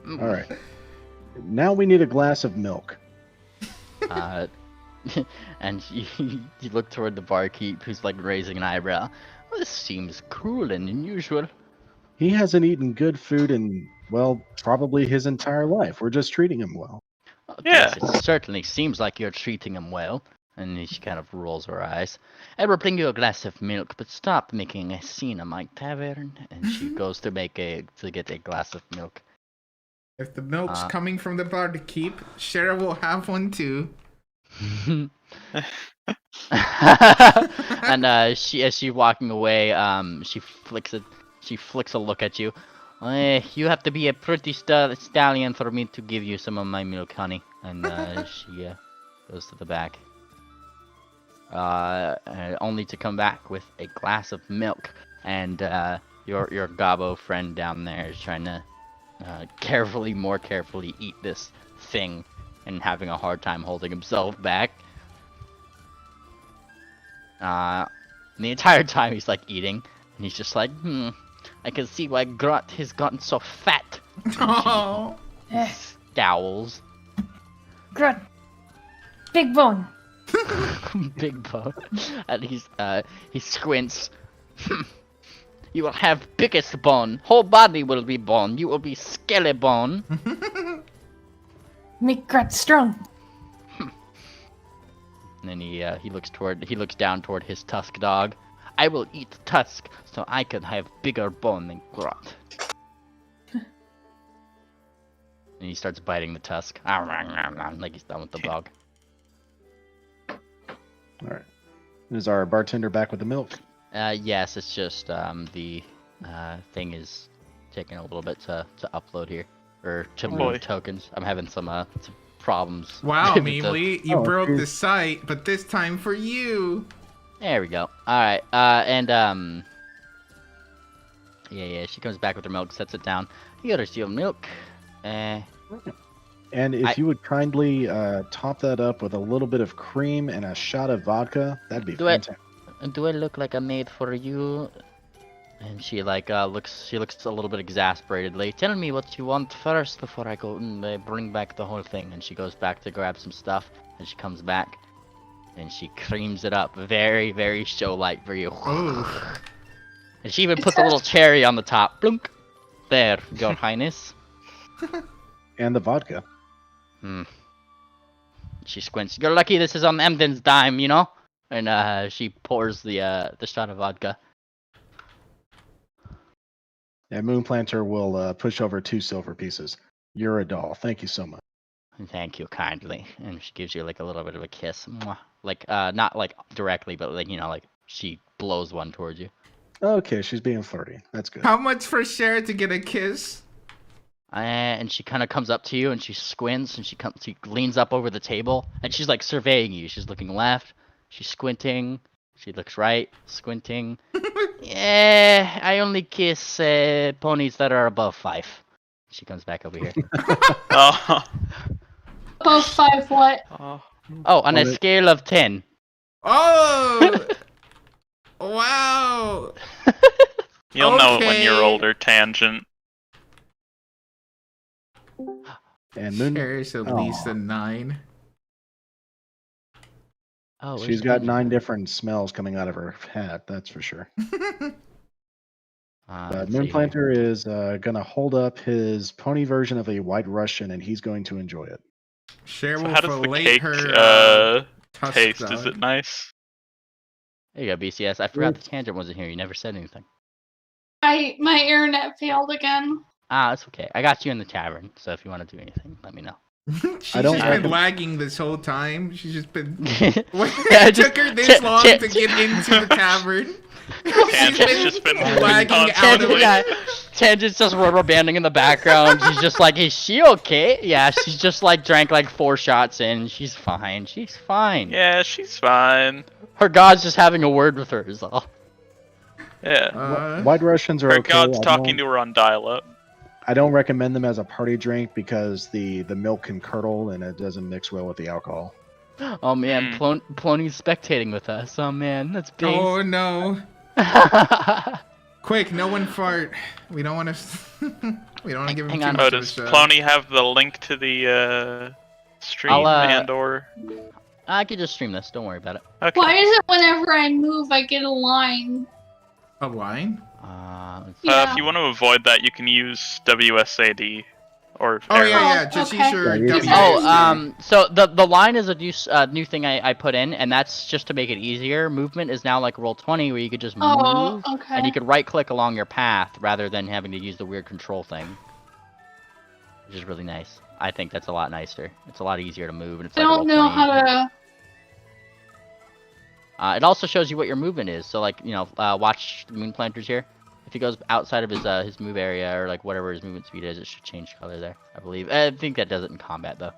right. Now we need a glass of milk. And you look toward the barkeep, who's raising an eyebrow. Well, this seems cruel and unusual. He hasn't eaten good food in, well, probably his entire life. We're just treating him well. Yeah. Yes, it certainly seems like you're treating him well. And she kind of rolls her eyes. I will bring you a glass of milk, but stop making a scene in my tavern. And she goes to get a glass of milk. If the milk's coming from the bar to keep, Shara will have one too. And as she's walking away, she flicks a look at you. You have to be a pretty stallion for me to give you some of my milk, honey. And she goes to the back. Only to come back with a glass of milk, and your gobbo friend down there is trying to more carefully eat this thing, and having a hard time holding himself back. The entire time he's eating, and he's just I can see why Grot has gotten so fat. Oh. Scowls. Grot. Big bone. Big bone. And he squints. You will have biggest bone. Whole body will be bone. You will be skelly bone. Make Grot strong. And then he looks down toward his tusk dog. I will eat tusk so I can have bigger bone than Grot. And he starts biting the tusk. Like he's done with the dog. All right. Is our bartender back with the milk? Yes, it's just the thing is taking a little bit to upload here, or to move tokens. I'm having some problems. Wow, Meemly, you broke geez. the site, but this time for you. There we go. All right, and yeah, she comes back with her milk, sets it down. Here's your milk. And if you would kindly top that up with a little bit of cream and a shot of vodka, that'd be fantastic. Do I look like a maid for you? And she looks a little bit exasperatedly. Tell me what you want first before I go and bring back the whole thing. And she goes back to grab some stuff, and she comes back, and she creams it up very, very show-like for you. Ooh. And she even puts a little cherry on the top. Blunk. There, Your Highness. And the vodka. She squints. You're lucky this is on Emden's dime, you know? And she pours the shot of vodka. And Moon Planter will push over 2 silver pieces. You're a doll. Thank you so much. Thank you kindly. And she gives you a little bit of a kiss. Mwah. Not directly, but she blows one towards you. Okay, she's being flirty. That's good. How much for Cher to get a kiss? And she kind of comes up to you and she squints and she leans up over the table and she's like surveying you. She's looking left, she's squinting, she looks right, squinting. Yeah, I only kiss ponies that are above 5. She comes back over here. Oh. Above 5 what? Oh, on a scale of 10. Oh! Wow! You'll know it when you're Okay. older, Tangent. And Moon, Cher's at least a 9. Oh, she's got 9 different smells coming out of her hat. That's for sure. Moon Planter is gonna hold up his pony version of a White Russian, and he's going to enjoy it. Cher So will how does the fillet cake her tusks taste? out. Is it nice? There you go, BCS. I forgot the Tangent wasn't here. You never said anything. My internet failed again. Ah, it's okay. I got you in the tavern, so if you want to do anything, let me know. She's I don't just like been him. lagging this whole time. She's just been. Yeah, It took her this long Tan- to get into the tavern. Tangent's just been lagging out of constantly. it. Yeah, Tangent's just rubber banding in the background. She's just like, is she okay? Yeah, she's just like drank like 4 shots in. She's fine. She's fine. Yeah, she's fine. Her god's just having a word with her is all. Yeah. White Russians are Her okay. god's talking to her on dial-up. I don't recommend them as a party drink because the milk can curdle and it doesn't mix well with the alcohol. Oh man, Plony's spectating with us. Oh man, that's big. Oh no! Quick, no one fart. We don't want to. We don't want to give him Hang too on. much Oh, of a does shot. Plony have the link to the stream I'll, and/or? I could just stream this. Don't worry about it. Okay. Why is it whenever I move, I get a line? A line? Let's see. Yeah. If you want to avoid that, you can use WSAD or. Oh arrow. yeah. Just okay. use your Yeah, W. Oh, so the line is a new thing I put in, and that's just to make it easier. Movement is now like Roll20, where you could just move, Oh, okay. and you could right-click along your path rather than having to use the weird control thing, which is really nice. I think that's a lot nicer. It's a lot easier to move, and it's I like don't know Roll20. how to. It also shows you what your movement is. So like, watch the Moon Planters here. If he goes outside of his move area or like whatever his movement speed is, it should change color there. I believe. I think that does it in combat though.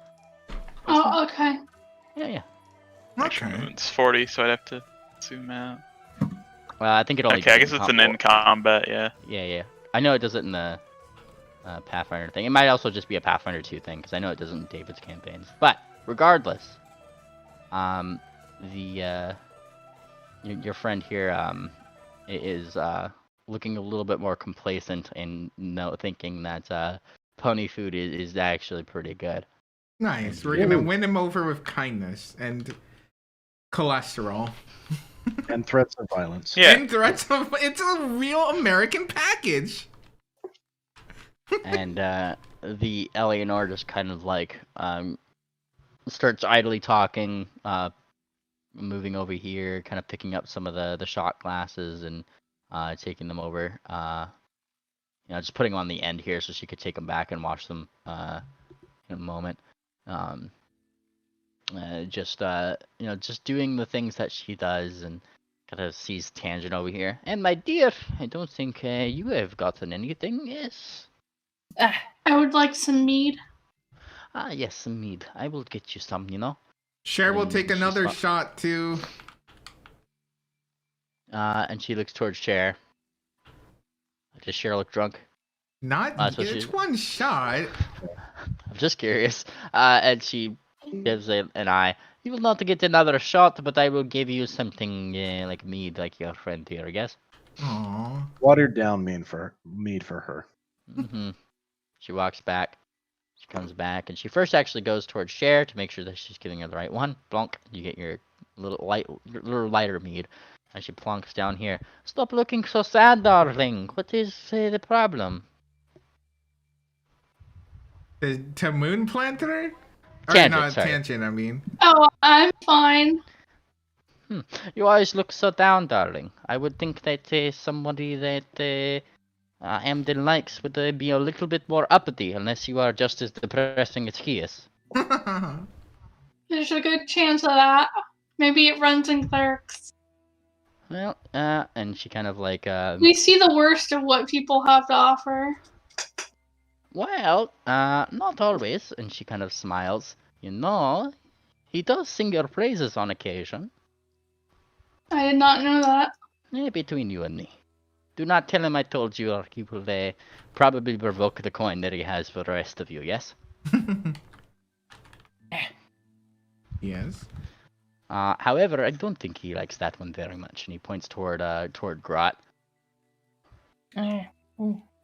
Oh, okay. Yeah. Actually, Okay. it's 40, so I'd have to zoom out. Well, I think it only. Okay, I does guess it it's an combat. in combat, yeah. Yeah. I know it does it in the Pathfinder thing. It might also just be a Pathfinder 2 thing because I know it does it in David's campaigns. But regardless, your friend here is looking a little bit more complacent and thinking that pony food is actually pretty good. Nice. We're gonna win him over with kindness and cholesterol. And threats of violence. Yeah. And threats of. It's a real American package. And the Eleanor just kind of like starts idly talking, moving over here, kind of picking up some of the shot glasses and taking them over. Just putting them on the end here so she could take them back and watch them in a moment. Just doing the things that she does, and kind of sees Tangent over here. And my dear, I don't think you have gotten anything, yes? I would like some mead. Ah, yes, some mead. I will get you some, Cher will take she's another fu- shot too. And she looks towards Cher. Does Cher look drunk? Not. So It's she- one shot. I'm just curious. And she gives an eye. You will not get another shot, but I will give you something like mead, like your friend here, I guess. Aww. Watered down mead for her. Mm-hmm. She walks back. She comes back, and she first actually goes towards Cher to make sure that she's giving her the right one. Plonk. You get your little lighter mead. And she plonks down here. Stop looking so sad, darling. What is the problem? To Moon Planter? Tangent, Or not sorry. Tangent, I mean. Oh, I'm fine. You always look so down, darling. I would think that somebody that Amden likes would be a little bit more uppity, unless you are just as depressing as he is. There's a good chance of that. Maybe it runs in clerics. Well, and she kind of like, We see the worst of what people have to offer. well, not always. And she kind of smiles. You know, he does sing your praises on occasion. I did not know that. Between you and me. Do not tell him I told you, or he will probably revoke the coin that he has for the rest of you, yes? Yes. However, I don't think he likes that one very much, and he points toward Grot.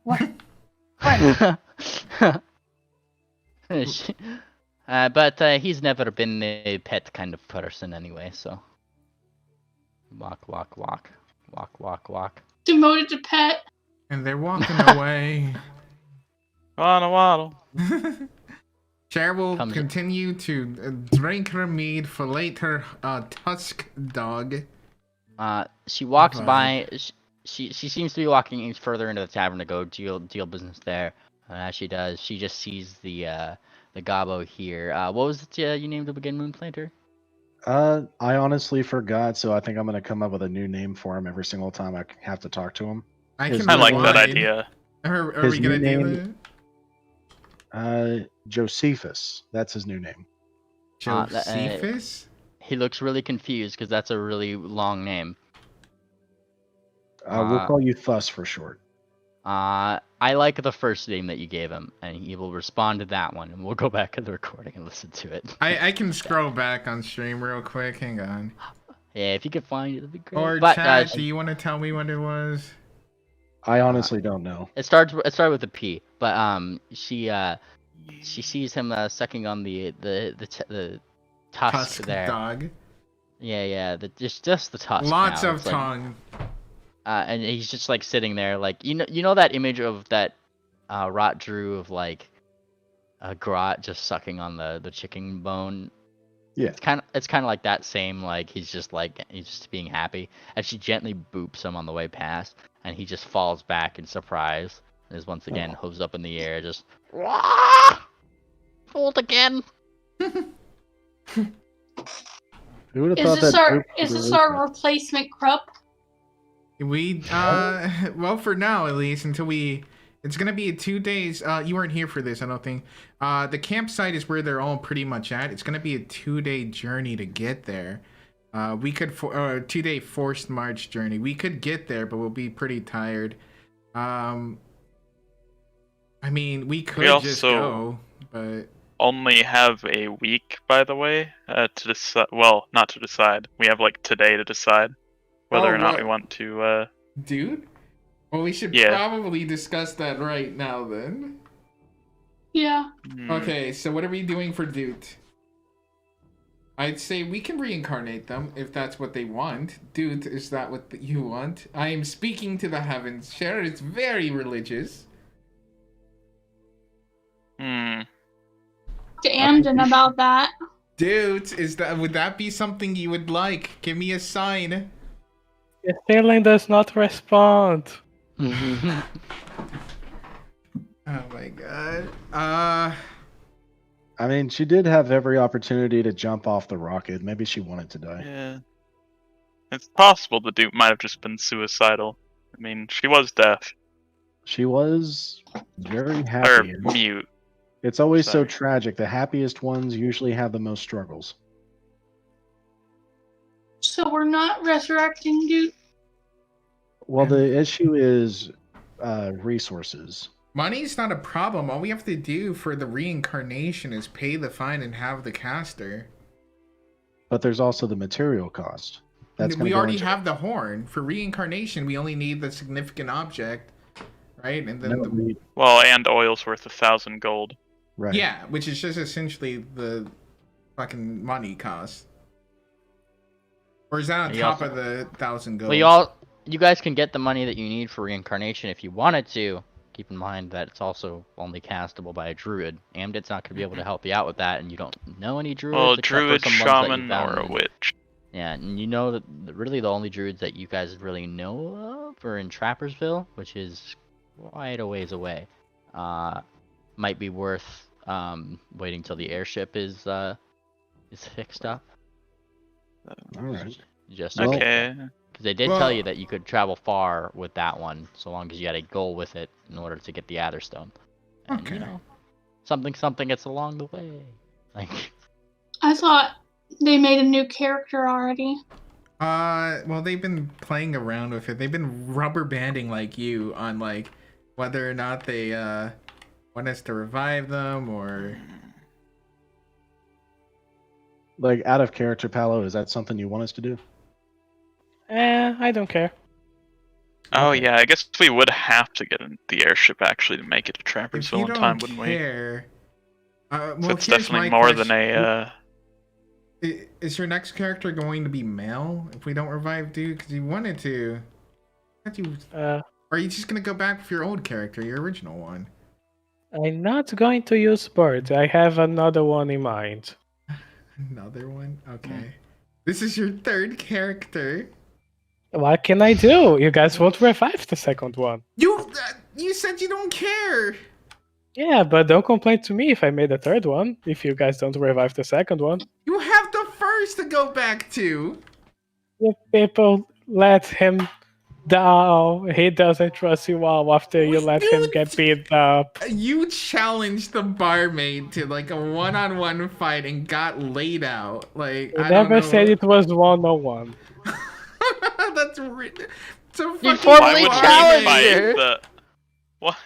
What? But he's never been a pet kind of person anyway, so... Walk, walk, walk. Walk, walk, walk. Demoted to pet. And they're walking away. Waddle waddle. Cher will continue to drink her mead, fillet her tusk dog. She walks by. She seems to be walking further into the tavern to go deal business there. And as she does, she just sees the gobbo here. What was it you named him again, Moonplanter? I honestly forgot, so I think I'm gonna come up with a new name for him every single time I have to talk to him. I like that idea. Are we gonna do that? Josephus. That's his new name. Josephus? He looks really confused because that's a really long name. We'll call you Fuss for short. I like the first name that you gave him, and he will respond to that one, and we'll go back to the recording and listen to it. I can scroll back on stream real quick. Hang on. Yeah, if you could find it, that'd be great. Or chat, do you want to tell me what it was? I honestly don't know. It started with a P, but she sees him sucking on the tusk there. Dog. Yeah, just the tusk. Lots of tongue. And he's just like sitting there, like you know that image of that Rot drew of like a Grot just sucking on the chicken bone. Yeah. It's kind of like that same, like he's just being happy, and she gently boops him on the way past, and he just falls back in surprise, and is once again hooves up in the air, just fooled again. Who would have thought is this our replacement Krupp? We well, for now at least, until it's gonna be 2 days. You weren't here for this, I don't think. The campsite is where they're all pretty much at. It's gonna be a 2-day journey to get there. We could 2-day forced march journey. We could get there, but we'll be pretty tired. I mean, we could just go, but only have a week, by the way, to decide. Well, not to decide. We have like today to decide whether or not we want to. Dude. Well, we should probably discuss that right now then. Yeah. Okay, so what are we doing for Doot? I'd say we can reincarnate them if that's what they want. Doot, is that what you want? I am speaking to the heavens. Cher is very religious. To Amden about that. Doot, would that be something you would like? Give me a sign. The ceiling does not respond. Oh my god. I mean, she did have every opportunity to jump off the rocket. Maybe she wanted to die. Yeah. It's possible the Duke might have just been suicidal. I mean, she was deaf. She was very happy. Or mute. It's always so tragic. The happiest ones usually have the most struggles. So we're not resurrecting Duke? Well, the issue is resources. Money's not a problem. All we have to do for the reincarnation is pay the fine and have the caster. But there's also the material cost. We already have the horn. For reincarnation, we only need the significant object, right? And then and oil's worth 1,000 gold. Right. Yeah, which is just essentially the fucking money cost. Or is that on top of the 1,000 gold? Well, you guys can get the money that you need for reincarnation if you wanted to. Keep in mind that it's also only castable by a druid. Amdit's not going to be able to help you out with that, and you don't know any druids. Well, druid, shaman, or a witch. Yeah, and you know that really the only druids that you guys really know of are in Trappersville, which is quite a ways away. Might be worth waiting till the airship is fixed up. All right. Just okay. Because they did tell you that you could travel far with that one, so long as you had a goal with it in order to get the Atherstone. And, Okay. you know, something it's along the way. Like. I thought they made a new character already. Well, they've been playing around with it. They've been rubber banding like you on like whether or not they want us to revive them or. Like, out of character, Paolo, is that something you want us to do? I don't care. Oh yeah, I guess we would have to get the airship actually to make it to Trappersville in time, wouldn't we? Care, well, So it's here's definitely my more question. than a. Is your next character going to be male if we don't revive dude? Because you wanted to. Or are you just gonna go back with your old character, your original one? I'm not going to use birds. I have another one in mind. Another one? Okay. This is your third character. What can I do? You guys won't revive the second one. You said you don't care. Yeah, but don't complain to me if I made a third one, if you guys don't revive the second one. You have the first to go back to. If people let him down, he doesn't trust you all after you let him get beat up. You challenged the barmaid to like a one-on-one fight and got laid out. Like, You I never don't know. said it was 1-on-1. That's it's a You fucking formally Why would challenged we fight her. the? What?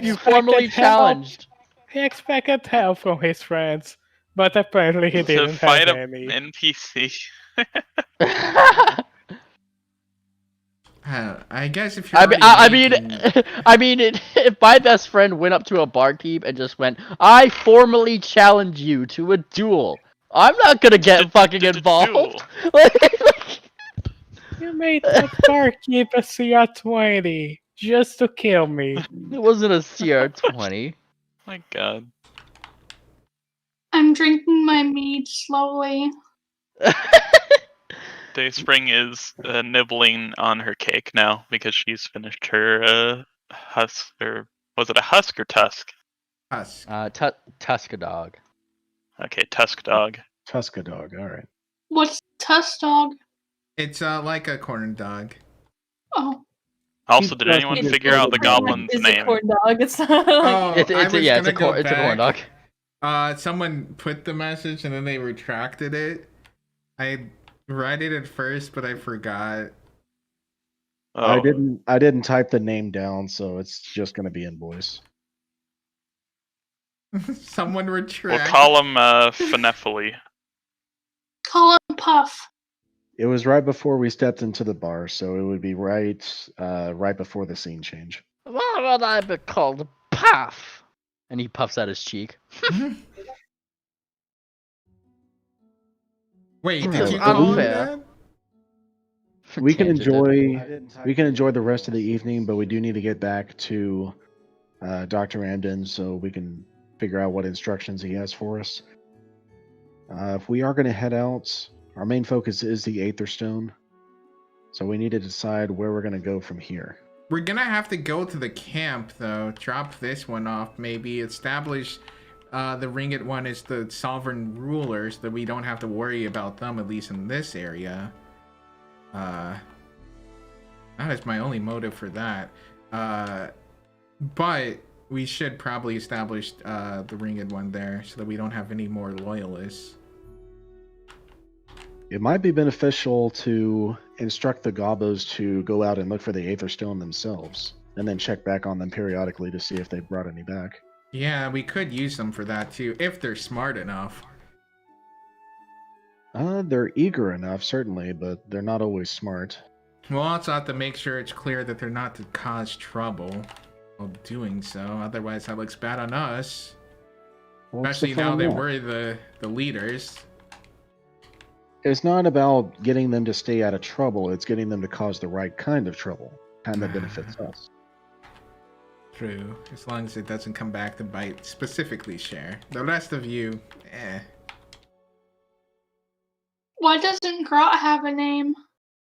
You formally challenged. He expected help from his friends, but apparently he To didn't fight have a any. NPC. I guess if you're I mean, if my best friend went up to a barkeep and just went, "I formally challenge you to a duel," I'm not gonna get fucking involved. You made that barkeep a CR20 just to kill me. It wasn't a CR20. My God. I'm drinking my mead slowly. Dayspring is nibbling on her cake now because she's finished her husk, or was it a husk or tusk? Us. Tuskadog. Okay, tusk dog. Tuskadog, alright. What's tusk dog? It's like a corn dog. Oh, Also, did anyone It's figure out the goblin's Is name? a corn dog? It's not Oh, like I was It's gonna a corn dog. Someone put the message and then they retracted it. I read it at first, but I forgot. Oh, I didn't type the name down, so it's just gonna be in voice. Someone we'll retracted. call him Phenephaly. call him Puff. It was right before we stepped into the bar, so it would be right before the scene change. Why would I be called Puff? And he puffs out his cheek. Wait, Bro, did you call him unfair. that? We can Tangent. enjoy the rest of the evening, but we do need to get back to Dr. Ramden so we can figure out what instructions he has for us. If we are going to head out, our main focus is the Aetherstone, so we need to decide where we're going to go from here. We're gonna have to go to the camp though. Drop this one off, maybe establish the Ringed one is the sovereign rulers, so that we don't have to worry about them, at least in this area. That is my only motive for that. But we should probably establish the Ringed one there so that we don't have any more loyalists. It might be beneficial to instruct the Gobos to go out and look for the Aetherstone themselves, and then check back on them periodically to see if they brought any back. Yeah, we could use them for that too, if they're smart enough. They're eager enough, certainly, but they're not always smart. We'll also have to make sure it's clear that they're not to cause trouble while doing so, otherwise that looks bad on us. What's the Especially fun now in that that? we're the leaders. It's not about getting them to stay out of trouble, it's getting them to cause the right kind of trouble, kind that benefits us. True, as long as it doesn't come back to bite specifically Cher. The rest of you, eh. Why doesn't Grot have a name?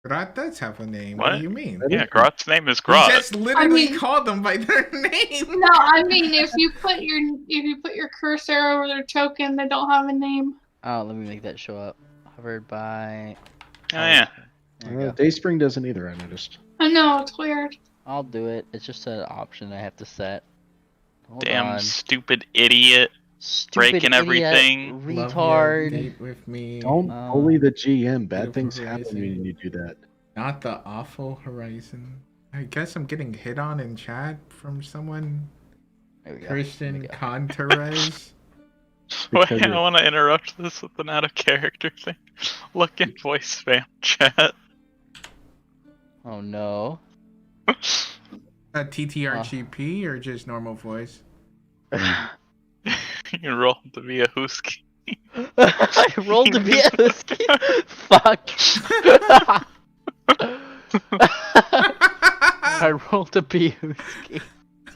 Grot does have a name. What What? do you mean? Yeah, Grot's name is You Grot. just literally I mean- called them by their name. No, I mean if you put your cursor over their token, they don't have a name. Oh, let me make that show up. Hovered by. Oh yeah. There you go. Dayspring doesn't either, I noticed. I know, it's weird. I'll do it. It's just an option I have to set. Hold Damn on. stupid idiot. Stupid breaking idiot, everything. Love retard. you, date with me. Don't bully the GM. Bad Beautiful things happen Horizon. when you do that. Not the awful Horizon. I guess I'm getting hit on in chat from someone. There we go. Christian There we go. Conterez. Wait, Because I want to interrupt this with an out of character thing. Look in voice spam chat. Oh no. A TTRGP or just normal voice? You rolled to be a husky. I rolled to be a husky. Fuck. I rolled to be a husky.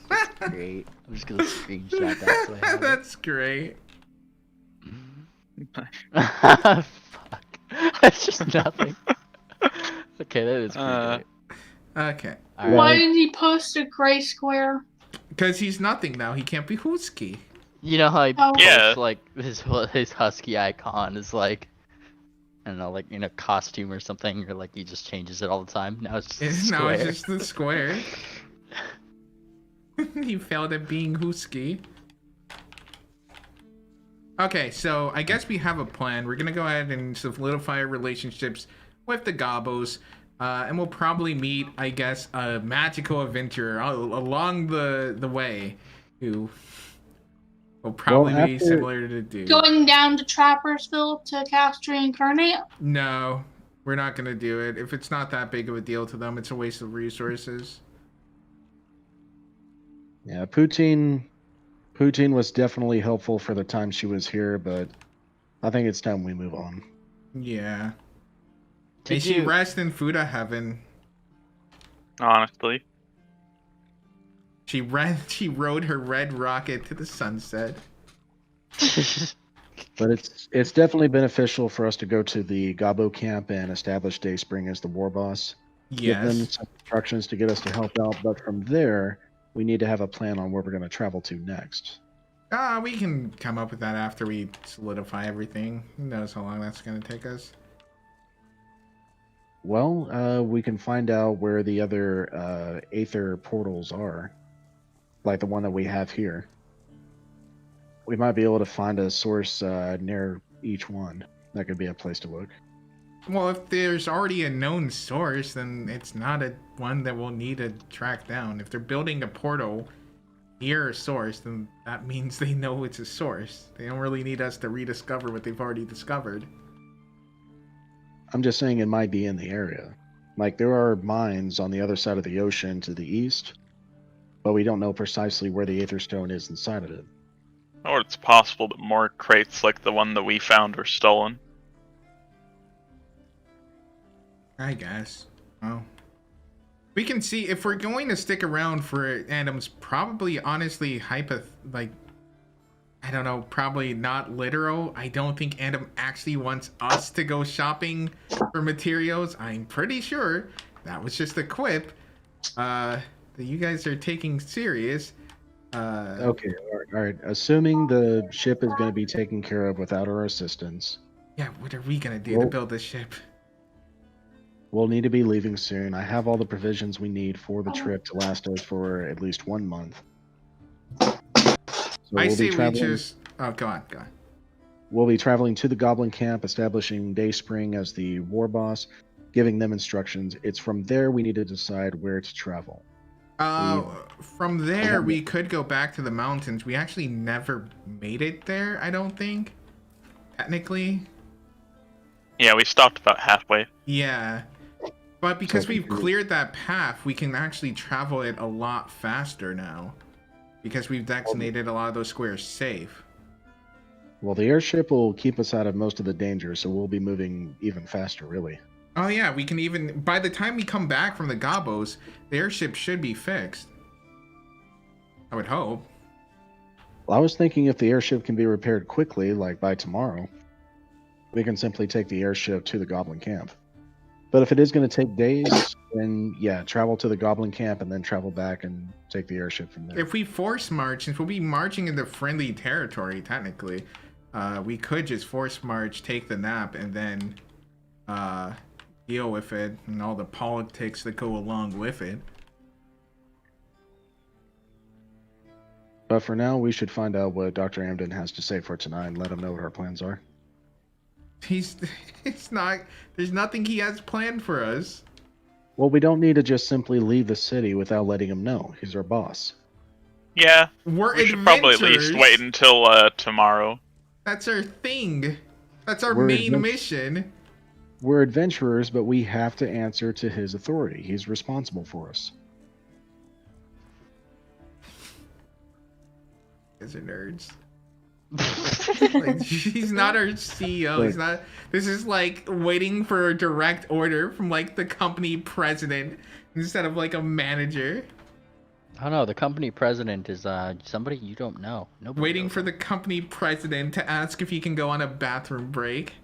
That's great. I'm just gonna screenshot that. So I have it. That's great. Fuck. That's just nothing. Okay, that is pretty great. Okay. All Why right. did he post a gray square? Because he's nothing now. He can't be Husky. You know how he Oh. posts, Yeah. like his husky icon is like, I don't know, like in a costume or something, or like he just changes it all the time. Now it's just a Now square. it's just the square. He failed at being Husky. Okay, so I guess we have a plan. We're gonna go ahead and solidify our relationships with the Gobos. And we'll probably meet, I guess, a magical adventurer along the way who will probably be after- similar to Dude. Going down to Trappersville to cast Reincarnate? No, we're not going to do it. If it's not that big of a deal to them, it's a waste of resources. Yeah, Poutine was definitely helpful for the time she was here, but I think it's time we move on. Yeah. May Did she you- rest in Fuda heaven. Honestly. She rode her red rocket to the sunset. But it's definitely beneficial for us to go to the Gabo camp and establish Dayspring as the war boss. Give them Yes. some instructions to get us to help out, but from there, we need to have a plan on where we're going to travel to next. We can come up with that after we solidify everything. Who knows how long that's going to take us. Well, we can find out where the other Aether portals are, like the one that we have here. We might be able to find a source near each one. That could be a place to look. Well, if there's already a known source, then it's not a one that we'll need to track down. If they're building a portal near a source, then that means they know it's a source. They don't really need us to rediscover what they've already discovered. I'm just saying it might be in the area. Like, there are mines on the other side of the ocean to the east, but we don't know precisely where the Aether Stone is inside of it. Or it's possible that more crates like the one that we found were stolen. I guess. Oh. We can see if we're going to stick around for Adam's probably honestly I don't know, probably not literal. I don't think Adam actually wants us to go shopping for materials. I'm pretty sure that was just a quip that you guys are taking serious. Okay, all right. Assuming the ship is going to be taken care of without our assistance, Yeah, what are we gonna do to Well- build this ship? we'll need to be leaving soon. I have all the provisions we need for the trip to last us for at least 1 month. So I say we traveling- just. Oh, go on. We'll be traveling to the Goblin camp, establishing Dayspring as the war boss, giving them instructions. It's from there we need to decide where to travel. From there, we could go back to the mountains. We actually never made it there, I don't think. Technically. Yeah, we stopped about halfway. Yeah. But because So we've confused. cleared that path, we can actually travel it a lot faster now. Because we've designated a lot of those squares safe. Well, the airship will keep us out of most of the danger, so we'll be moving even faster, really. Oh yeah, we can even... By the time we come back from the Gobos, the airship should be fixed. I would hope. Well, I was thinking if the airship can be repaired quickly, like by tomorrow, we can simply take the airship to the Goblin camp. But if it is going to take days, then yeah, travel to the Goblin camp and then travel back and take the airship from there. If we force march, since we'll be marching into friendly territory, technically, we could just force march, take the nap, and then deal with it and all the politics that go along with it. But for now, we should find out what Dr. Amden has to say for tonight and let him know what our plans are. It's not. There's nothing he has planned for us. Well, we don't need to just simply leave the city without letting him know. He's our boss. Yeah, we should probably at least wait until tomorrow. That's our thing. That's our We're main mission. We're adventurers, but we have to answer to his authority. He's responsible for us. Guys are nerds. Like, he's not our CEO. Wait. He's not. This is like waiting for a direct order from like the company president instead of like a manager. Oh no, the company president is somebody you don't know. Nobody Waiting knows for him. the company president to ask if he can go on a bathroom break.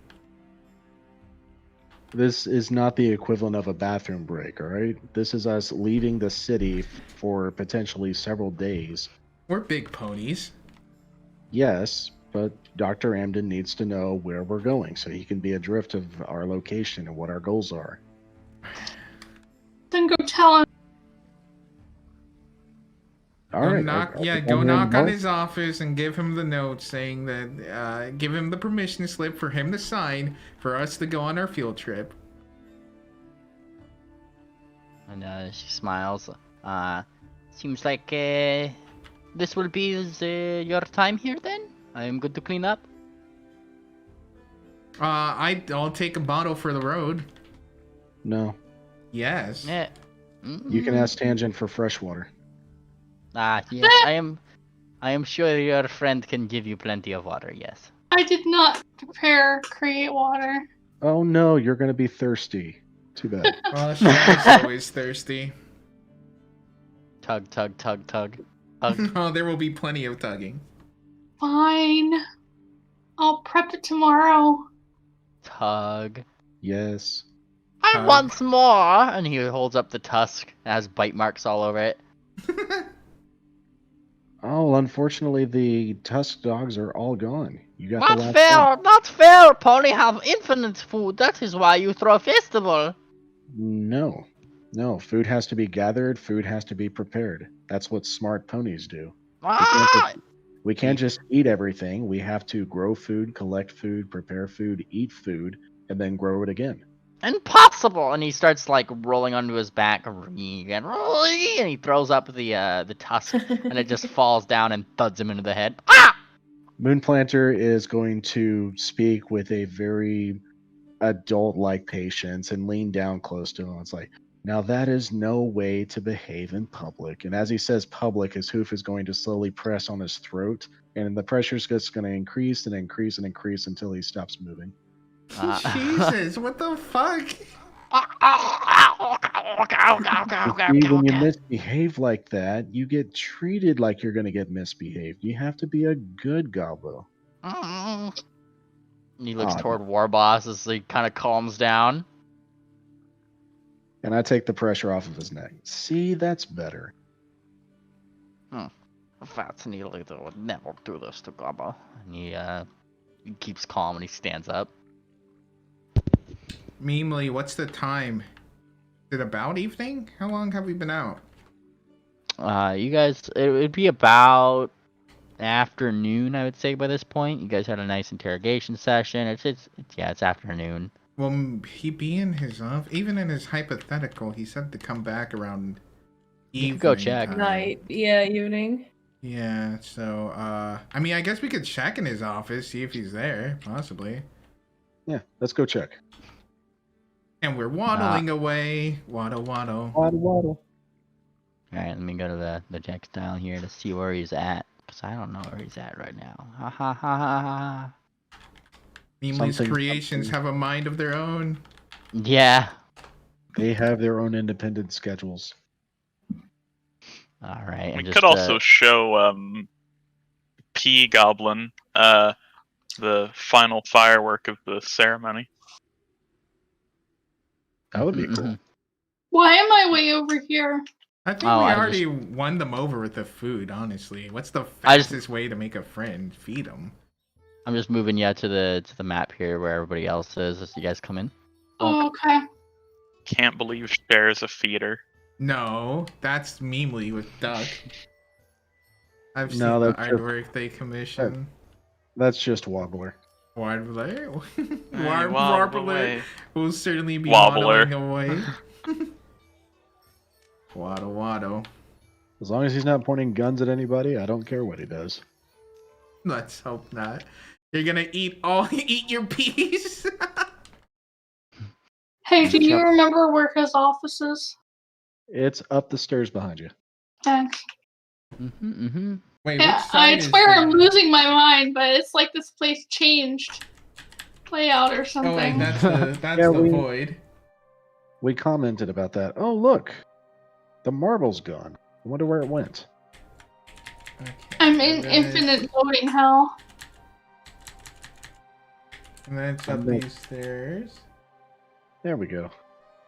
This is not the equivalent of a bathroom break, all right? This is us leaving the city for potentially several days. We're big ponies. Yes, but Dr. Amden needs to know where we're going so he can be adrift of our location and what our goals are. Then go tell him. All right. Go knock on his office and give him the note saying that, give him the permission slip for him to sign for us to go on our field trip. And she smiles. Seems like this will be your time here then? I am good to clean up? I'll take a bottle for the road. No. Yes. Yeah. You can ask Tangent for fresh water. Yes, I am sure your friend can give you plenty of water, yes. I did not create water. Oh no, you're going to be thirsty. Too bad. Well, she's always thirsty. Tug, tug, tug, tug. Oh, there will be plenty of tugging. Fine. I'll prep it tomorrow. Tug. Yes. I want some more! And he holds up the tusk. It has bite marks all over it. Oh, unfortunately, the tusk dogs are all gone. You got the Not last fair! one. Not fair! Pony have infinite food. That is why you throw a festival. No. No, food has to be gathered, food has to be prepared. That's what smart ponies do. We can't just eat everything. We have to grow food, collect food, prepare food, eat food, and then grow it again. Impossible! And he starts like rolling onto his back, and he throws up the tusk, and it just falls down and thuds him into the head. Ah! Moonplanter is going to speak with a very adult-like patience and lean down close to him. It's like, now that is no way to behave in public. And as he says public, his hoof is going to slowly press on his throat, and the pressure is just going to increase and increase and increase until he stops moving. Jesus, what the fuck? See, when you misbehave like that, you get treated like you're going to get misbehaved. You have to be a good gobbo. He looks toward Warboss as he kind of calms down. And I take the pressure off of his neck. See, that's better. Fats needle would never do this to Gobbo. And he keeps calm and he stands up. Meemly, what's the time? Is it about evening? How long have we been out? You guys, it would be about afternoon, I would say, by this point. You guys had a nice interrogation session. It's afternoon. Well, he be in his office. Even in his hypothetical, he said to come back around evening. You can go check. time. Night. Yeah, evening. Yeah, so, I mean, I guess we could check in his office, see if he's there, possibly. Yeah, let's go check. And we're waddling away. Waddle, waddle. Waddle. Alright, let me go to the textile here to see where he's at. Because I don't know where he's at right now. Ha ha ha ha ha. Meemly's creations have a mind of their own. Yeah. They have their own independent schedules. Alright. We could also show P Goblin the final firework of the ceremony. That would be cool. Why am I way over here? I think we already won them over with the food, honestly. What's the fastest way to make a friend? Feed them. I'm just moving you to the map here where everybody else is as you guys come in. Oh, okay. can't believe Cher's a feeder. No, that's Memely with Duck. I've seen No, the that's just- artwork they commissioned. That's just Wobbler. Warbler? Hey, wobble Warbler away. will certainly be Wobbler. waddling away. Waddle waddle. As long as he's not pointing guns at anybody, I don't care what he does. Let's hope not. You're gonna eat your peas. Hey, do you remember where his office is? It's up the stairs behind you. Thanks. Wait, Yeah, which side I is swear I'm the- losing my mind, but it's like this place changed layout or Oh something. wait, that's the Yeah, the we- void. We commented about that. Oh, look. The marble's gone. I wonder where it went. Okay, I'm in and then infinite voting hell. And then it's up And then- these stairs. There we go.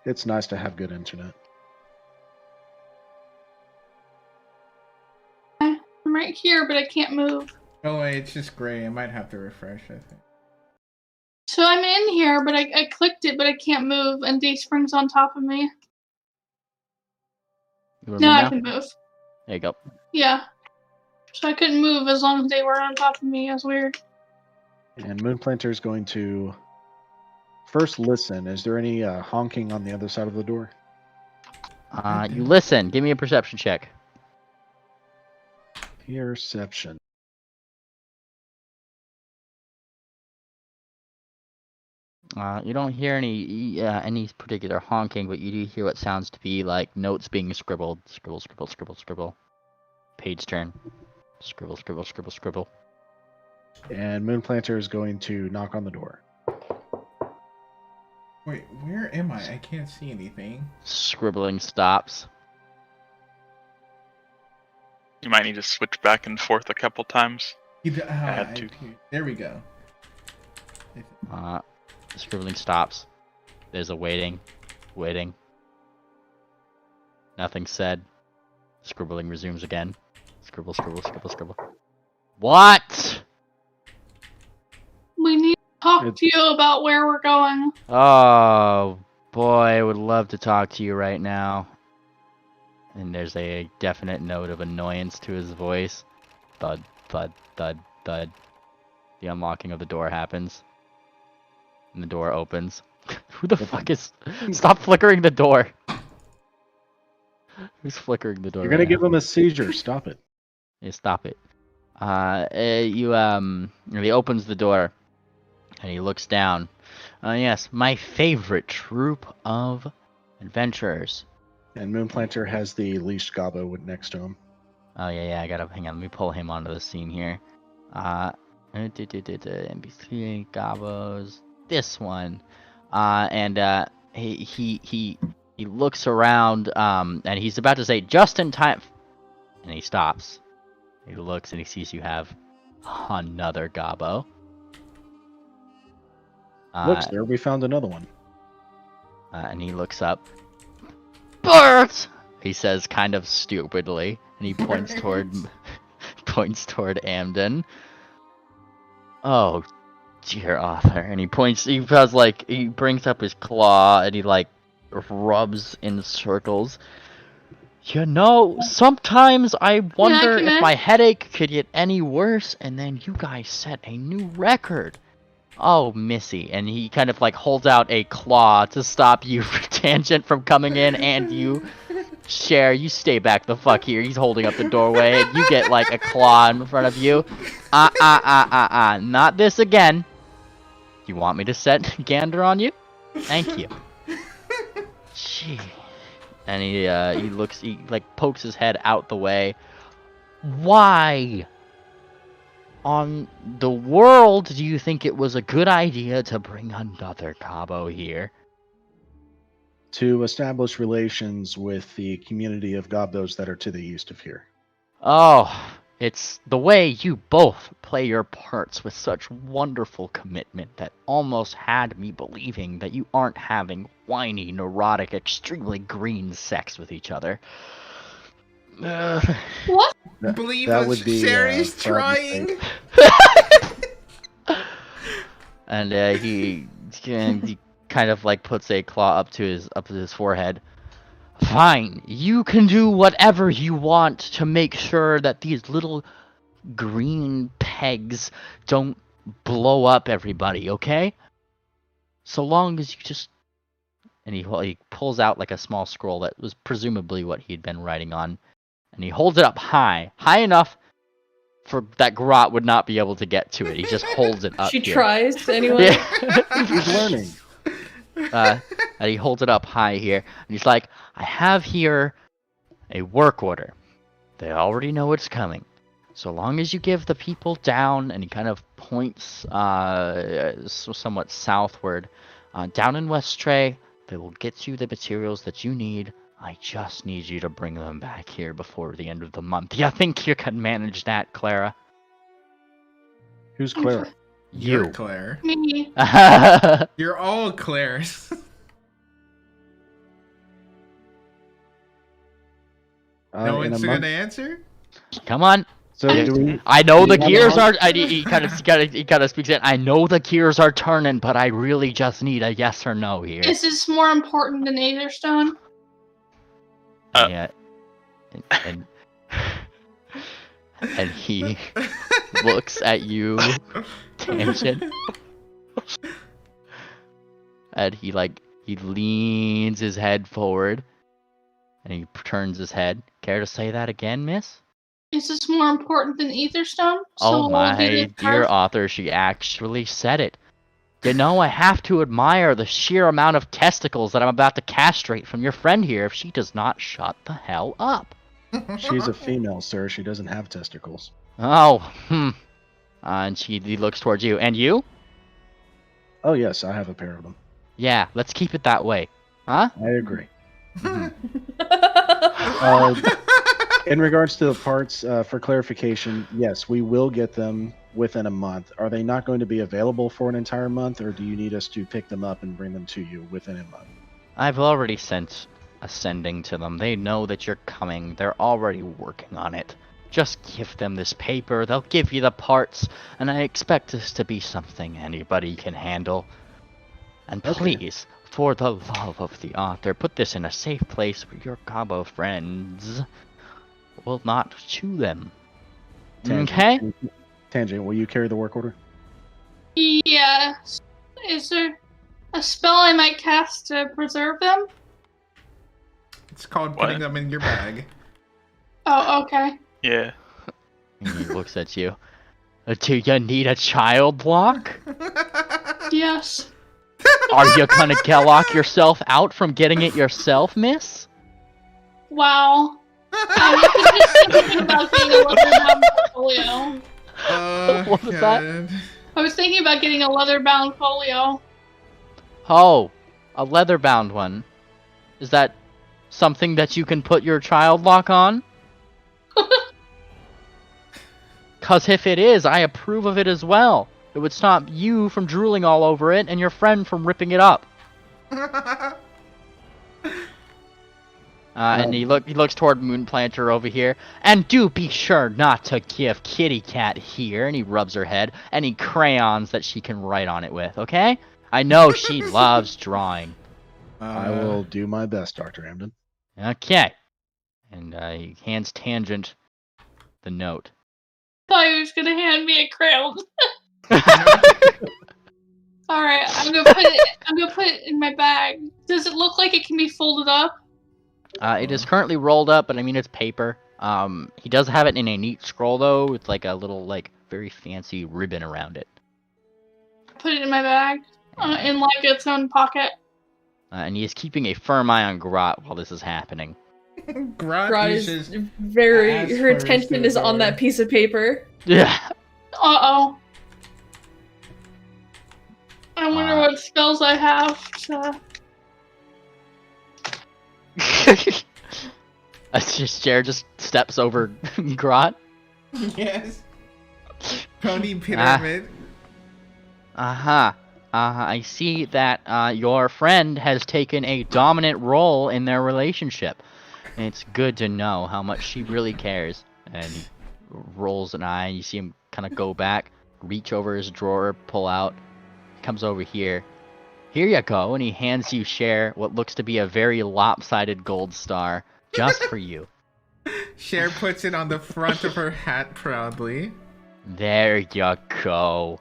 It's nice to have good internet. I'm right here, but I can't move. Oh wait, it's just gray. I might have to refresh, I think. So I'm in here, but I clicked it, but I can't move, and Dayspring's on top of me. You Now I now? can move. There you go. Yeah. So I couldn't move as long as they were on top of me. It was weird. And Moonplanter is going to first listen. Is there any honking on the other side of the door? You listen. Give me a perception check. Perception. You don't hear any particular honking, but you do hear what sounds to be like notes being scribbled. Scribble, scribble, scribble, scribble. Page turn. Scribble, scribble, scribble, scribble. And Moonplanter is going to knock on the door. Wait, where am I? I can't see anything. Scribbling stops. You might need to switch back and forth a couple times. Had to. There we go. The scribbling stops. There's a waiting. Nothing said. Scribbling resumes again. Scribble, scribble, scribble, scribble. What? We need to talk to you about where we're going. Oh, boy, I would love to talk to you right now. And there's a definite note of annoyance to his voice. Thud, thud, thud, thud. The unlocking of the door happens. And the door opens. Who the fuck is... Stop flickering the door. Who's flickering the door? You're going to right give now? him a seizure. Stop it. Yeah, stop it. He opens the door. And he looks down. Yes, my favorite troop of adventurers. And Moonplanter has the leashed gobbo next to him. Oh, yeah, I gotta... Hang on, let me pull him onto the scene here. NPC, Gabos... This one. He looks around, and he's about to say, just in time... And he stops. He looks and he sees you have another Gabo. Look, sir, we found another one. And he looks up. Bert! He says kind of stupidly, and he points toward Amden. Oh, dear Arthur. And he brings up his claw and he rubs in circles. You know, sometimes I wonder if my headache could get any worse, and then you guys set a new record. Oh, Missy. And he kind of holds out a claw to stop you, Tangent, from coming in, and you, Cher, you stay back the fuck here. He's holding up the doorway, and you get a claw in front of you. Not this again. You want me to set Gander on you? Thank you. Gee. And he pokes his head out the way. Why on the world do you think it was a good idea to bring another Cabo here? To establish relations with the community of gobos that are to the east of here. Oh, it's the way you both play your parts with such wonderful commitment that almost had me believing that you aren't having whiny, neurotic, extremely green sex with each other. What? Believe that us, would be, Sherry's proud trying. And he kind of like puts a claw up to his forehead. Fine, you can do whatever you want to make sure that these little green pegs don't blow up everybody, okay? So long as you just... And he pulls out like a small scroll that was presumably what he'd been writing on, and he holds it up high enough for that Grot would not be able to get to it. He just holds it up. She here. tries anyway. Yeah. He's learning. And he holds it up high here, and he's like, I have here a work order. They already know it's coming. So long as you give the people down, and he kind of points somewhat southward, down in West Stray, they will get you the materials that you need. I just need you to bring them back here before the end of the month. You think you can manage that, Clara? Who's Clara? You're You. Claire. Me. You're all Claires. No In a one's month- gonna answer? Come on. So do we? I know the Do we gears have are. He kind of speaks it. I know the gears are turning, but I really just need a yes or no here. Is this more important than Aetherstone? Yeah. And he looks at you, Tangent, and he leans his head forward, and he turns his head. Care to say that again, miss? Is this more important than Aetherstone? Oh we'll my do the dear carve- author, she actually said it. You know, I have to admire the sheer amount of testicles that I'm about to castrate from your friend here if she does not shut the hell up. She's a female, sir. She doesn't have testicles. Oh, and he looks towards you. And you? Oh yes, I have a pair of them. Yeah, let's keep it that way. Huh? I agree. In regards to the parts, for clarification, yes, we will get them within a month. Are they not going to be available for an entire month, or do you need us to pick them up and bring them to you within a month? I've already sent a sending to them. They know that you're coming. They're already working on it. Just give them this paper. They'll give you the parts, and I expect this to be something anybody can handle. And Okay. please, for the love of the author, put this in a safe place where your Gobbo friends will not chew them. Okay? Tangent, will you carry the work order? Yes. Is there a spell I might cast to preserve them? It's called putting them in your bag. Oh, okay. Yeah. And he looks at you. Do you need a child lock? Yes. Are you gonna lock yourself out from getting it yourself, miss? Wow. I was just thinking about getting a leather-bound folio. What was that? God. I was thinking about getting a leather-bound folio. Oh, a leather-bound one. Is that something that you can put your child lock on? 'Cause if it is, I approve of it as well. It would stop you from drooling all over it and your friend from ripping it up. And he looks toward Moonplanter over here. And do be sure not to give Kitty Cat here. And he rubs her head. Any crayons that she can write on it with, okay? I know she loves drawing. I will do my best, Dr. Amden. Okay. And he hands Tangent the note. I thought he was gonna hand me a crayon. All right, I'm gonna put it in my bag. Does it look like it can be folded up? It is currently rolled up, but I mean it's paper. He does have it in a neat scroll though, with like a little very fancy ribbon around it. Put it in my bag, in like its own pocket. And he is keeping a firm eye on Grot while this is happening. Grot is uses very. ass Her for his attention is on that piece of paper. Yeah. Uh-oh. I wonder what spells I have to... Jared just steps over Grot. Yes. Pony pyramid. I see that your friend has taken a dominant role in their relationship. And it's good to know how much she really cares. And he rolls an eye, you see him kind of go back, reach over his drawer, pull out, comes over here, Here you go, and he hands you Cher what looks to be a very lopsided gold star, just for you. Cher puts it on the front of her hat proudly. There you go.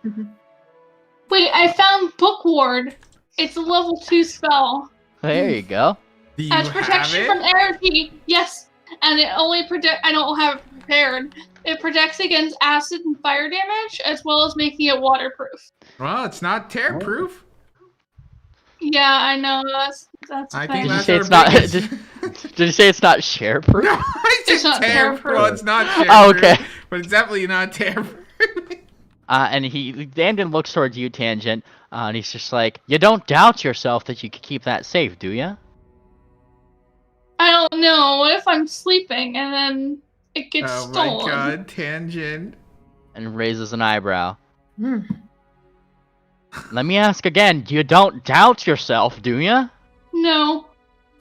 Wait, I found Book Ward. It's a level 2 spell. There you go. Do you Has have protection it? from energy. Yes, and it only I don't have it prepared. It protects against acid and fire damage, as well as making it waterproof. Well, it's not tear-proof. Yeah, I know. That's. I a think thing. Did you that's say our it's not? biggest- Did you say it's not share proof? No, I It's said not tear-proof. tear-proof. Well, it's not tear-proof. Oh, okay. But it's definitely not tear-proof. And Dandon looks towards you, Tangent, and he's just like, "You don't doubt yourself that you could keep that safe, do you?" I don't know. What if I'm sleeping and then it gets Oh stolen? my god, Tangent. And raises an eyebrow. Let me ask again. You don't doubt yourself, do you? No.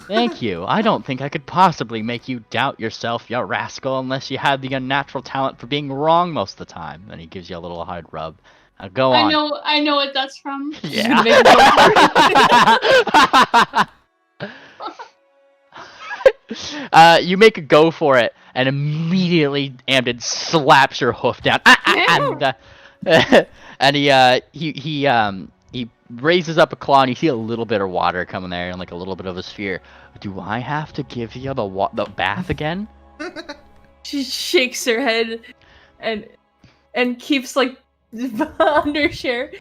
Thank you. I don't think I could possibly make you doubt yourself, you rascal, unless you had the unnatural talent for being wrong most of the time. And he gives you a little hard rub. Now go on. I know what that's from. Yeah. You make a go for it, and immediately Amden slaps your hoof down. And he raises up a claw, and you see a little bit of water coming there, and like a little bit of a sphere. Do I have to give you the bath again? She shakes her head, and keeps like under Cher.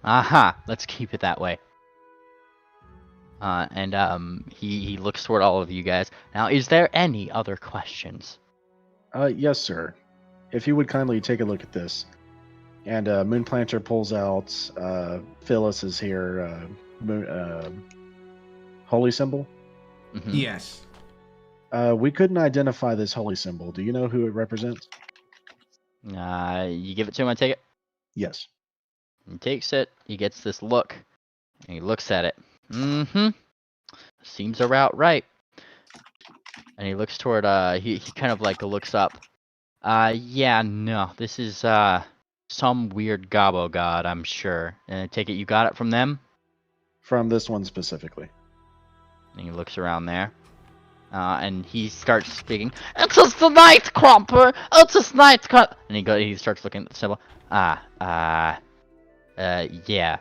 Aha, let's keep it that way. He looks toward all of you guys. Now, is there any other questions? Yes, sir. If you would kindly take a look at this. And Moonplanter pulls out Phyllis is here. Holy symbol. Mhm. Yes. We couldn't identify this holy symbol. Do you know who it represents? You give it to him, I take it? Yes. He takes it, he gets this look, and he looks at it. Mm-hmm. Seems about right. And he looks toward, he kind of like looks up. Yeah, no, this is, some weird gobbo god, I'm sure. And I take it you got it from them? From this one specifically. And he looks around there. And he starts speaking. It is the night crumper! It is night crumper! And he starts looking at the symbol. Yeah.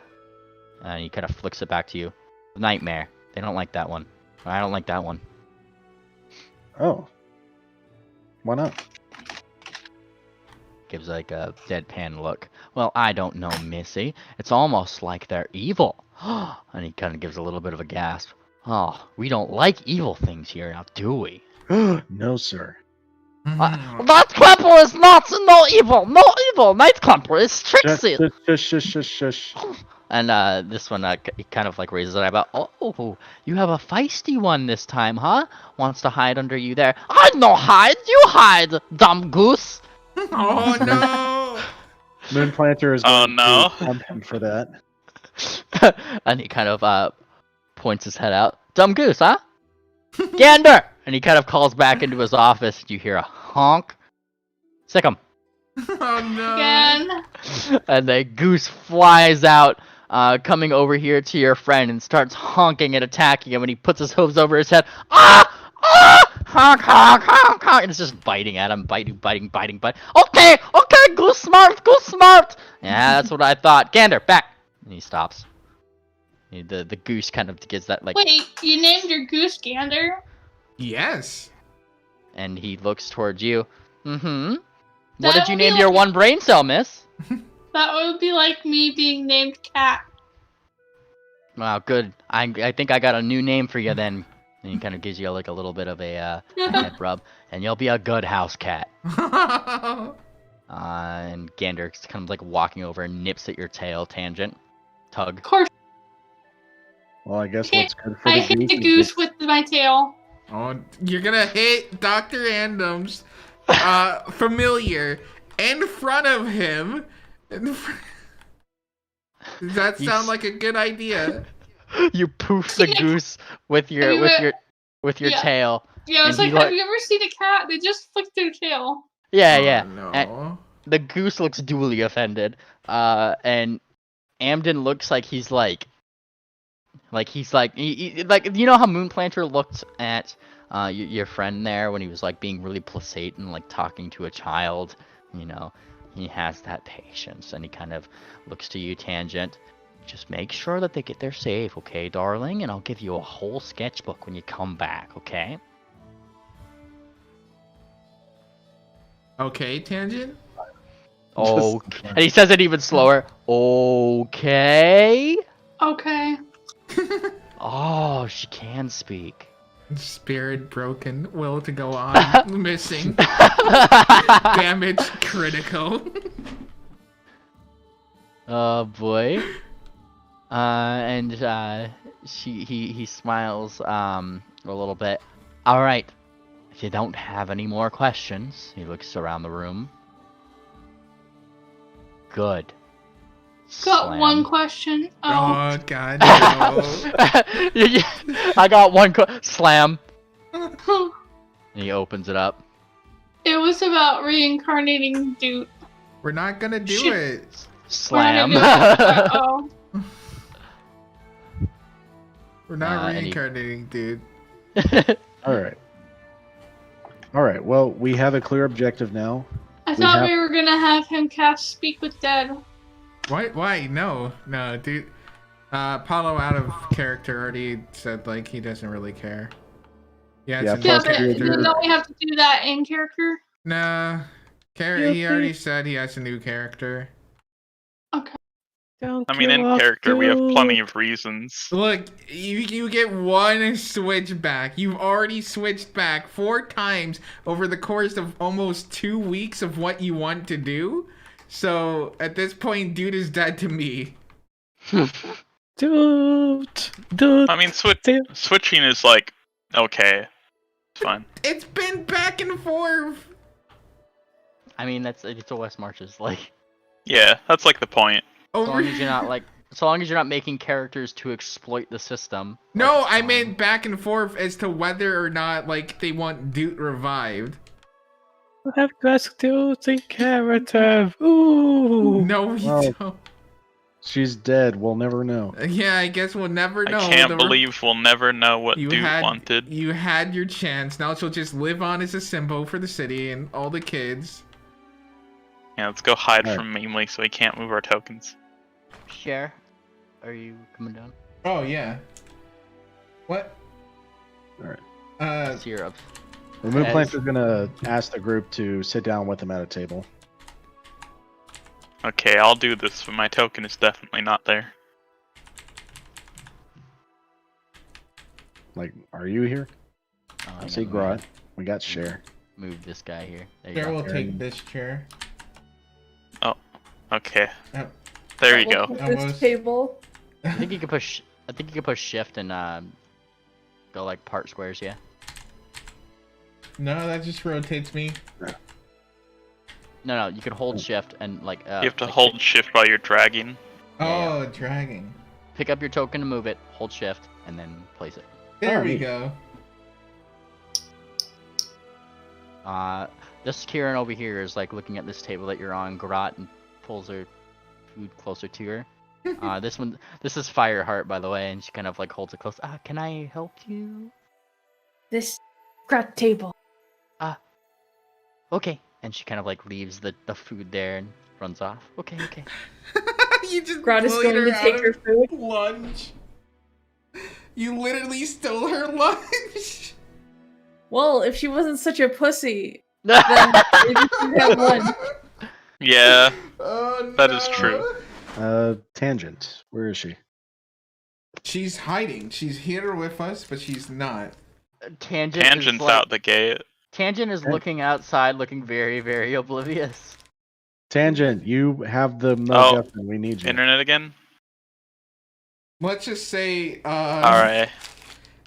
And he kind of flicks it back to you. Nightmare. They don't like that one. I don't like that one. Oh. Why not? Gives like a deadpan look. Well, I don't know, Missy. It's almost like they're evil. And he kind of gives a little bit of a gasp. Oh, we don't like evil things here, now do we? No, sir. Night Clumper is not no evil. Night Clumper is Trixie. Shush. And this one, he kind of like raises an eyebrow. Oh, you have a feisty one this time, huh? Wants to hide under you there. I no hide, you hide, dumb goose. Oh no! Moonplanter is Oh, going no. to pump him for that. And he kind of points his head out. Dumb goose, huh? Gander! And he kind of calls back into his office. You hear a honk. Sick him. Oh no! Again. And the goose flies out, coming over here to your friend and starts honking and attacking him. And he puts his hooves over his head. Ah! Honk, honk, honk, honk. And it's just biting at him. Biting. Okay, goose smart. Yeah, that's what I thought. Gander, back. And he stops. The goose kind of gets that like. Wait, you named your goose Gander? Yes. And he looks towards you. Mm-hmm. What That did you would be name your like- one brain cell, miss? That would be like me being named Cat. Wow, good. I think I got a new name for you then. And he kind of gives you like a little bit of a head rub. And you'll be a good house cat. And Gander's kind of like walking over and nips at your tail, Tangent. Tug. Of course, Well, I guess I what's good for I the hit the is goose with my tail. Oh, you're gonna hit Dr. Andum's familiar in front of him. Does that sound like a good idea? You poof the goose with your Yeah. tail. Yeah, I was And like, he have you ever seen a cat? They just flick their tail. Yeah. Oh, no. And the goose looks duly offended. And Amden looks like he's like you know how Moonplanter looked at your friend there when he was like being really placate and like talking to a child. You know, he has that patience, and he kind of looks to you, Tangent. Just make sure that they get there safe, okay, darling? And I'll give you a whole sketchbook when you come back, okay? Okay, Tangent. Oh, and he says it even slower. Okay. Okay. Oh, she can speak. Spirit broken, will to go on, missing, damage critical. Oh boy. And he smiles a little bit. All right. If you don't have any more questions, he looks around the room. Good. Got Slam. one question. Oh God, no. I got one slam. And he opens it up. It was about reincarnating Dude. We're not gonna do it. Slam. Uh-oh. We're not and he- reincarnating, dude. All right. All right. Well, we have a clear objective now. I thought we were gonna have him cast Speak with Dead. Why? No, dude. Paulo out of character already said like he doesn't really care. Yeah, Yeah, Yeah, Plus but character. don't we have to do that in character? Nah, he already said he has a new character. Okay. Don't I mean, you in love character, we have to- plenty of reasons. Look, you get one switch back. You've already switched back 4 times over the course of almost 2 weeks of what you want to do. So at this point, dude is dead to me. Dude. I mean, switching is like, okay, it's fine. It's been back and forth. I mean, it's a West Marches, like, Yeah, that's like the point. as long as you're not like, so long as you're not making characters to exploit the system. No, like, I meant back and forth as to whether or not like they want Dude revived. You have to ask Dude in character. Ooh. No, we Well, don't. She's dead. We'll never know. Yeah, I guess we'll never know. I can't believe we'll never know what you Dude had wanted. you had your chance. Now she'll just live on as a symbol for the city and all the kids. Yeah, let's go hide Alright. from Memely so we can't move our tokens. Share, are you coming down? Oh yeah. What? Alright. See your up. The Moonplanter's gonna ask the group to sit down with him at a table. Okay, I'll do this, but my token is definitely not there. Like, are you here? Oh, I hang see on, Grot. We got Cher. Move this guy here. There you There go. will take this chair. Okay. Yep. There you go. This Almost. table. I think you can push. I think you can push shift and go like part squares. Yeah. No, that just rotates me. No, you can hold shift and like. You have to like, hold shift while you're dragging. Yeah, Oh, dragging. Pick up your token to move it. Hold shift and then place it. There Oh, we neat. go. This Kieran over here is like looking at this table that you're on. Grot and pulls her food closer to her. This is Fireheart, by the way, and she kind of like holds it close. Can I help you? This crap table. Okay. And she kind of like leaves the food there and runs off. Okay. You just Grot is bullied going her to take out her of food. lunch. You literally stole her lunch. Well, if she wasn't such a pussy, then maybe she'd have one. Yeah, Oh, that is true. Tangent. Where is she? She's hiding. She's here with us, but she's not. Tangent's is like, out the gate. Tangent is looking outside, looking very, very oblivious. Tangent, you have the Oh. MacGuffin. We need you. Internet again? Let's just say, Alright.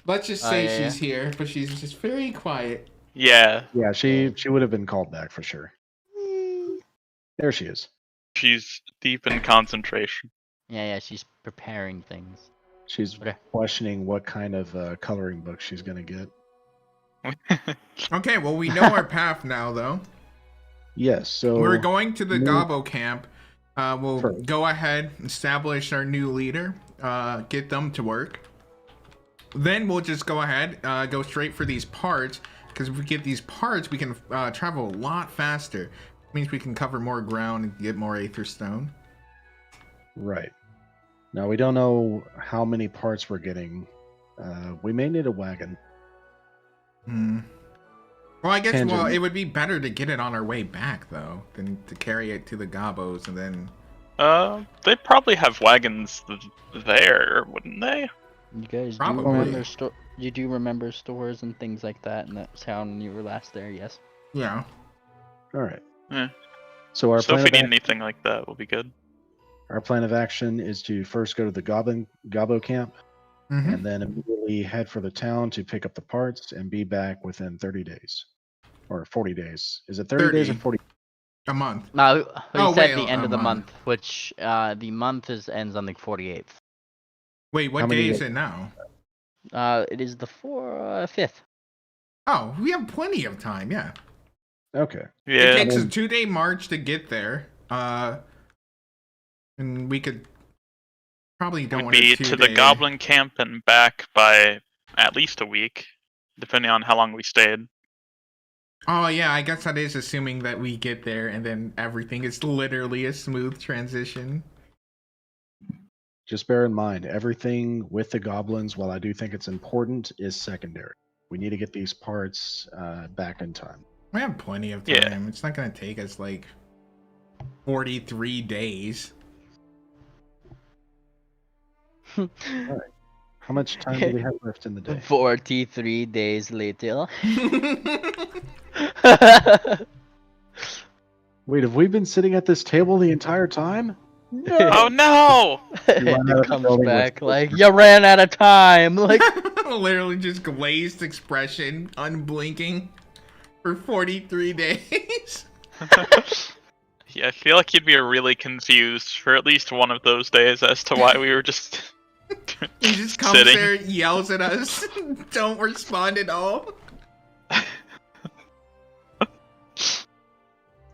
let's just say yeah. she's here, but she's just very quiet. Yeah, Yeah, she would have been called back for sure. There she is. she's deep in concentration. Yeah, she's preparing things. She's Okay. questioning what kind of coloring book she's gonna get. Okay, well, we know our path now, though. Yes, so We're going to the No. Gobbo camp. We'll go ahead, establish our new leader, get them to work. Then we'll just go ahead, go straight for these parts, because if we get these parts, we can travel a lot faster. It means we can cover more ground and get more Aether Stone. Right. Now, we don't know how many parts we're getting. We may need a wagon. Well, I guess it would be better to get it on our way back, though, than to carry it to the Gobos and then... They probably have wagons there, wouldn't they? You guys Probably. you do remember stores and things like that in that town when you were last there, yes? Yeah. All right. Yeah. So our So plan if we of need anything like that, we'll be good. Our plan of action is to first go to the Gobbo camp, and then immediately head for the town to pick up the parts and be back within 30 days. Or 40 days. Is it 30 days or 40? A month. No, we said wait, the end a of the month. month, which the month ends on the 48th. Wait, what day is it now? It is the 5th. Oh, we have plenty of time, yeah. Okay. It takes Yeah. a 2-day march to get there. And we could probably don't We'd want be to to the Goblin camp and back by at least a week, depending on how long we stayed. Oh yeah, I guess that is assuming that we get there and then everything is literally a smooth transition. Just bear in mind, everything with the goblins, while I do think it's important, is secondary. We need to get these parts back in time. We have plenty of time. Yeah. It's not going to take us like 43 days. How much time do we have left in the day? 43 days later. Wait, have we been sitting at this table the entire time? Oh no! It comes back like, you ran out of time. Like, Literally just glazed expression, unblinking for 43 days. Yeah, I feel like you'd be really confused for at least one of those days as to why we were just He just comes sitting. there, yells at us, don't respond at all.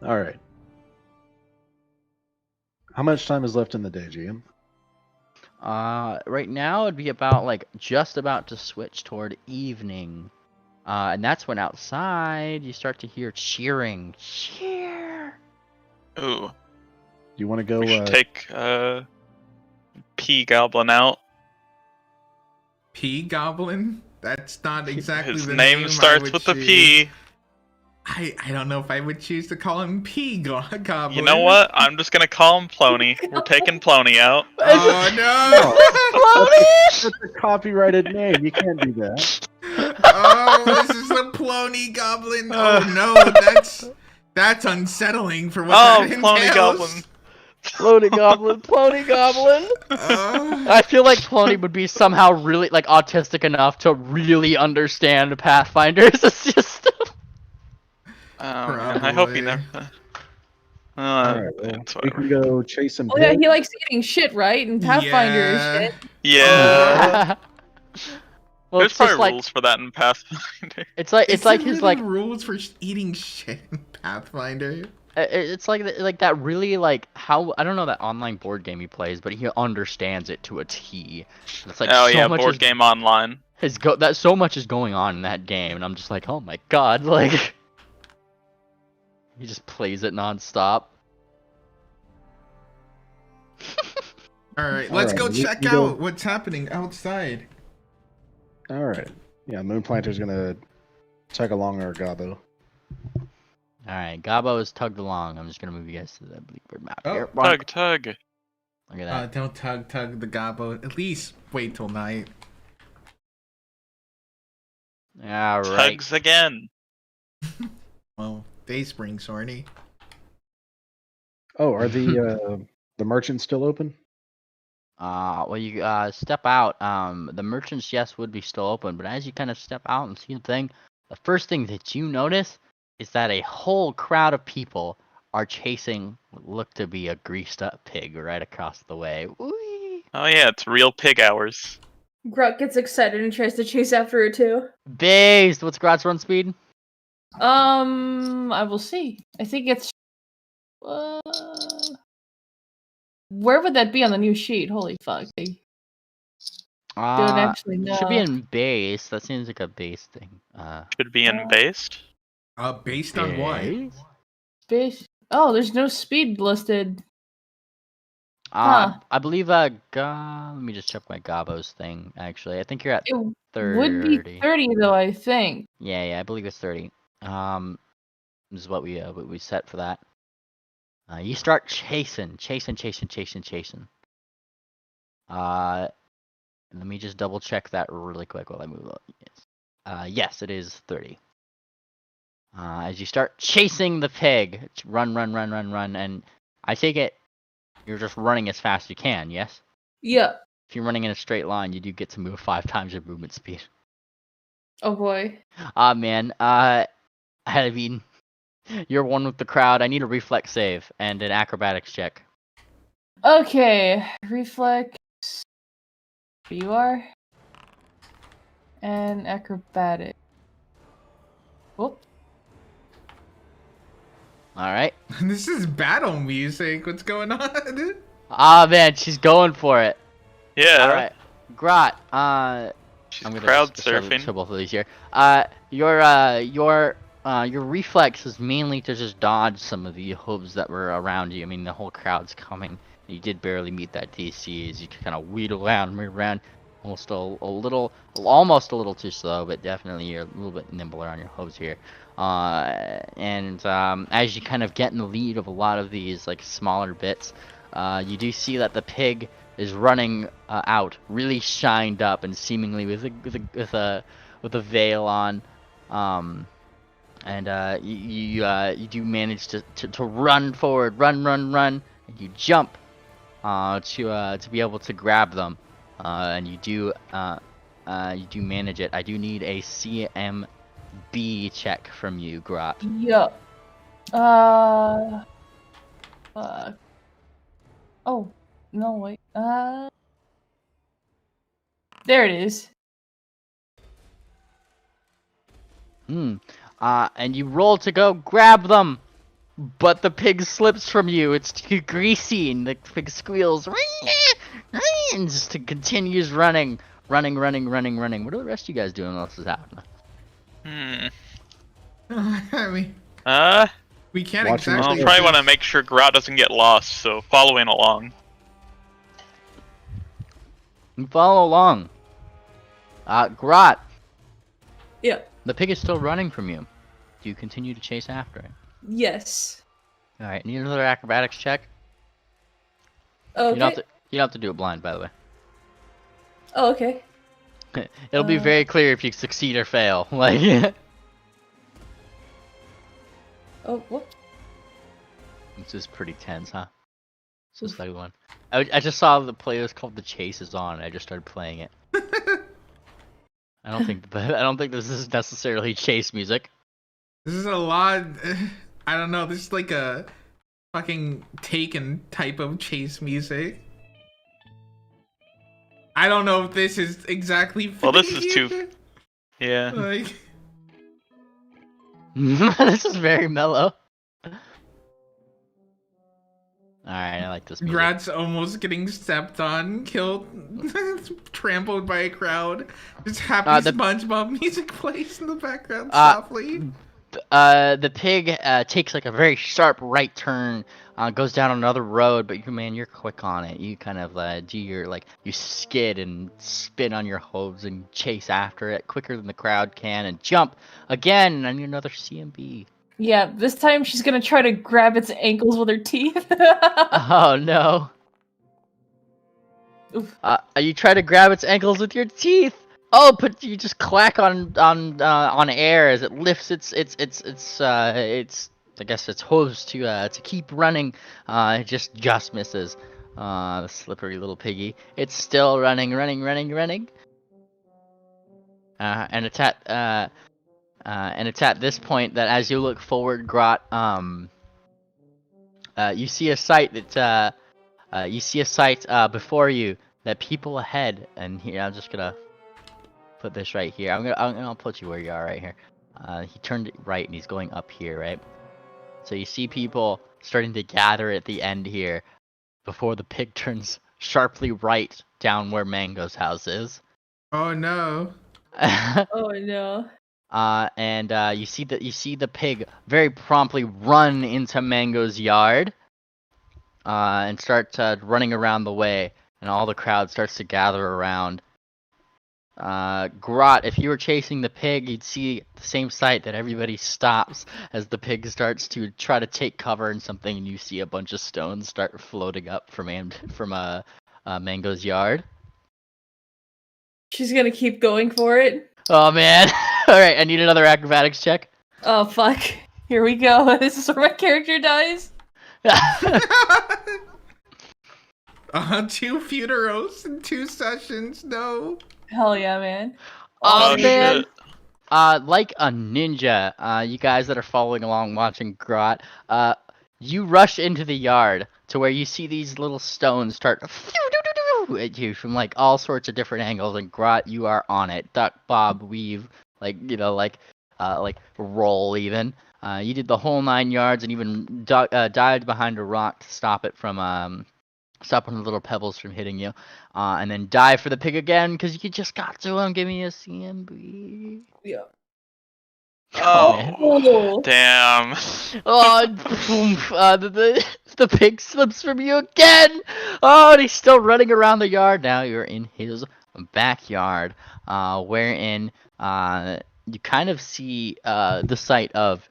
All right. How much time is left in the day, GM? right now it'd be about like just about to switch toward evening. And that's when outside you start to hear cheering. Cheer! Ooh. Do you want to go? We should take P Goblin out. P Goblin? That's not exactly His the name I starts would with a choose. P. I don't know if I would choose to call him P Goblin. You know what? I'm just gonna call him Plony. We're taking Plony out. Oh no! That's a copyrighted name. You can't do that. Oh, this is the Plony Goblin. Oh no, that's unsettling for what Oh, that Plony entails. Goblin. Plony Goblin, Plony Goblin! I feel like Plony would be somehow really like autistic enough to really understand Pathfinder's system. Oh, man, I hope he never. All right, well, It's we can whatever. go chase some Oh yeah, pigs. he likes eating shit, right? And Pathfinder Yeah. is shit. Yeah. Well, There's it's just probably like rules for that in Pathfinder. it's like Is there his really like rules for eating shit in Pathfinder. it's like that really like how I don't know that online board game he plays, but he understands it to a T. It's like Oh so yeah, much board is, game online. that so much is going on in that game, and I'm just like, oh my god, like he just plays it nonstop. All right, let's All go right, we check can go- out what's happening outside. All right. Yeah, Moonplanter's gonna tug along our Gobbo. All right, Gabo is tugged along. I'm just gonna move you guys to the Bleakbird map Oh, here. Tug. Look at that. Don't tug the gobbo. At least wait till night. All right. Tugs again. Well, Dayspring, Sorny. Oh, are the merchants still open? Well, you step out. The merchants, yes, would be still open, but as you kind of step out and see the thing, the first thing that you notice is that a whole crowd of people are chasing what look to be a greased up pig right across the way. Whee! Oh yeah, it's real pig hours. Grut gets excited and tries to chase after it too. Based. What's Grot's run speed? I will see. I think it's Where would that be on the new sheet? Holy fuck. I don't actually know. Should be in base. That seems like a base thing. Should be in based. Based on what? Base. Oh, there's no speed listed. I believe let me just check my Gabos thing. Actually, I think you're at It 30. would be 30 though, I think. Yeah, I believe it's 30. This is what we set for that. You start chasing. Let me just double check that really quick while I move on. Yes, it is 30. As you start chasing the pig, run, and I take it you're just running as fast as you can, yes? Yeah. If you're running in a straight line, you do get to move 5 times your movement speed. Oh boy. Man, I mean, you're one with the crowd. I need a reflex save and an acrobatics check. Okay, reflex. You are. And acrobatic. Whoop. Alright. This is battle music. What's going on? Man, she's going for it. Yeah. Alright. Grot, She's I'm gonna crowd just show surfing. both of these here. Your reflex is mainly to just dodge some of the hooves that were around you. I mean, the whole crowd's coming. You did barely meet that DC as you kind of wheedle around, move around. Almost a little too slow, but definitely you're a little bit nimbler on your hooves here. As you kind of get in the lead of a lot of these like smaller bits, you do see that the pig is running out, really shined up and seemingly with a veil on. You do manage to run forward, run, and you jump to be able to grab them. And you do manage it. I do need a CMB check from you, Grot. Yup. Oh, no, wait. There it is. And you roll to go grab them, but the pig slips from you. It's too greasy, and the pig squeals, and just continues running. What are the rest of you guys doing while this is happening? I mean, we can't Watching I'll exactly. probably want to make sure Grot doesn't get lost, so following along. You follow along. Grot, Yeah. the pig is still running from you. Do you continue to chase after it? Yes. Alright, need another acrobatics check? Okay. You don't have to do it blind, by the way. Oh, okay. It'll be very clear if you succeed or fail. Like, Oh, whoop. this is pretty tense, huh? This is like one. I just saw the playlist called "The Chase" is on. And I just started playing it. I don't think this is necessarily chase music. This is a lot. I don't know. This is like a fucking Taken type of chase music. I don't know if this is exactly. Well, this is too. Yeah. Like, This is very mellow. Alright, I like this music. Grat's almost getting stepped on, killed, trampled by a crowd. Just happy SpongeBob music plays in the background softly. The pig takes like a very sharp right turn, goes down another road, but you're quick on it. You kind of do your you skid and spin on your hooves and chase after it quicker than the crowd can, and jump again. I need another CMB. Yeah, this time she's gonna try to grab its ankles with her teeth. Oh no! You try to grab its ankles with your teeth. Oh, but you just clack on air as it lifts its I guess its hooves to keep running. It just misses. The slippery little piggy. It's still running. And it's at this point that as you look forward, Grot, you see a sight before you, that people ahead, and here I'm just gonna put this right here. I'll put you where you are right here. He turned right and he's going up here, right? So you see people starting to gather at the end here. before the pig turns sharply right down where Mango's house is. Oh no. Oh no. And you see the pig very promptly run into Mango's yard, and start running around the way, and all the crowd starts to gather around. Grot, if you were chasing the pig, you'd see the same sight, that everybody stops as the pig starts to try to take cover in something, and you see a bunch of stones start floating up from Mango's yard. She's gonna keep going for it. Oh man! All right, I need another acrobatics check. Oh fuck! Here we go. This is where my character dies. 2 funerals in 2 sessions. No. Hell yeah, man. Oh man! shit. Like a ninja, you guys that are following along watching Grot, you rush into the yard to where you see these little stones start at you from like all sorts of different angles, and Grot, you are on it. Duck, bob, weave, like roll even. You did the whole 9 yards and even dived behind a rock to stop it from stop one of the little pebbles from hitting you, and then dive for the pig again because you just got to him. Give me a CMB. Yeah. Oh, damn. Oh, the pig slips from you again. Oh, and he's still running around the yard. Now you're in his backyard, wherein you kind of see the sight of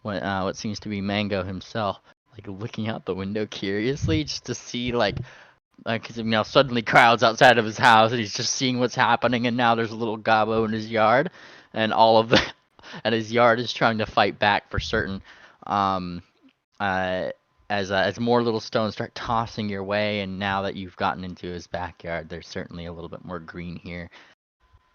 what seems to be Mango himself, like looking out the window curiously, just to see because suddenly crowds outside of his house, and he's just seeing what's happening. And now there's a little gobbo in his yard, and and his yard is trying to fight back for certain. As more little stones start tossing your way, and now that you've gotten into his backyard, there's certainly a little bit more green here.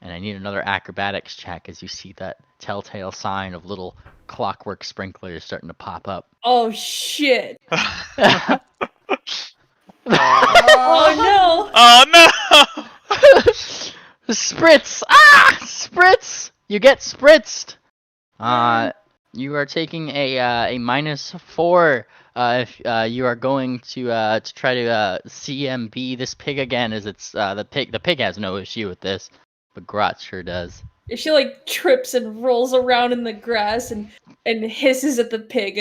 And I need another acrobatics check as you see that telltale sign of little clockwork sprinklers starting to pop up. Oh shit! Oh Oh no! Oh no! Spritz! Ah! Spritz! You get spritzed! You are taking a -4 if you are going to try to CMB this pig again, as it's the pig has no issue with this, but Grot sure does. She like trips and rolls around in the grass and hisses at the pig,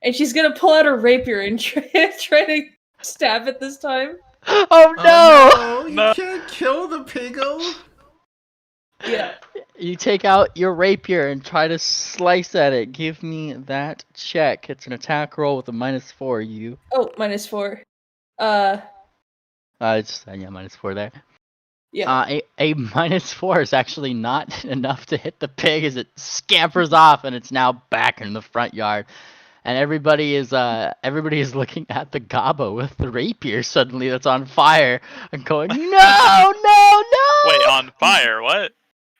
and she's gonna pull out her rapier and try to stab it this time. Oh no! Oh, no. You No. can't kill the piggo. Yeah. You take out your rapier and try to slice at it. Give me that check. It's an attack roll with a -4. You. Oh, -4. It's -4 there. Yeah. A -4 is actually not enough to hit the pig as it scampers off, and it's now back in the front yard. And everybody is looking at the gobbo with the rapier suddenly that's on fire and going, no, no, no! Wait, on fire? What?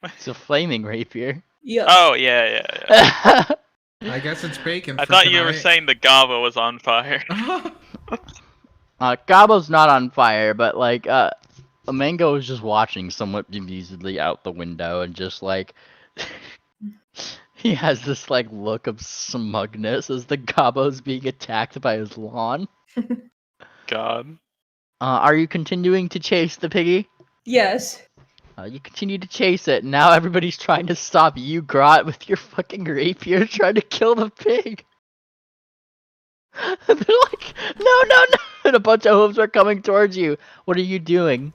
It's a flaming rapier. Yeah. Oh, yeah. I guess it's bacon. I for thought you were tonight. saying the gobbo was on fire. Gobbo's not on fire, but Mango is just watching somewhat bemusedly out the window, and just he has this look of smugness as the gobbo's being attacked by his lawn. God. Are you continuing to chase the piggy? Yes. You continue to chase it, and now everybody's trying to stop you, Grot, with your fucking rapier trying to kill the pig. They're like, no, no, no! And a bunch of hooves are coming towards you. What are you doing?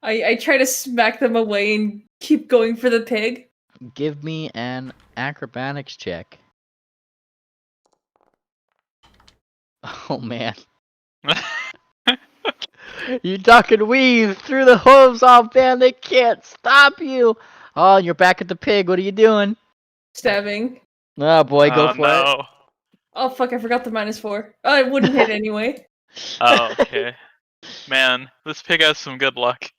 I try to smack them away and keep going for the pig. Give me an acrobatics check. Oh man. You duck and weave through the hooves. Oh man, they can't stop you. Oh, and you're back at the pig. What are you doing? Stabbing. Oh boy, go for it. No. Oh fuck, I forgot the -4. Oh, I wouldn't hit anyway. Oh, okay. Man, this pig has some good luck.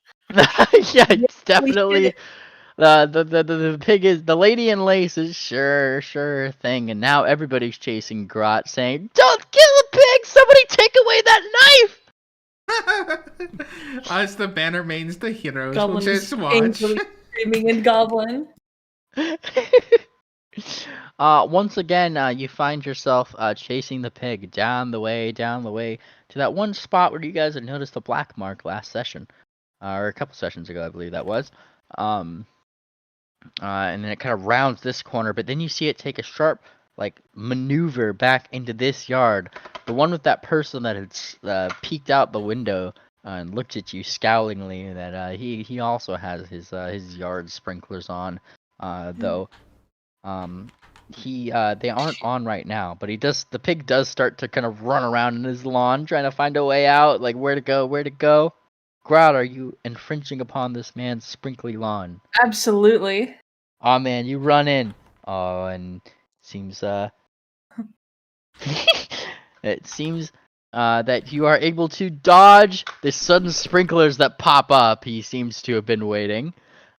Yeah, it's definitely the pig is the lady in lace is sure thing, and now everybody's chasing Grot, saying, "Don't kill the pig! Somebody take away that knife!" Us, the banner mains, the heroes, will Goblin just is watch. angrily screaming in Goblin. Once again, you find yourself chasing the pig down the way to that one spot where you guys had noticed the black mark last session, or a couple sessions ago, I believe that was. And then it kind of rounds this corner, but then you see it take a sharp, maneuver back into this yard. The one with that person that had peeked out the window and looked at you scowlingly. That he also has his yard sprinklers on, though. They aren't on right now, but the pig does start to kind of run around in his lawn trying to find a way out, like where to go. Grout, are you infringing upon this man's sprinkly lawn? Absolutely. Oh man, you run in. Oh, and seems it seems that you are able to dodge the sudden sprinklers that pop up. He seems to have been waiting.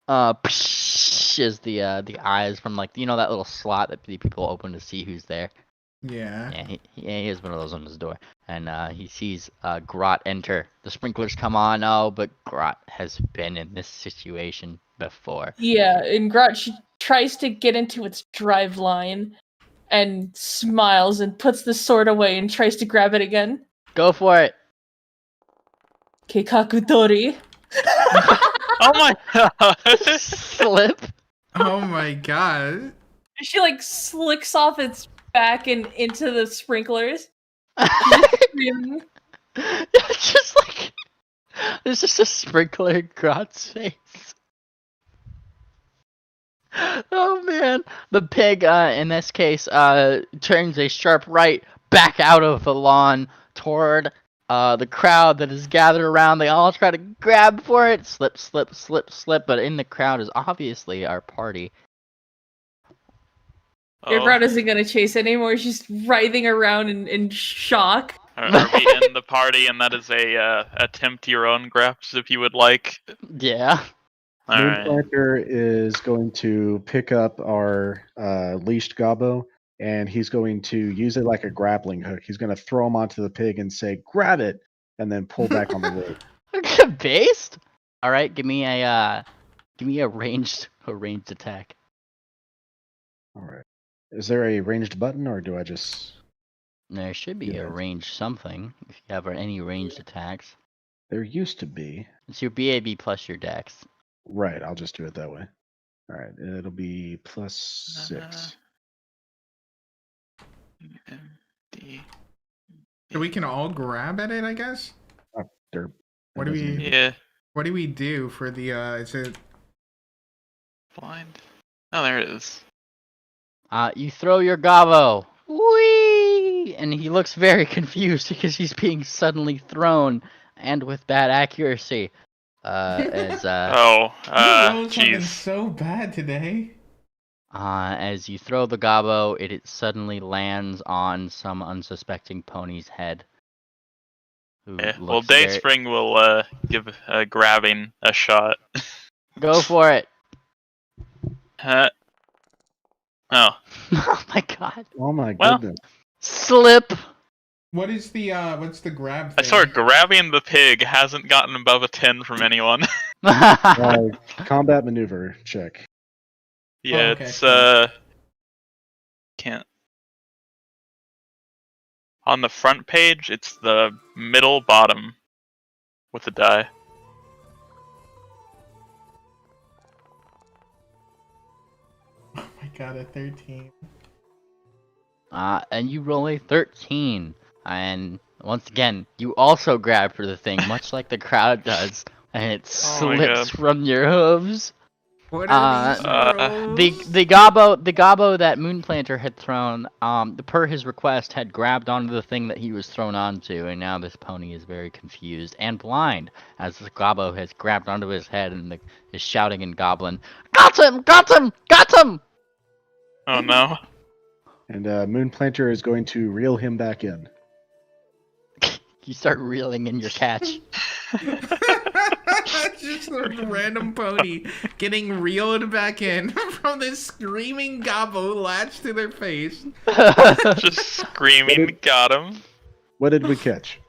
Is the eyes from that little slot that people open to see who's there. Yeah. Yeah, he has one of those on his door, and he sees Grot enter. The sprinklers come on. Oh, but Grot has been in this situation before. Yeah, and Grot tries to get into its drive line, and smiles and puts the sword away and tries to grab it again. Go for it. Keikakutori. Oh my god! Slip. Oh my god. She slicks off its back and into the sprinklers. Just there's just a sprinkler in Grot's face. Oh man, the pig in this case turns a sharp right back out of the lawn toward the crowd that is gathered around. They all try to grab for it. Slip, but in the crowd is obviously our party. Your Grot isn't gonna chase anymore. She's writhing around in shock. Are we in the party, and that is a attempt your own grabs if you would like? Yeah. Alright. Moonplanter is going to pick up our leashed gobbo, and he's going to use it like a grappling hook. He's going to throw him onto the pig and say, "Grab it," and then pull back on the rope. Based? All right, give me a ranged attack. All right. Is there a ranged button, or do I just? There should be a ranged something if you have any ranged attacks. There used to be. It's your BAB plus your dex. Right, I'll just do it that way. All right, it'll be +6. So we can all grab at it, I guess. Derp. What do we? Yeah. What do we do for the? Is it blind? Oh, there it is. You throw your gobbo. Whee! And he looks very confused because he's being suddenly thrown and with bad accuracy. jeez, so bad today. As you throw the gobbo, it suddenly lands on some unsuspecting pony's head. Well, Dayspring will give grabbing a shot. Go for it. Oh. Oh my god. Oh my Well, goodness. Slip. What's the grab thing? I swear, grabbing the pig hasn't gotten above a 10 from anyone. Combat maneuver check. Yeah, okay. it's can't. On the front page, it's the middle bottom with the die. Oh my god, a 13. And you roll a 13. And once again, you also grab for the thing, much like the crowd does, and it slips from your hooves. What are these the gobbo that Moonplanter had thrown, per his request, had grabbed onto the thing that he was thrown onto, and now this pony is very confused and blind, as the gobbo has grabbed onto his head and is shouting in Goblin, "Got him! Got him! Got him!" Oh no. And Moonplanter is going to reel him back in. You start reeling in your catch. Just a random pony getting reeled back in from this screaming gobbo latched to their face. Just screaming, got him. What did we catch?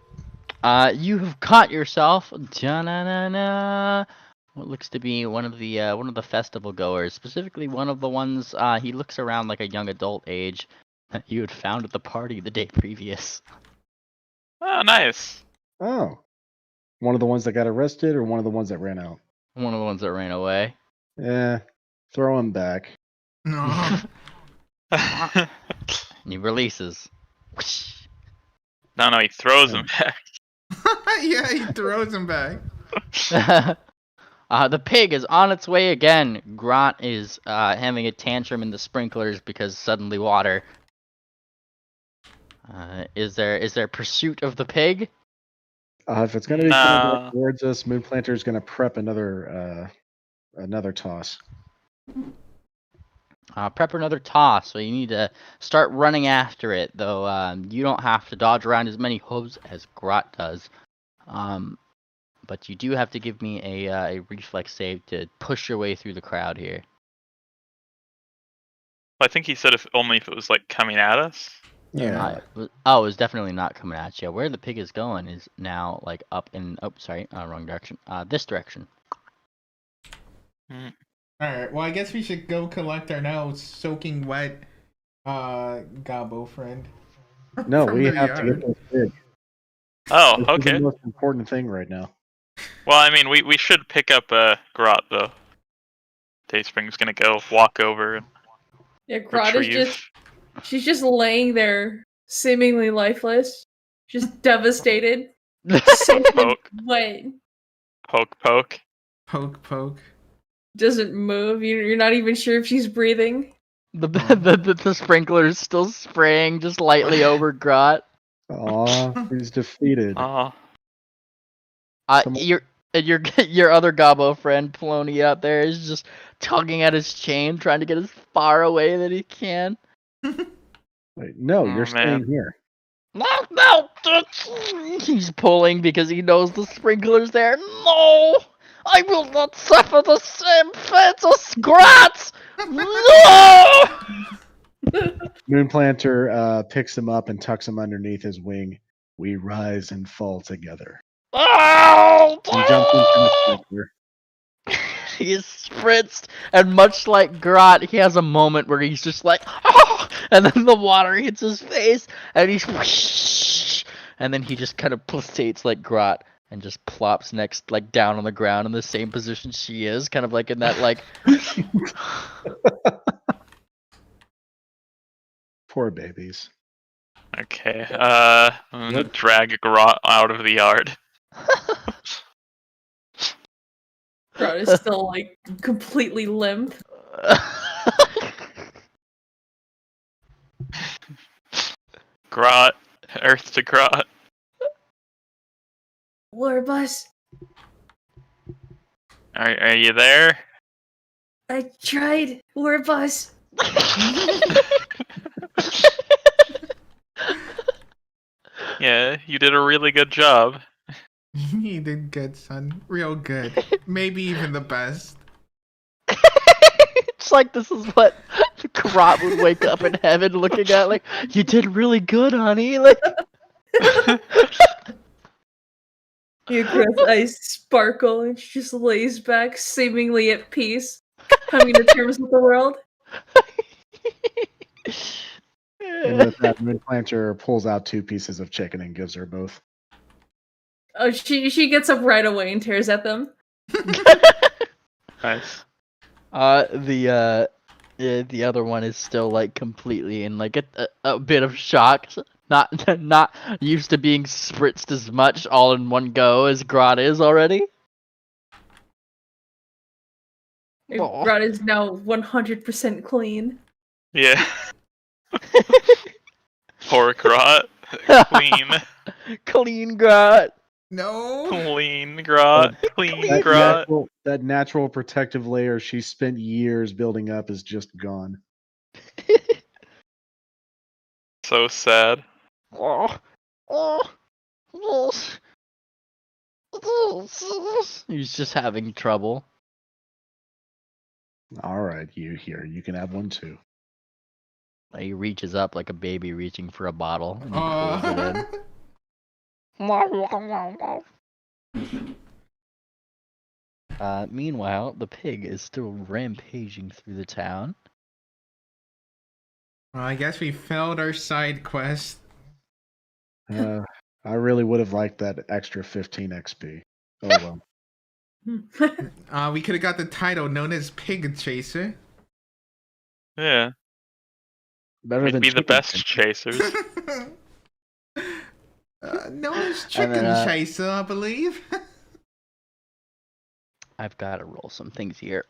You have caught yourself. Da-na-na-na, what looks to be one of the festival goers, specifically one of the ones. He looks around like a young adult age that you had found at the party the day previous. Oh, nice. Oh, one of the ones that got arrested, or one of the ones that ran out. One of the ones that ran away. Throw him back. No. And he releases. No, he throws him back. Yeah, he throws him back. The pig is on its way again. Grant is having a tantrum in the sprinklers because suddenly water. Is there pursuit of the pig? If it's going to be coming back towards us, Moonplanter is going to prep another toss. Prep another toss, so you need to start running after it, though you don't have to dodge around as many hooves as Grot does. But you do have to give me a reflex save to push your way through the crowd here. I think he said only if it was like coming at us. Yeah. It was definitely not coming at you. Where the pig is going is now like up in. Oh, sorry, wrong direction. This direction. Alright, well, I guess we should go collect our now soaking wet Gobbo friend. No, from we the have to yard. get this pig. Oh, This is okay. the most important thing right now. Well, I mean, we should pick up Grot though. Dayspring's gonna go walk over and Yeah, Grot is retrieve. she's just laying there, seemingly lifeless, just devastated, soaking Poke, wet, poke, poke. Poke, poke. doesn't move. You're not even sure if she's breathing. The sprinkler is still spraying just lightly over Grot. Aw, he's defeated. Oh, Your other Gobbo friend Polony out there is just tugging at his chain, trying to get as far away that he can. Wait, no, Oh, you're man. staying here. No, he's pulling because he knows the sprinkler's there. No, I will not suffer the same fate as Grot. No. Moonplanter picks him up and tucks him underneath his wing. We rise and fall together. Oh, And jumps into the sprinkler. He is spritzed, and much like Grot, he has a moment where he's just like, oh! And then the water hits his face, and he's whoosh, and then he just kind of pulsates like Grot, and just plops next, like down on the ground in the same position she is, kind of like in that like. Poor babies. okay. I'm gonna drag Grot out of the yard. Grot is still like completely limp. Grot, Earth to Grot. Warbus, Are you there? I tried. Warbus. Yeah, you did a really good job. You did good, son. Real good. Maybe even the best. It's like this is what Grot would wake up in heaven looking at, like, you did really good, honey. Like. Grot's eyes sparkle and she just lays back, seemingly at peace, coming to terms with the world. And with that, Moonplanter pulls out 2 pieces of chicken and gives her both. Oh, she gets up right away and tears at them. Nice. The other one is still like completely in like a bit of shock. Not used to being spritzed as much all in one go as Grot is already. Aw. Grot is now 100% clean. Yeah. Poor Grot. Clean. Clean Grot. No. Clean Grot. Clean That Grot. natural protective layer she spent years building up is just gone. So sad. He's just having trouble. All right, you can have one too. He reaches up like a baby reaching for a bottle. And he pulls it in. Meanwhile, the pig is still rampaging through the town. Well, I guess we failed our side quest. I really would have liked that extra 15 XP. Oh well. We could have got the title known as Pig Chaser. Yeah, Better we'd than be the chicken best chasers. Known as Chicken Chaser, I believe. I've got to roll some things here.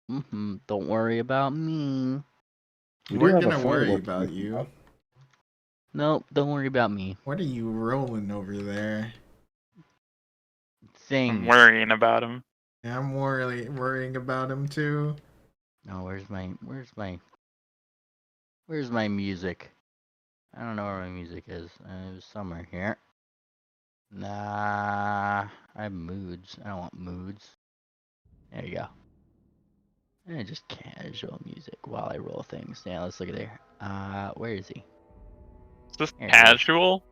Don't worry about me. We're gonna worry about you. Nope, don't worry about me. What are you rolling over there? Thing. I'm worrying about him. Yeah, I'm worrying about him too. No, where's my music? I don't know where my music is. It was somewhere here. Nah, I have moods. I don't want moods. There you go. And just casual music while I roll things. Yeah, let's look at there. Where is he? Is this There casual?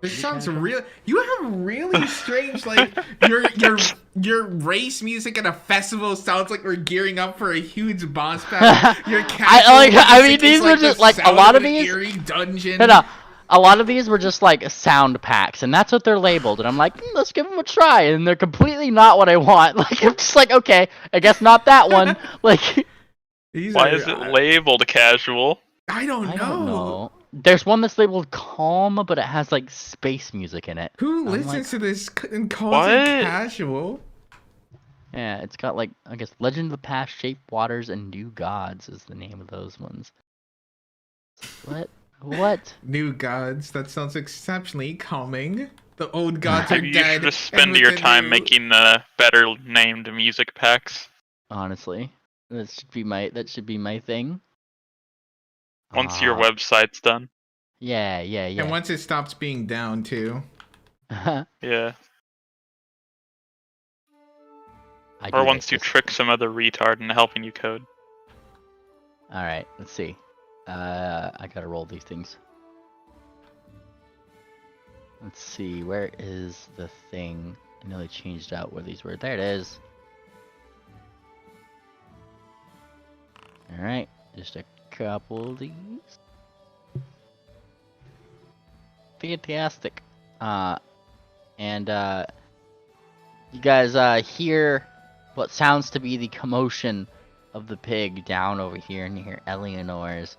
This Is it sounds casual? real. You have really strange, like your race music at a festival sounds like we're gearing up for a huge boss battle. Your I mean, music these is were the just like a sound lot of of an these. eerie dungeon. No, a lot of these were just like sound packs, and that's what they're labeled. And I'm like, let's give them a try, and they're completely not what I want. Like I'm just like, okay, I guess not that one. Like, Why is it labeled casual? I don't know. There's one that's labeled calm, but it has like space music in it. Who I'm listens like, to this and calls it casual? Yeah, it's got like, I guess, Legend of the Past, Shape Waters, and New Gods is the name of those ones. What? What? New gods. That sounds exceptionally calming. The old gods are Maybe you dead. should just and spend with your the time new- making better named music packs. Honestly, that should be my thing. Once your website's done. Yeah. And once it stops being down too. Yeah. I Or do once like you this. trick some other retard into helping you code. All right, let's see. I gotta roll these things. Let's see, where is the thing? I know they changed out where these were. There it is. All right, just a couple of these. Fantastic. And you guys hear what sounds to be the commotion of the pig down over here, and you hear Eleanor's.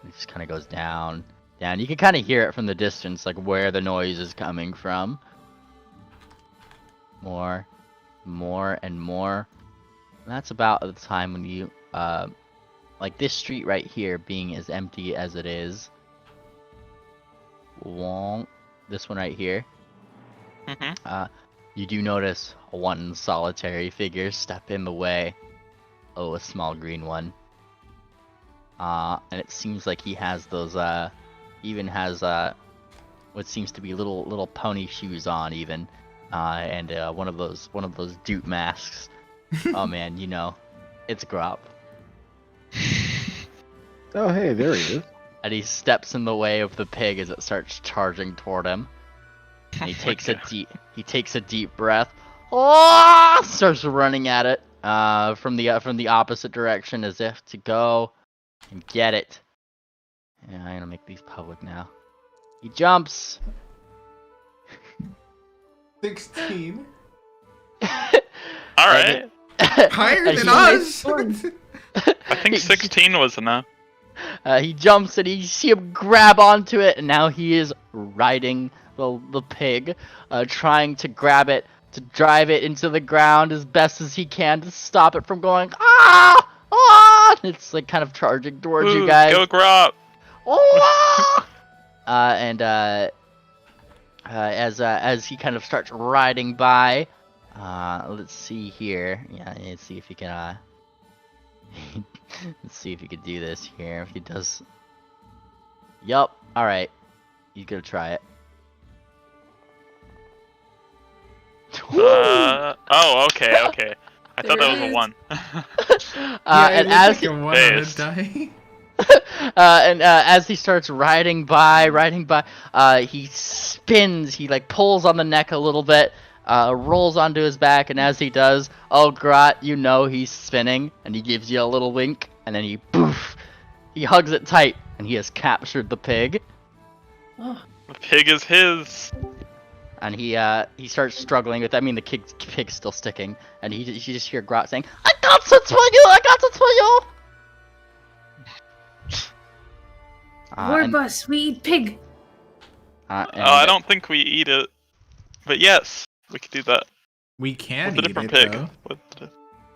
And it just kind of goes down. You can kind of hear it from the distance, like where the noise is coming from. More and more. And that's about the time when you, like this street right here being as empty as it is. This one right here. You do notice one solitary figure step in the way. Oh, a small green one. And it seems like he has those, even has, what seems to be little pony shoes on even. And one of those dupe masks. Oh man, you know, it's Grop. Oh, hey, there he is. And he steps in the way of the pig as it starts charging toward him. And he takes a deep breath. Oh! Starts running at it from the opposite direction as if to go and get it. Yeah, I'm gonna make these public now. He jumps. 16. Alright. Higher than us. I think 16 was enough. He jumps and you see him grab onto it, and now he is riding the pig, trying to grab it, to drive it into the ground as best as he can to stop it from going, ah! Ah! It's like kind of charging towards you guys. Go Grop! Oh! As he kind of starts riding by, let's see here. Yeah, let's see if he can. Let's see if he can do this here. If he does, yup. All right, he's gonna try it. Oh, okay. I thought that was a 1. And as he, one on a die. as he starts riding by, he spins. He like pulls on the neck a little bit, rolls onto his back, and as he does, oh Grot, you know he's spinning, and he gives you a little wink, and then he hugs it tight, and he has captured the pig. Oh. The pig is his. And he starts struggling with. I mean, the pig's still sticking, and you just hear Grot saying, "I got it for you! I got it for you!" Warbus, we eat pig. I don't think we eat it, but yes, we could do that. We can With a eat different it, pig. though.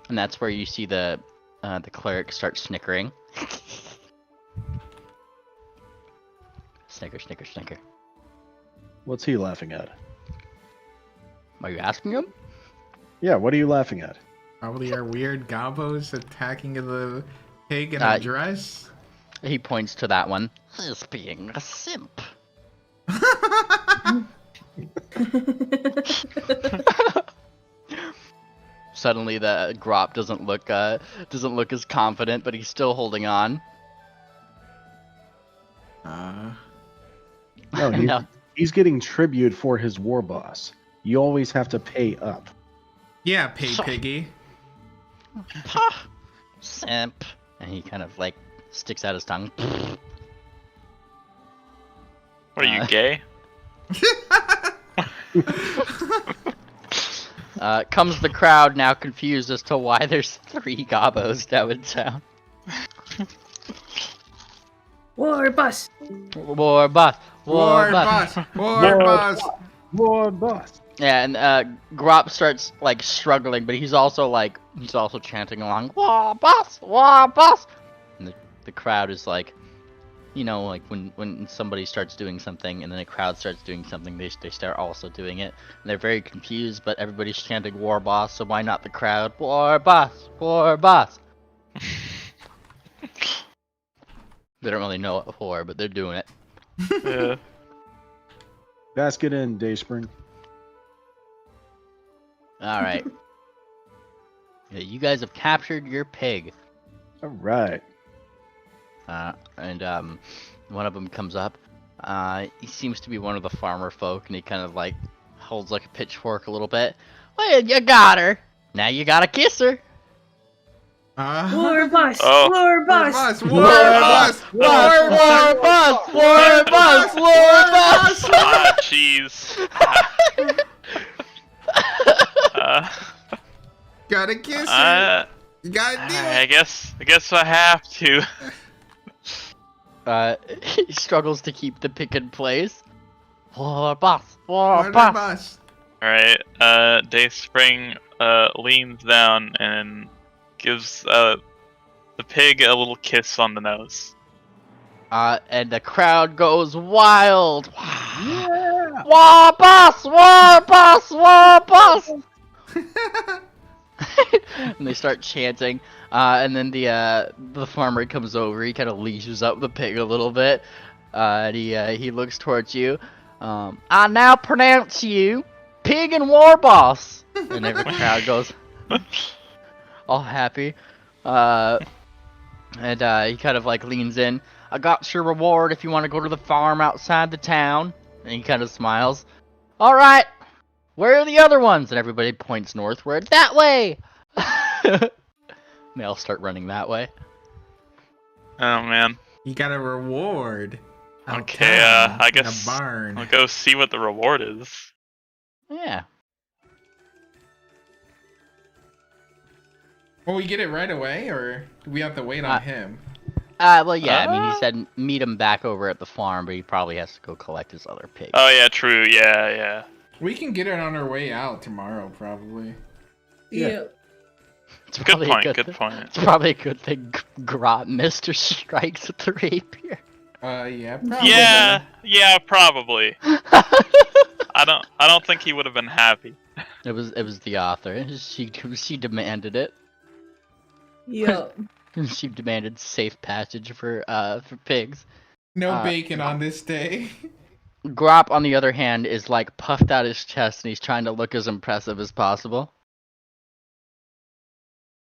And that's where you see the cleric start snickering. Snicker, snicker, snicker. What's he laughing at? Are you asking him? Yeah, what are you laughing at? Probably our weird gobos attacking the pig in a dress. He points to that one. He's being a simp. Suddenly, the Grop doesn't look as confident, but he's still holding on. No, he's getting tribute for his war boss. You always have to pay up. Yeah, pay piggy. Simp. And he kind of like sticks out his tongue. Are you gay? Comes the crowd, now confused as to why there's 3 gobos down in town. Warbus. War boss. War boss. War boss. War boss. Yeah, and Grop starts like struggling, but he's also chanting along, "War boss, war boss." And the crowd is like, you know, like when somebody starts doing something and then the crowd starts doing something, they start also doing it. And they're very confused, but everybody's chanting "War boss," so why not the crowd? War boss, war boss. They don't really know what for, but they're doing it. Yeah. Basket in, Dayspring. Alright. Yeah, you guys have captured your pig. Alright. And one of them comes up. He seems to be one of the farmer folk, and he kind of like holds like a pitchfork a little bit. Well, you got her. Now you gotta kiss her. Warbus. Oh. Warbus. War boss. War boss. War boss. War boss. Ah, jeez. Gotta kiss her. You gotta do I it. guess I have to. He struggles to keep the pick in place. War boss. War War boss. boss. Alright, Dayspring leans down and gives the pig a little kiss on the nose. And the crowd goes wild. Yeah. War boss. War boss. War boss. And they start chanting, and then the farmer comes over. He kind of leashes up the pig a little bit, and he looks towards you. I now pronounce you pig and war boss. And every crowd goes all happy, and he kind of like leans in. I got your reward if you want to go to the farm outside the town. And he kind of smiles. All right. Where are the other ones? And everybody points northward. That way! They all start running that way. Oh man. You got a reward. Okay, Outside I in guess a barn. I'll go see what the reward is. Yeah. Will we get it right away, or do we have to wait on him? Well, yeah, I mean, he said meet him back over at the farm, but he probably has to go collect his other pig. Oh yeah, true. Yeah. We can get it on our way out tomorrow, probably. Yeah. It's Good probably a point. Good thing. point. It's probably a good thing Grot Mister strikes with the rapier. Yeah, probably. Yeah, probably. I don't think he would have been happy. It was the author. She demanded it. Yeah. She demanded safe passage for pigs. No bacon on this day. Grop, on the other hand, is like puffed out his chest and he's trying to look as impressive as possible.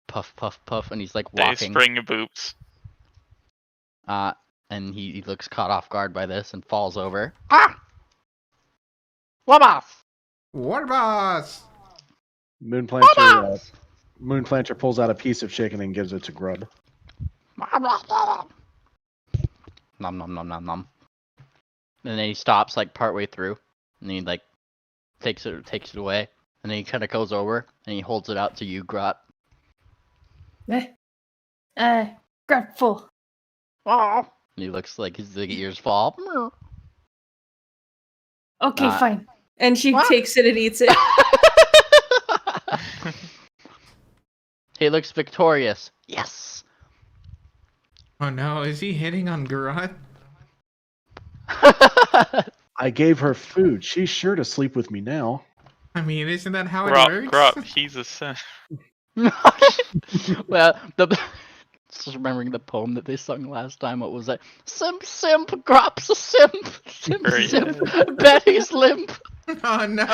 Puff, puff, puff, and he's like walking. Dayspring boops. And he looks caught off guard by this and falls over. Ah! Wabas! War boss. Moonplanter pulls out a piece of chicken and gives it to Grub. Nom nom nom nom nom. And then he stops like partway through, and he like takes it away, and then he kind of goes over and he holds it out to you, Grot. Grateful. And he looks like his ears fall. Okay, fine. And she takes it and eats it. He looks victorious. Yes. Oh no, is he hitting on Garrot? I gave her food. She's sure to sleep with me now. I mean, isn't that how it works? Grop, he's a simp. Well, just remembering the poem that they sung last time. What was that? Simp, Grop's a simp. Simp, Betty's limp. Oh no.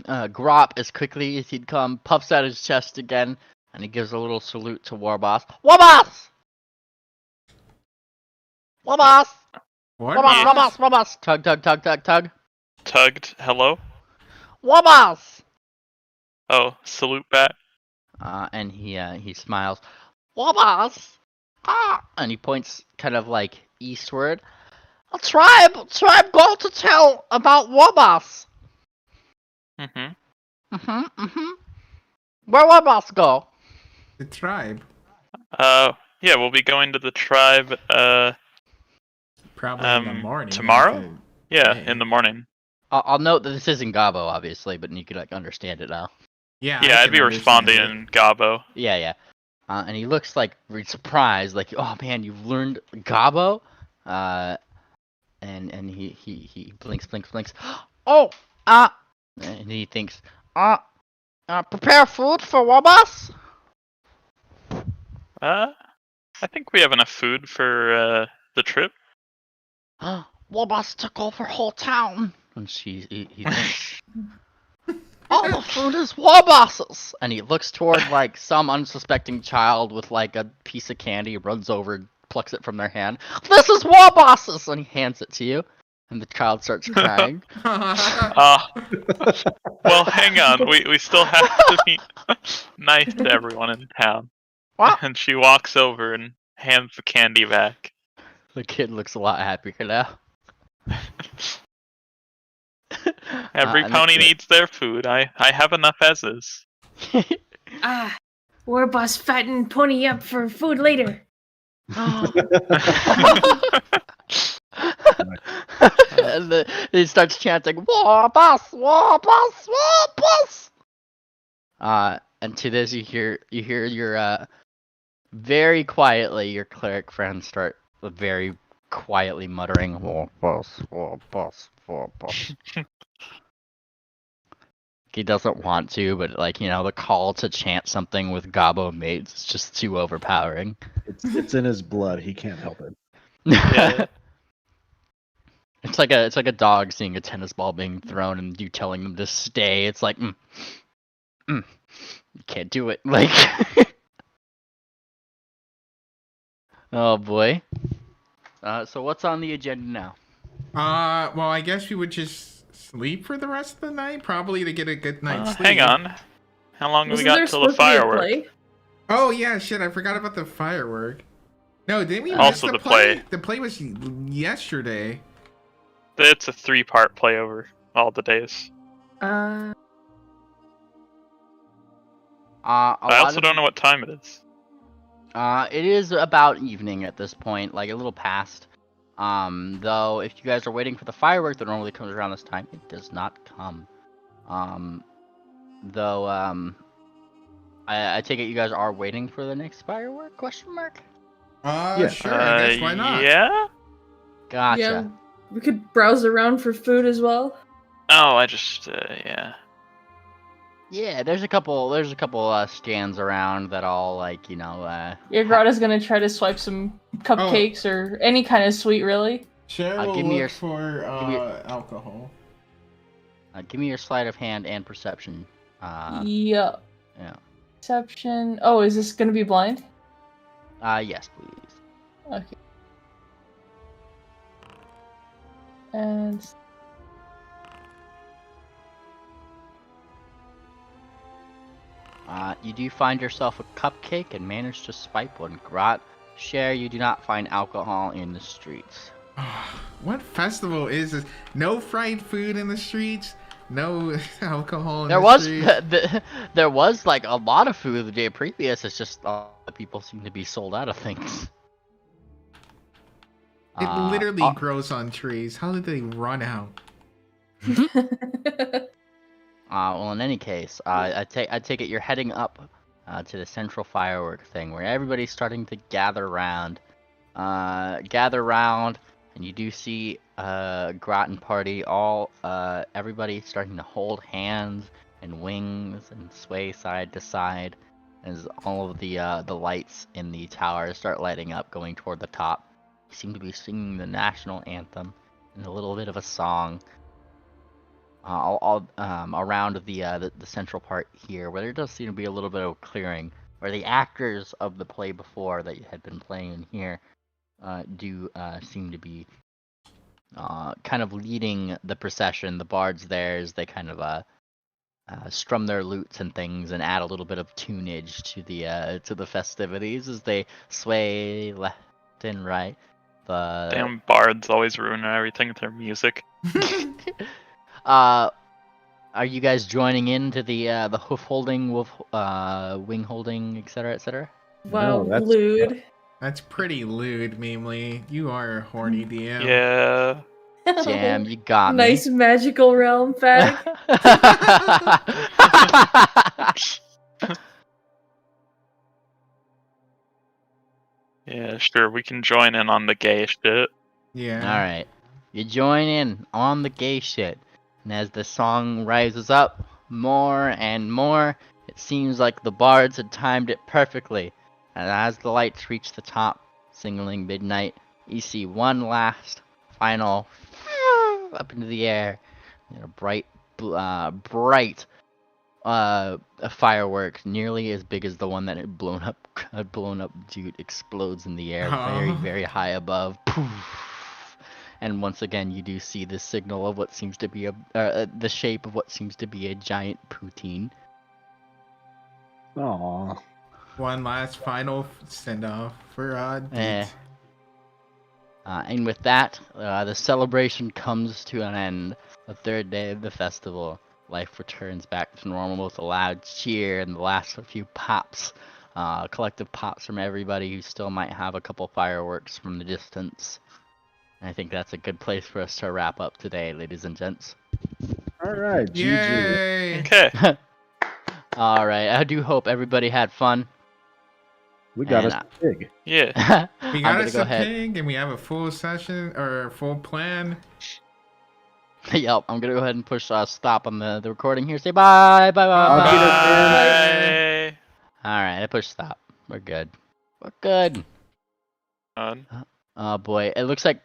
Grop, as quickly as he'd come, puffs out his chest again, and he gives a little salute to Warboss. Warboss! Warboss! Warboss! Tug. Tugged, hello? Warboss! Oh, salute back. And he smiles. Warboss! And he points kind of like eastward. A tribe go to tell about Warboss. Where Warboss go? The tribe. Yeah, we'll be going to the tribe, Probably in the morning. tomorrow? Yeah, in the morning. I'll note that this isn't Gabo, obviously, but you could like understand it now. Yeah, Yeah, I'd be responding in Gabo. Yeah. And he looks like really surprised, like, oh man, you've learned Gabo? And he blinks. Oh! And he thinks, prepare food for Warboss? I think we have enough food for, the trip. Warboss took over whole town. And he thinks, all the food is Warboss's. And he looks toward like some unsuspecting child with like a piece of candy, runs over, plucks it from their hand. This is Warboss's, and he hands it to you. And the child starts crying. Well, hang on. We still have to be nice to everyone in town. What? And she walks over and hands the candy back. The kid looks a lot happier now. Every pony needs their food. I have enough as is. Warboss fatten pony up for food later. And he starts chanting, Warboss! And to this you hear your very quietly your cleric friends start very quietly muttering, Warboss. He doesn't want to, but like, the call to chant something with Gabo mates is just too overpowering. It's in his blood. He can't help it. Yeah. It's like a dog seeing a tennis ball being thrown and you telling them to stay. It's like, you can't do it. Like, oh boy. So what's on the agenda now? Well, I guess we would just sleep for the rest of the night, probably to get a good night's sleep. Hang on. How long have we got till the firework? Oh yeah, shit! I forgot about the firework. No, didn't we Also miss the play? The play was yesterday. It's a 3-part play over all the days. Uh, I also don't know what time it is. It is about evening at this point, like a little past. Though if you guys are waiting for the firework that normally comes around this time, it does not come. I take it you guys are waiting for the next firework? Question mark? Yeah. Sure. I guess why not? Yeah? Gotcha. yeah, we could browse around for food as well. Oh, I just, yeah. Yeah, there's a couple stands around that all like, Yeah, Grata's gonna try to swipe some cupcakes or any kind of sweet, really. Sure. We'll give me look for alcohol. Give me your sleight of hand and perception. Yeah. Yeah. Perception. Oh, is this gonna be blind? Yes, please. Okay. And You do find yourself a cupcake and manage to swipe one. Grot, share. You do not find alcohol in the streets. What festival is this? No fried food in the streets. No alcohol in There the was streets. there was like a lot of food the day previous. It's just people seem to be sold out of things. It literally grows on trees. How did they run out? Well, in any case, I take it you're heading up to the central firework thing where everybody's starting to gather around. And you do see Groton party. Everybody starting to hold hands and wings and sway side to side as all of the lights in the tower start lighting up, going toward the top. You seem to be singing the national anthem and a little bit of a song. All around the central part here, where there does seem to be a little bit of clearing, where the actors of the play before that had been playing in here do seem to be kind of leading the procession. The bards there, as they kind of strum their lutes and things, and add a little bit of tunage to the festivities as they sway left and right. Damn bards always ruin everything with their music. Are you guys joining into the hoof holding, wolf, wing holding, etc., etc.? wow, No, that's- lewd. That's pretty lewd, Memely. You are a horny DM. Yeah. Damn, you got me. Nice magical realm fag. Yeah, sure, we can join in on the gay shit. Yeah. Alright. You join in on the gay shit. And as the song rises up more and more, it seems like the bards had timed it perfectly. And as the lights reach the top, signaling midnight, you see one last final up into the air. And a bright a firework nearly as big as the one that had blown up dude explodes in the air very, very high above. Poof. And once again you do see the signal of what seems to be the shape of what seems to be a giant poutine. Aww. One last final send-off for Deet. And with that, the celebration comes to an end. The third day of the festival. Life returns back to normal with a loud cheer and the last few pops. Collective pops from everybody who still might have a couple fireworks from the distance. And I think that's a good place for us to wrap up today, ladies and gents. Alright, GG. Yay! Okay. Alright, I do hope everybody had fun. We got And, us big. Yeah. We got us a pig, and we have a full session, or full plan. Yep, I'm gonna go ahead and push stop on the recording here. Say bye, bye, bye, bye. Bye. Alright, I pushed stop. We're good. We're good. On. Oh boy, it looks like